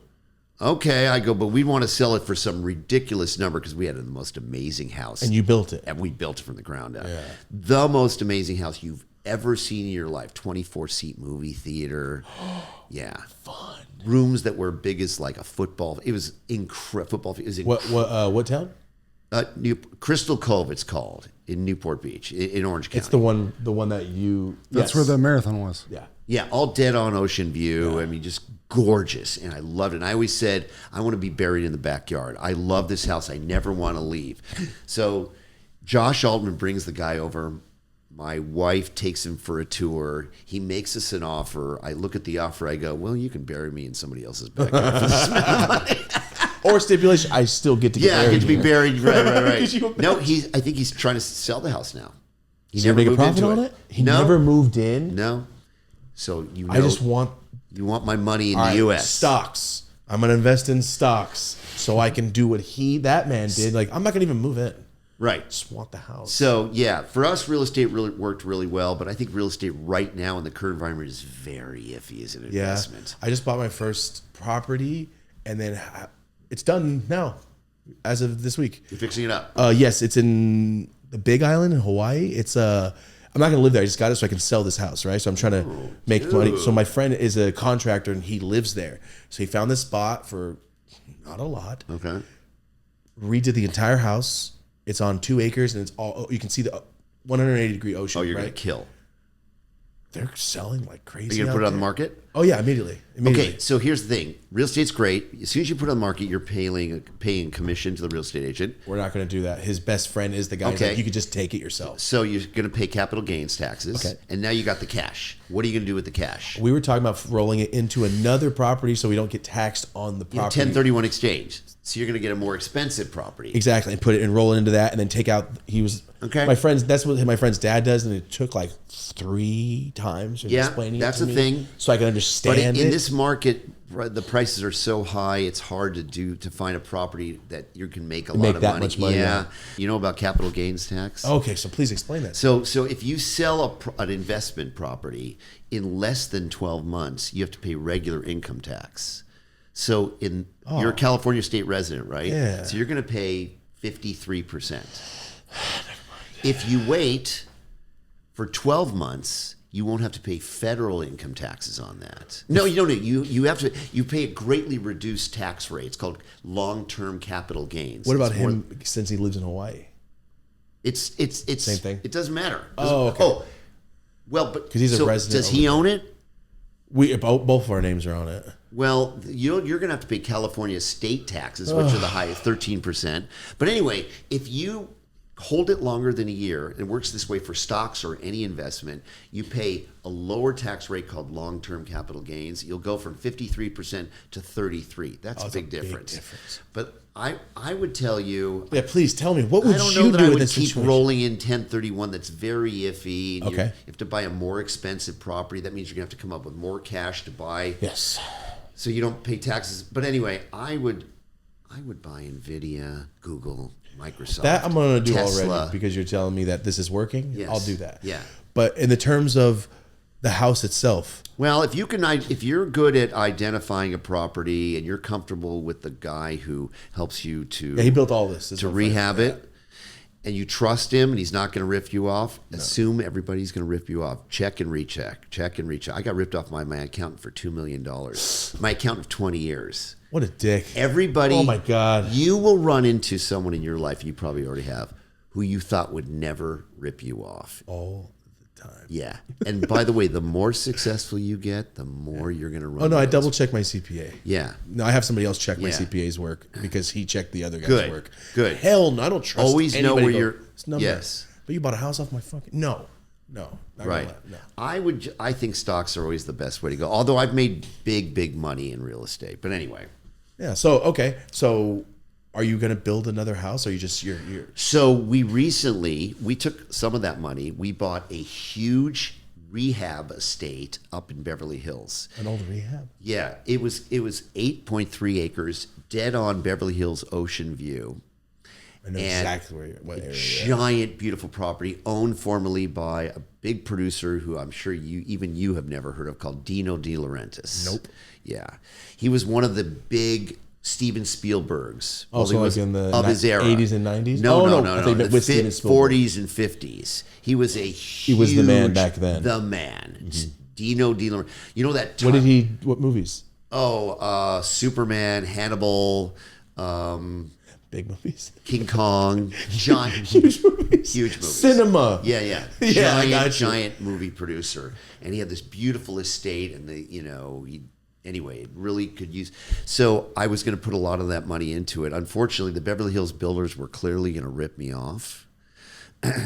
[SPEAKER 4] "Okay." I go, "But we want to sell it for some ridiculous number because we had the most amazing house."
[SPEAKER 2] And you built it.
[SPEAKER 4] And we built it from the ground up.
[SPEAKER 2] Yeah.
[SPEAKER 4] The most amazing house you've ever seen in your life. 24-seat movie theater. Yeah.
[SPEAKER 2] Fun.
[SPEAKER 4] Rooms that were big as like a football. It was incredible. Football. It was
[SPEAKER 2] What town?
[SPEAKER 4] Crystal Cove, it's called, in Newport Beach, in Orange County.
[SPEAKER 2] It's the one that you.
[SPEAKER 3] That's
[SPEAKER 2] yes.
[SPEAKER 3] where the marathon was.
[SPEAKER 2] Yeah.
[SPEAKER 4] Yeah, all dead on ocean view. I mean, just gorgeous. And I loved it. And I always said, I want to be buried in the backyard. I love this house. I never want to leave. So Josh Altman brings the guy over. My wife takes him for a tour. He makes us an offer. I look at the offer. I go, "Well, you can bury me in somebody else's backyard for this amount of money."
[SPEAKER 2] Or stipulation, I still get to get
[SPEAKER 4] Yeah, I
[SPEAKER 2] married.
[SPEAKER 4] get to be buried. Right.
[SPEAKER 2] Could you
[SPEAKER 4] No, I think he's trying to sell the house now. He
[SPEAKER 2] Does he make a
[SPEAKER 4] moved
[SPEAKER 2] profit
[SPEAKER 4] into
[SPEAKER 2] on it? He
[SPEAKER 4] No.
[SPEAKER 2] never moved in.
[SPEAKER 4] No. So
[SPEAKER 2] I just want
[SPEAKER 4] you want my money in
[SPEAKER 2] all
[SPEAKER 4] the
[SPEAKER 2] right,
[SPEAKER 4] U.S.
[SPEAKER 2] stocks. I'm gonna invest in stocks so I can do what that man did. Like I'm not gonna even move in.
[SPEAKER 4] Right.
[SPEAKER 2] Just want the house.
[SPEAKER 4] So yeah, for us, real estate really worked really well. But I think real estate right now in the current environment is very iffy as an investment.
[SPEAKER 2] I just bought my first property, and then it's done now, as of this week.
[SPEAKER 4] You're fixing it up.
[SPEAKER 2] Yes, it's in the Big Island in Hawaii. It's I'm not gonna live there. I just got it so I can sell this house, right? So I'm trying to make money. So my friend is a contractor and he lives there. So he found this spot for not a lot.
[SPEAKER 4] Okay.
[SPEAKER 2] Redid the entire house. It's on 2 acres and it's all you can see the 180-degree ocean.
[SPEAKER 4] Oh, you're
[SPEAKER 2] right?
[SPEAKER 4] gonna kill.
[SPEAKER 2] They're selling like crazy.
[SPEAKER 4] Are you gonna
[SPEAKER 2] out
[SPEAKER 4] put it on the
[SPEAKER 2] there.
[SPEAKER 4] market?
[SPEAKER 2] Oh yeah, immediately.
[SPEAKER 4] Okay, so here's the thing. Real estate's great. As soon as you put it on the market, you're paying commission to the real estate agent.
[SPEAKER 2] We're not going to do that. His best friend is the guy.
[SPEAKER 4] Okay.
[SPEAKER 2] Like, you could just take it yourself.
[SPEAKER 4] So you're going to pay capital gains taxes.
[SPEAKER 2] Okay.
[SPEAKER 4] And now you got the cash. What are you going to do with the cash?
[SPEAKER 2] We were talking about rolling it into another property so we don't get taxed on the
[SPEAKER 4] You know,
[SPEAKER 2] property.
[SPEAKER 4] 1031 exchange. So you're going to get a more expensive property.
[SPEAKER 2] Exactly, and put it and roll it into that, and then take out. He was
[SPEAKER 4] Okay.
[SPEAKER 2] My friend's. That's what my friend's dad does, and it took like 3 times.
[SPEAKER 4] Yeah,
[SPEAKER 2] explaining
[SPEAKER 4] that's
[SPEAKER 2] it to
[SPEAKER 4] the
[SPEAKER 2] me,
[SPEAKER 4] thing.
[SPEAKER 2] so I can
[SPEAKER 4] But
[SPEAKER 2] understand
[SPEAKER 4] in
[SPEAKER 2] it.
[SPEAKER 4] this market, the prices are so high, it's hard to find a property that you can make a lot
[SPEAKER 2] Make
[SPEAKER 4] of
[SPEAKER 2] that
[SPEAKER 4] money.
[SPEAKER 2] much money, yeah.
[SPEAKER 4] You know about capital gains tax?
[SPEAKER 2] Okay, so please explain that.
[SPEAKER 4] So if you sell an investment property in less than 12 months, you have to pay regular income tax. So you're a California state resident, right?
[SPEAKER 2] Yeah.
[SPEAKER 4] So you're going to pay 53%. If you wait for 12 months, you won't have to pay federal income taxes on that. No, you don't. You pay a greatly reduced tax rate. It's called long-term capital gains.
[SPEAKER 2] What about
[SPEAKER 4] It's
[SPEAKER 2] him since he lives in Hawaii?
[SPEAKER 4] It's
[SPEAKER 2] Same thing?
[SPEAKER 4] It doesn't matter.
[SPEAKER 2] Oh, okay.
[SPEAKER 4] Oh, well, but
[SPEAKER 2] 'Cause he's a resident
[SPEAKER 4] Does he
[SPEAKER 2] over
[SPEAKER 4] own it?
[SPEAKER 2] We both of our names are on it.
[SPEAKER 4] Well, you're going to have to pay California state taxes, which are the highest, 13%. But anyway, if you hold it longer than a year, it works this way for stocks or any investment, you pay a lower tax rate called long-term capital gains. You'll go from 53% to 33%. That's a big difference. But I would tell you,
[SPEAKER 2] Yeah, please tell me, what would
[SPEAKER 4] I don't
[SPEAKER 2] you
[SPEAKER 4] know that
[SPEAKER 2] do
[SPEAKER 4] I
[SPEAKER 2] in
[SPEAKER 4] would
[SPEAKER 2] this
[SPEAKER 4] keep
[SPEAKER 2] situation?
[SPEAKER 4] rolling in 1031. That's very iffy. And
[SPEAKER 2] Okay.
[SPEAKER 4] You have to buy a more expensive property. That means you're going to have to come up with more cash to buy.
[SPEAKER 2] Yes.
[SPEAKER 4] So you don't pay taxes. But anyway, I would buy NVIDIA, Google, Microsoft.
[SPEAKER 2] That I'm going to do
[SPEAKER 4] Tesla.
[SPEAKER 2] already because you're telling me that this is working.
[SPEAKER 4] Yes.
[SPEAKER 2] I'll do that.
[SPEAKER 4] Yeah.
[SPEAKER 2] But in the terms of the house itself.
[SPEAKER 4] Well, if you're good at identifying a property and you're comfortable with the guy who helps you to
[SPEAKER 2] Yeah, he built all this.
[SPEAKER 4] to rehab it, and you trust him and he's not going to rip you off, assume everybody's going to rip you off. Check and recheck. Check and recheck. I got ripped off by my accountant for $2 million. My accountant of 20 years.
[SPEAKER 2] What a dick.
[SPEAKER 4] Everybody.
[SPEAKER 2] Oh, my God.
[SPEAKER 4] You will run into someone in your life, you probably already have, who you thought would never rip you off.
[SPEAKER 2] All the time.
[SPEAKER 4] Yeah. And by the way, the more successful you get, the more you're going to run.
[SPEAKER 2] Oh, no, I
[SPEAKER 4] into
[SPEAKER 2] double
[SPEAKER 4] those.
[SPEAKER 2] check my CPA.
[SPEAKER 4] Yeah.
[SPEAKER 2] No, I have somebody else check my
[SPEAKER 4] Yeah.
[SPEAKER 2] CPA's work because he checked the other guy's
[SPEAKER 4] Good,
[SPEAKER 2] work.
[SPEAKER 4] good.
[SPEAKER 2] Hell no, I don't trust
[SPEAKER 4] Always know
[SPEAKER 2] anybody
[SPEAKER 4] where
[SPEAKER 2] go,
[SPEAKER 4] you're-
[SPEAKER 2] "This number."
[SPEAKER 4] yes.
[SPEAKER 2] But you bought a house off my fucking... No. Not
[SPEAKER 4] Right.
[SPEAKER 2] gonna let- no.
[SPEAKER 4] I think stocks are always the best way to go. Although I've made big money in real estate. But anyway.
[SPEAKER 2] Yeah, so, okay. So, are you going to build another house or you just... You're
[SPEAKER 4] So we took some of that money. We bought a huge rehab estate up in Beverly Hills.
[SPEAKER 2] an old rehab?
[SPEAKER 4] Yeah, it was 8.3 acres, dead on Beverly Hills Ocean View.
[SPEAKER 2] I know
[SPEAKER 4] And
[SPEAKER 2] exactly what area.
[SPEAKER 4] Giant, beautiful property owned formerly by a big producer who I'm sure you have never heard of, called Dino De Laurentiis.
[SPEAKER 2] Nope.
[SPEAKER 4] Yeah, he was one of the big Steven Spielbergs.
[SPEAKER 2] Oh, so
[SPEAKER 4] he
[SPEAKER 2] like
[SPEAKER 4] was
[SPEAKER 2] in the
[SPEAKER 4] of his era,
[SPEAKER 2] 80s and 90s?
[SPEAKER 4] No,
[SPEAKER 2] Oh,
[SPEAKER 4] no,
[SPEAKER 2] no,
[SPEAKER 4] no,
[SPEAKER 2] I
[SPEAKER 4] no.
[SPEAKER 2] thought you meant with Steven Spielberg.
[SPEAKER 4] 40s and 50s. He was a huge.
[SPEAKER 2] was the man back then.
[SPEAKER 4] The man, Dino De Laurentiis. You know that?
[SPEAKER 2] What movies?
[SPEAKER 4] Superman, Hannibal.
[SPEAKER 2] Big movies.
[SPEAKER 4] King Kong, giant,
[SPEAKER 2] Huge movies.
[SPEAKER 4] huge movies.
[SPEAKER 2] Cinema.
[SPEAKER 4] Yeah, yeah,
[SPEAKER 2] Yeah, I got you.
[SPEAKER 4] giant movie producer, and he had this beautiful estate, and anyway, it really could use. So I was going to put a lot of that money into it. Unfortunately, the Beverly Hills builders were clearly going to rip me off,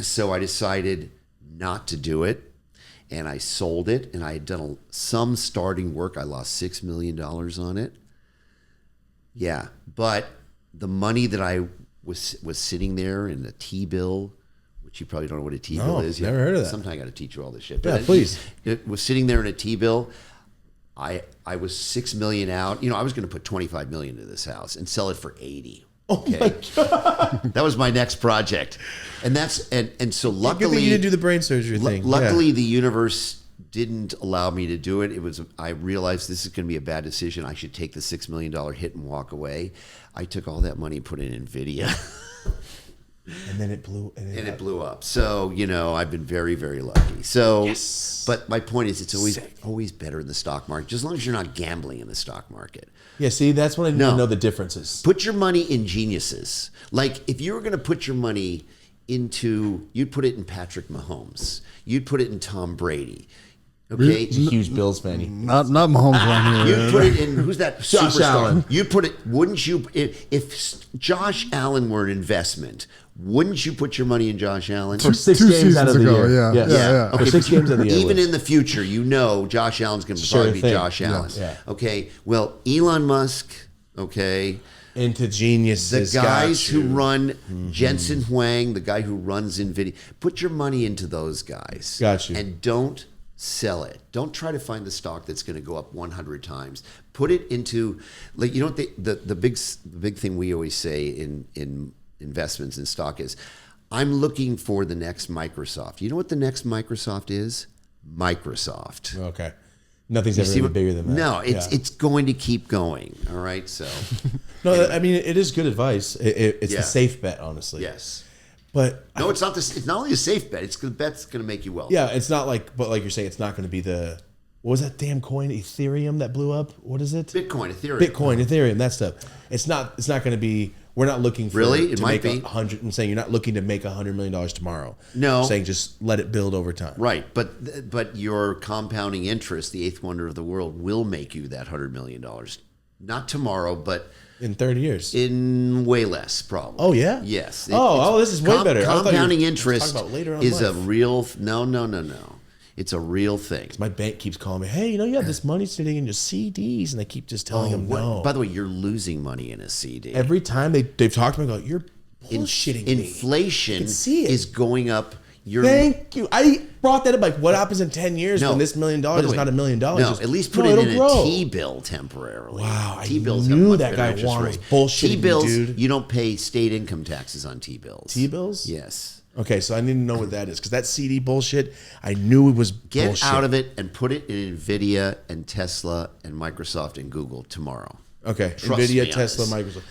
[SPEAKER 4] so I decided not to do it, and I sold it. And I had done some starting work. I lost $6 million on it. Yeah, but the money that I was sitting there in a T-bill, which you probably don't know what a T-bill
[SPEAKER 2] No,
[SPEAKER 4] is.
[SPEAKER 2] never heard of that.
[SPEAKER 4] Sometime I got to teach you all this shit.
[SPEAKER 2] Yeah, please.
[SPEAKER 4] It was sitting there in a T-bill. I was $6 million out. I was going to put $25 million into this house and sell it for $80. Okay, my God. That was my next project, and so
[SPEAKER 2] Good
[SPEAKER 4] luckily
[SPEAKER 2] thing you didn't do the brain surgery thing.
[SPEAKER 4] Luckily, the universe didn't allow me to do it. I realized this is going to be a bad decision. I should take the $6 million hit and walk away. I took all that money and put it in NVIDIA.
[SPEAKER 2] And then it blew.
[SPEAKER 4] And it blew up. So, I've been very, very lucky. So,
[SPEAKER 2] Yes.
[SPEAKER 4] But my point is, it's always better in the stock market, just as long as you're not gambling in the stock market.
[SPEAKER 2] Yeah, see, that's when I need to know the differences.
[SPEAKER 4] Put your money in geniuses. Like, if you were going to put your money you'd put it in Patrick Mahomes. You'd put it in Tom Brady. Okay?
[SPEAKER 2] He's a huge Bills fan.
[SPEAKER 3] Not Mahomes one here.
[SPEAKER 4] You'd put it in, who's that
[SPEAKER 2] Josh
[SPEAKER 4] superstar?
[SPEAKER 2] Allen.
[SPEAKER 4] You'd put it, wouldn't you, if Josh Allen were an investment, wouldn't you put your money in Josh Allen?
[SPEAKER 2] For six
[SPEAKER 3] Two
[SPEAKER 2] games out of the
[SPEAKER 3] seasons ago,
[SPEAKER 2] year.
[SPEAKER 3] yeah.
[SPEAKER 2] Yes.
[SPEAKER 3] Yeah.
[SPEAKER 2] For 6 games out of the year.
[SPEAKER 4] Even in the future, Josh Allen's going to
[SPEAKER 2] Sure
[SPEAKER 4] probably be
[SPEAKER 2] thing.
[SPEAKER 4] Josh Allen.
[SPEAKER 2] Yeah.
[SPEAKER 4] Okay, well, Elon Musk, okay,
[SPEAKER 2] Into
[SPEAKER 4] the
[SPEAKER 2] geniuses.
[SPEAKER 4] guys
[SPEAKER 2] got
[SPEAKER 4] who
[SPEAKER 2] you.
[SPEAKER 4] run Jensen Huang, the guy who runs NVIDIA, put your money into those guys.
[SPEAKER 2] Got you.
[SPEAKER 4] And don't sell it. Don't try to find the stock that's going to go up 100 times. Put it into, like, the big thing we always say in investments in stock is, I'm looking for the next Microsoft. You know what the next Microsoft is? Microsoft.
[SPEAKER 2] Okay. Nothing's ever
[SPEAKER 4] See
[SPEAKER 2] been
[SPEAKER 4] what-
[SPEAKER 2] bigger than that.
[SPEAKER 4] No, it's
[SPEAKER 2] Yeah.
[SPEAKER 4] it's going to keep going. All right, so
[SPEAKER 2] No, I mean, it is good advice. It's
[SPEAKER 4] Yeah.
[SPEAKER 2] the safe bet, honestly.
[SPEAKER 4] yes.
[SPEAKER 2] But
[SPEAKER 4] No, it's not this. It's not only a safe bet. It's the bet's going to make you wealthy.
[SPEAKER 2] yeah, it's not like, but like you're saying, it's not going to be what was that damn coin? Ethereum that blew up? What is it?
[SPEAKER 4] Bitcoin, Ethereum.
[SPEAKER 2] Bitcoin, Ethereum, that stuff. It's not going to be, we're not looking for
[SPEAKER 4] Really? It
[SPEAKER 2] to
[SPEAKER 4] might
[SPEAKER 2] make
[SPEAKER 4] be.
[SPEAKER 2] 100, I'm saying you're not looking to make $100 million tomorrow.
[SPEAKER 4] No.
[SPEAKER 2] You're saying just let it build over time.
[SPEAKER 4] Right, but your compounding interest, the eighth wonder of the world, will make you that $100 million. Not tomorrow, but
[SPEAKER 2] In 30 years.
[SPEAKER 4] in way less, probably.
[SPEAKER 2] Oh, yeah?
[SPEAKER 4] Yes.
[SPEAKER 2] This is way better. I thought you were
[SPEAKER 4] Compounding
[SPEAKER 2] talking
[SPEAKER 4] interest
[SPEAKER 2] about later on
[SPEAKER 4] is
[SPEAKER 2] in
[SPEAKER 4] a
[SPEAKER 2] life.
[SPEAKER 4] real. No. It's a real thing.
[SPEAKER 2] My bank keeps calling me, hey, you have this money sitting in your CDs, and I keep just telling them no.
[SPEAKER 4] By the way, you're losing money in a CD.
[SPEAKER 2] Every time they've talked to me, I go, you're bullshitting me.
[SPEAKER 4] Inflation
[SPEAKER 2] I can see it.
[SPEAKER 4] is going up.
[SPEAKER 2] Thank you. I brought that up. Like, what happens in 10 years
[SPEAKER 4] No.
[SPEAKER 2] when this $1 million
[SPEAKER 4] By the
[SPEAKER 2] is
[SPEAKER 4] way,
[SPEAKER 2] not $1 million?
[SPEAKER 4] No,
[SPEAKER 2] Just-
[SPEAKER 4] at least put
[SPEAKER 2] no,
[SPEAKER 4] it
[SPEAKER 2] it'll
[SPEAKER 4] in
[SPEAKER 2] grow.
[SPEAKER 4] a T-bill temporarily.
[SPEAKER 2] Wow, I
[SPEAKER 4] T-bills have
[SPEAKER 2] knew
[SPEAKER 4] much
[SPEAKER 2] that
[SPEAKER 4] better
[SPEAKER 2] guy
[SPEAKER 4] interest
[SPEAKER 2] Juan was
[SPEAKER 4] rate.
[SPEAKER 2] bullshitting me,
[SPEAKER 4] T-bills,
[SPEAKER 2] dude.
[SPEAKER 4] you don't pay state income taxes on T-bills.
[SPEAKER 2] T-bills?
[SPEAKER 4] Yes.
[SPEAKER 2] Okay, so I need to know what that is because that CD bullshit, I knew it was
[SPEAKER 4] Get
[SPEAKER 2] bullshit.
[SPEAKER 4] out of it and put it in NVIDIA and Tesla and Microsoft and Google tomorrow.
[SPEAKER 2] Okay,
[SPEAKER 4] Trust
[SPEAKER 2] NVIDIA,
[SPEAKER 4] me on
[SPEAKER 2] Tesla,
[SPEAKER 4] this.
[SPEAKER 2] Microsoft.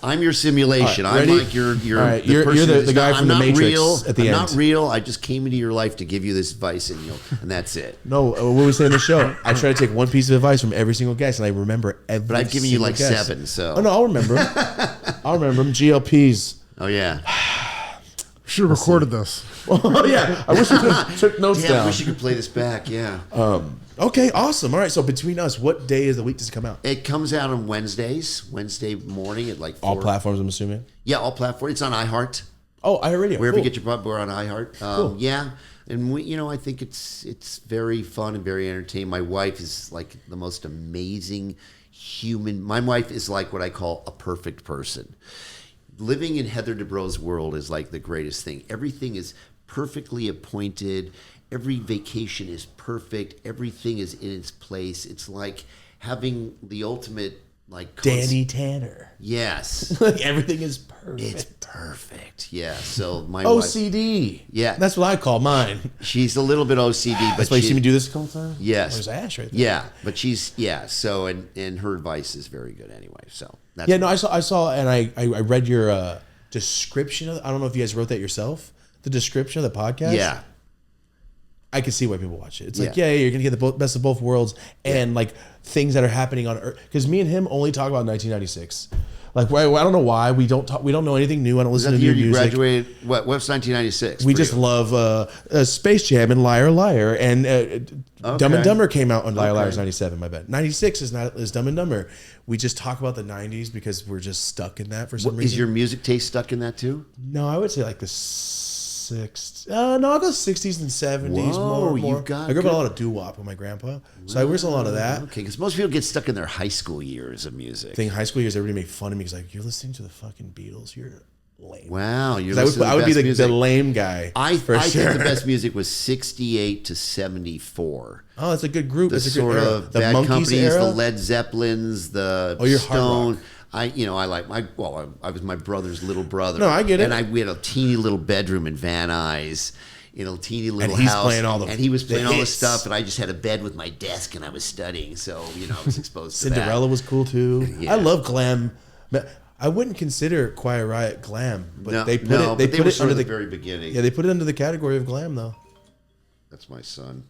[SPEAKER 4] I'm your simulation.
[SPEAKER 2] All right,
[SPEAKER 4] I'm
[SPEAKER 2] ready?
[SPEAKER 4] like your
[SPEAKER 2] All right,
[SPEAKER 4] the
[SPEAKER 2] you're
[SPEAKER 4] person
[SPEAKER 2] the
[SPEAKER 4] who's
[SPEAKER 2] guy
[SPEAKER 4] not,
[SPEAKER 2] from the
[SPEAKER 4] I'm not
[SPEAKER 2] Matrix
[SPEAKER 4] real.
[SPEAKER 2] at the
[SPEAKER 4] I'm
[SPEAKER 2] end.
[SPEAKER 4] not real. I just came into your life to give you this advice, and that's it.
[SPEAKER 2] No, what we say in the show, I try to take one piece of advice from every single guest, and I remember every.
[SPEAKER 4] But I've given you
[SPEAKER 2] single
[SPEAKER 4] like
[SPEAKER 2] guest.
[SPEAKER 4] 7, so.
[SPEAKER 2] Oh no, I'll remember. 'em. I'll remember them. GLPs.
[SPEAKER 4] Oh yeah.
[SPEAKER 3] Should have recorded this.
[SPEAKER 2] Oh yeah, I wish we took notes
[SPEAKER 4] Damn, I
[SPEAKER 2] down.
[SPEAKER 4] wish you could play this back. Yeah.
[SPEAKER 2] Okay, awesome. All right, so between us, what day of the week does it come out?
[SPEAKER 4] It comes out on Wednesdays, Wednesday morning at like 4.
[SPEAKER 2] All platforms, I'm assuming.
[SPEAKER 4] Yeah, all platforms. It's on iHeart.
[SPEAKER 2] Oh, iHeartRadio.
[SPEAKER 4] Wherever
[SPEAKER 2] Cool.
[SPEAKER 4] you get your podcast, we're on iHeart.
[SPEAKER 2] Cool.
[SPEAKER 4] Yeah, and we, I think it's very fun and very entertaining. My wife is like the most amazing human. My wife is like what I call a perfect person. Living in Heather Dubrow's world is like the greatest thing. Everything is perfectly appointed. Every vacation is perfect. Everything is in its place. It's like having the ultimate like
[SPEAKER 2] Danny Tanner.
[SPEAKER 4] Yes.
[SPEAKER 2] Like everything is perfect.
[SPEAKER 4] It's perfect. Yeah. So my wife,
[SPEAKER 2] OCD.
[SPEAKER 4] Yeah.
[SPEAKER 2] That's what I call mine.
[SPEAKER 4] she's a little bit OCD, but
[SPEAKER 2] That's why you see me do this a couple times?
[SPEAKER 4] Yes.
[SPEAKER 2] There's Ash right there.
[SPEAKER 4] Yeah, but she's so and her advice is very good anyway. So that's
[SPEAKER 2] Yeah, no, I saw, and I read your description of. I don't know if you guys wrote that yourself. The description of the podcast.
[SPEAKER 4] yeah.
[SPEAKER 2] I can see why people watch it. It's like,
[SPEAKER 4] Yeah.
[SPEAKER 2] yeah, you're gonna get the best of both worlds and like things that are happening on Earth. Because me and him only talk about 1996. Like, I don't know why we don't talk. We don't know anything new. I don't
[SPEAKER 4] Is
[SPEAKER 2] listen
[SPEAKER 4] that
[SPEAKER 2] to
[SPEAKER 4] the year
[SPEAKER 2] new
[SPEAKER 4] you
[SPEAKER 2] music.
[SPEAKER 4] graduated? What's 1996?
[SPEAKER 2] We
[SPEAKER 4] for
[SPEAKER 2] just
[SPEAKER 4] you?
[SPEAKER 2] love Space Jam and Liar Liar, and Dumb and Dumber came out on Liar Liar's
[SPEAKER 4] Okay.
[SPEAKER 2] 97. My bad. 96 is Dumb and Dumber. We just talk about the 90s because we're just stuck in that for some reason.
[SPEAKER 4] Is your music taste stuck in that too?
[SPEAKER 2] No, I would say like the 60s. No, I'll go 60s and 70s.
[SPEAKER 4] Whoa,
[SPEAKER 2] more.
[SPEAKER 4] you've got
[SPEAKER 2] I grew up with a
[SPEAKER 4] good-
[SPEAKER 2] lot of doo-wop with my grandpa, so I listen to a lot of that.
[SPEAKER 4] Okay, because most people get stuck in their high school years of music.
[SPEAKER 2] I think high school years, everybody made fun of me because like, you're listening to the fucking Beatles. You're lame.
[SPEAKER 4] Wow, you're
[SPEAKER 2] 'Cause
[SPEAKER 4] listening to
[SPEAKER 2] I would be
[SPEAKER 4] best
[SPEAKER 2] the
[SPEAKER 4] music.
[SPEAKER 2] lame guy.
[SPEAKER 4] I
[SPEAKER 2] for
[SPEAKER 4] think
[SPEAKER 2] sure.
[SPEAKER 4] the best music was 68 to 74.
[SPEAKER 2] Oh, that's a good group.
[SPEAKER 4] The
[SPEAKER 2] It's a good
[SPEAKER 4] sort
[SPEAKER 2] era.
[SPEAKER 4] of
[SPEAKER 2] The
[SPEAKER 4] Bad
[SPEAKER 2] Monkees
[SPEAKER 4] Companies,
[SPEAKER 2] era.
[SPEAKER 4] the Led Zeppelins, the
[SPEAKER 2] Oh, you're hard
[SPEAKER 4] Stone.
[SPEAKER 2] rock.
[SPEAKER 4] I like I was my brother's little brother.
[SPEAKER 2] No, I get it.
[SPEAKER 4] And we had a teeny little bedroom in Van Nuys, in a teeny little
[SPEAKER 2] he's
[SPEAKER 4] house.
[SPEAKER 2] playing all the-
[SPEAKER 4] and he was playing
[SPEAKER 2] the
[SPEAKER 4] all the
[SPEAKER 2] hits.
[SPEAKER 4] stuff, and I just had a bed with my desk, and I was studying. So I was exposed to
[SPEAKER 2] Cinderella
[SPEAKER 4] that.
[SPEAKER 2] was cool too.
[SPEAKER 4] Yeah.
[SPEAKER 2] I love glam. I wouldn't consider Quiet Riot glam, but
[SPEAKER 4] No,
[SPEAKER 2] they put
[SPEAKER 4] no,
[SPEAKER 2] it. They
[SPEAKER 4] but
[SPEAKER 2] put
[SPEAKER 4] were
[SPEAKER 2] it
[SPEAKER 4] sort
[SPEAKER 2] under
[SPEAKER 4] of
[SPEAKER 2] the
[SPEAKER 4] very beginning.
[SPEAKER 2] Yeah, they put it under the category of glam though.
[SPEAKER 4] That's my son.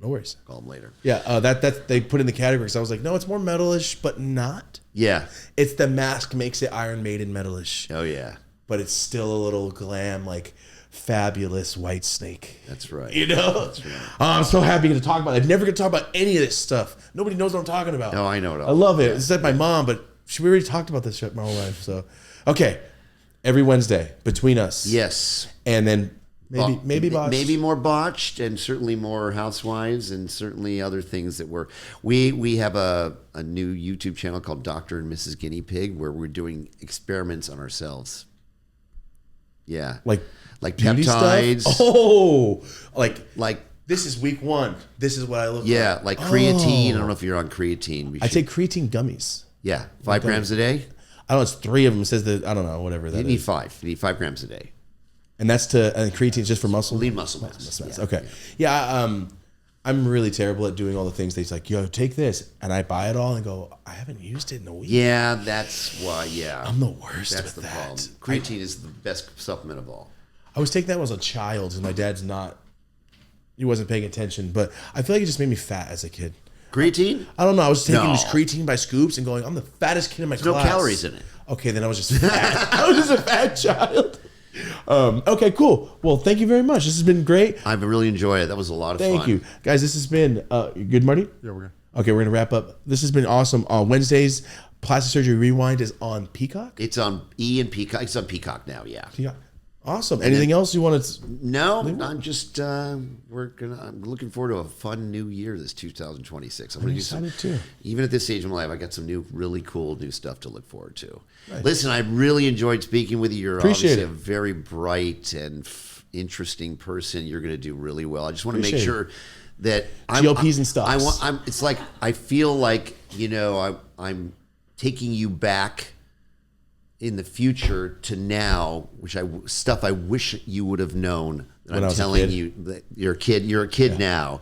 [SPEAKER 2] No worries.
[SPEAKER 4] Call him later.
[SPEAKER 2] Yeah, that they put in the category because I was like, no, it's more metalish, but not.
[SPEAKER 4] Yeah.
[SPEAKER 2] It's the mask makes it Iron Maiden metalish,
[SPEAKER 4] Oh yeah.
[SPEAKER 2] but it's still a little glam, like fabulous White Snake.
[SPEAKER 4] That's right.
[SPEAKER 2] You know,
[SPEAKER 4] That's right.
[SPEAKER 2] Oh, I'm so happy to talk about it. I'm never gonna talk about any of this stuff. Nobody knows what I'm talking about.
[SPEAKER 4] Oh, I know it all.
[SPEAKER 2] I love it. It's like my mom, but we already talked about this shit my whole life. So, okay, every Wednesday between us.
[SPEAKER 4] Yes.
[SPEAKER 2] and then maybe botched.
[SPEAKER 4] Maybe more botched, and certainly more housewives, and certainly other things that we have a new YouTube channel called Dr. and Mrs. Guinea Pig, where we're doing experiments on ourselves. Yeah,
[SPEAKER 2] like
[SPEAKER 4] peptides.
[SPEAKER 2] stuff? Oh,
[SPEAKER 4] Like
[SPEAKER 2] this is week 1. This is what I look
[SPEAKER 4] yeah,
[SPEAKER 2] like.
[SPEAKER 4] like creatine. I don't know if you're on creatine. We
[SPEAKER 2] I
[SPEAKER 4] should-
[SPEAKER 2] take creatine gummies.
[SPEAKER 4] yeah, 5 grams a day.
[SPEAKER 2] I don't know. It's 3 of them. It says that I don't know. Whatever that
[SPEAKER 4] You need
[SPEAKER 2] is.
[SPEAKER 4] 5. You need 5 grams a day.
[SPEAKER 2] And that's and creatine's just for muscle.
[SPEAKER 4] Lean muscle mass.
[SPEAKER 2] Muscle mass.
[SPEAKER 4] Yeah,
[SPEAKER 2] Okay. Yeah. I'm really terrible at doing all the things. He's like, yo, take this, and I buy it all and go, I haven't used it in a week.
[SPEAKER 4] Yeah, that's why. Yeah,
[SPEAKER 2] I'm the worst
[SPEAKER 4] That's
[SPEAKER 2] with
[SPEAKER 4] the
[SPEAKER 2] that.
[SPEAKER 4] problem. Creatine is the best supplement of all.
[SPEAKER 2] I was taking that when I was a child, and my dad's not. He wasn't paying attention, but I feel like it just made me fat as a kid.
[SPEAKER 4] Creatine?
[SPEAKER 2] I don't know. I was taking
[SPEAKER 4] No.
[SPEAKER 2] this creatine by scoops and going, I'm the fattest kid in my
[SPEAKER 4] There's no
[SPEAKER 2] class.
[SPEAKER 4] calories in it.
[SPEAKER 2] Okay, then I was just fat. I was just a fat child. Okay, cool. Well, thank you very much. This has been great.
[SPEAKER 4] I've really enjoyed it. That was a lot of fun.
[SPEAKER 2] Thank you. Guys, this has been good, Marty?
[SPEAKER 3] Yeah, we're good.
[SPEAKER 2] Okay, we're going to wrap up. This has been awesome. On Wednesdays, Plastic Surgery Rewind is on Peacock.
[SPEAKER 4] It's on E and Peacock. It's on Peacock now, yeah.
[SPEAKER 2] Peacock. Awesome. Anything else you want to...
[SPEAKER 4] No, I'm just I'm looking forward to a fun new year this 2026. I'm gonna do some,
[SPEAKER 2] excited too.
[SPEAKER 4] even at this stage of my life, I got some really cool new stuff to look forward to. Listen, I really enjoyed speaking with you. You're
[SPEAKER 2] Appreciate
[SPEAKER 4] obviously
[SPEAKER 2] it.
[SPEAKER 4] a very bright and interesting person. You're going to do really well. I just want to make
[SPEAKER 2] Appreciate
[SPEAKER 4] sure that
[SPEAKER 2] GLPs and stocks.
[SPEAKER 4] It's like I feel like I'm taking you back in the future to now, stuff I wish you would have known that
[SPEAKER 2] When I
[SPEAKER 4] I'm
[SPEAKER 2] was a
[SPEAKER 4] telling
[SPEAKER 2] kid?
[SPEAKER 4] you that you're a kid now.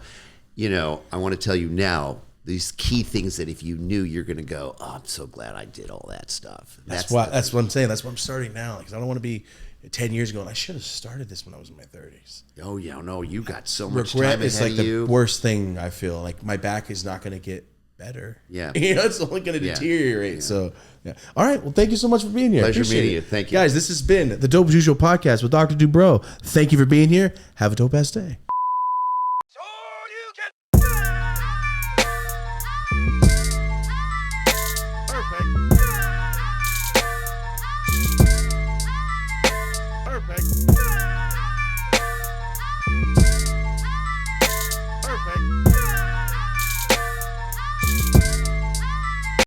[SPEAKER 4] You know, I want to tell you now these key things that if you knew, you're going to go, oh, I'm so glad I did all that stuff.
[SPEAKER 2] That's what I'm saying. That's what I'm starting now. Because I don't want to be 10 years ago, and I should have started this when I was in my 30s.
[SPEAKER 4] Oh yeah, no, you got so much
[SPEAKER 2] Regret
[SPEAKER 4] time
[SPEAKER 2] is
[SPEAKER 4] ahead
[SPEAKER 2] like
[SPEAKER 4] of
[SPEAKER 2] the
[SPEAKER 4] you.
[SPEAKER 2] worst thing. I feel like my back is not going to get better.
[SPEAKER 4] Yeah.
[SPEAKER 2] You know, it's only going to
[SPEAKER 4] Yeah.
[SPEAKER 2] deteriorate. So, yeah. All right. Well, thank you so much for being here.
[SPEAKER 4] Pleasure
[SPEAKER 2] Appreciate
[SPEAKER 4] meeting
[SPEAKER 2] it.
[SPEAKER 4] you. Thank you.
[SPEAKER 2] Guys, this has been the Dope as Usual podcast with Dr. Dubrow. Thank you for being here. Have a dope ass day.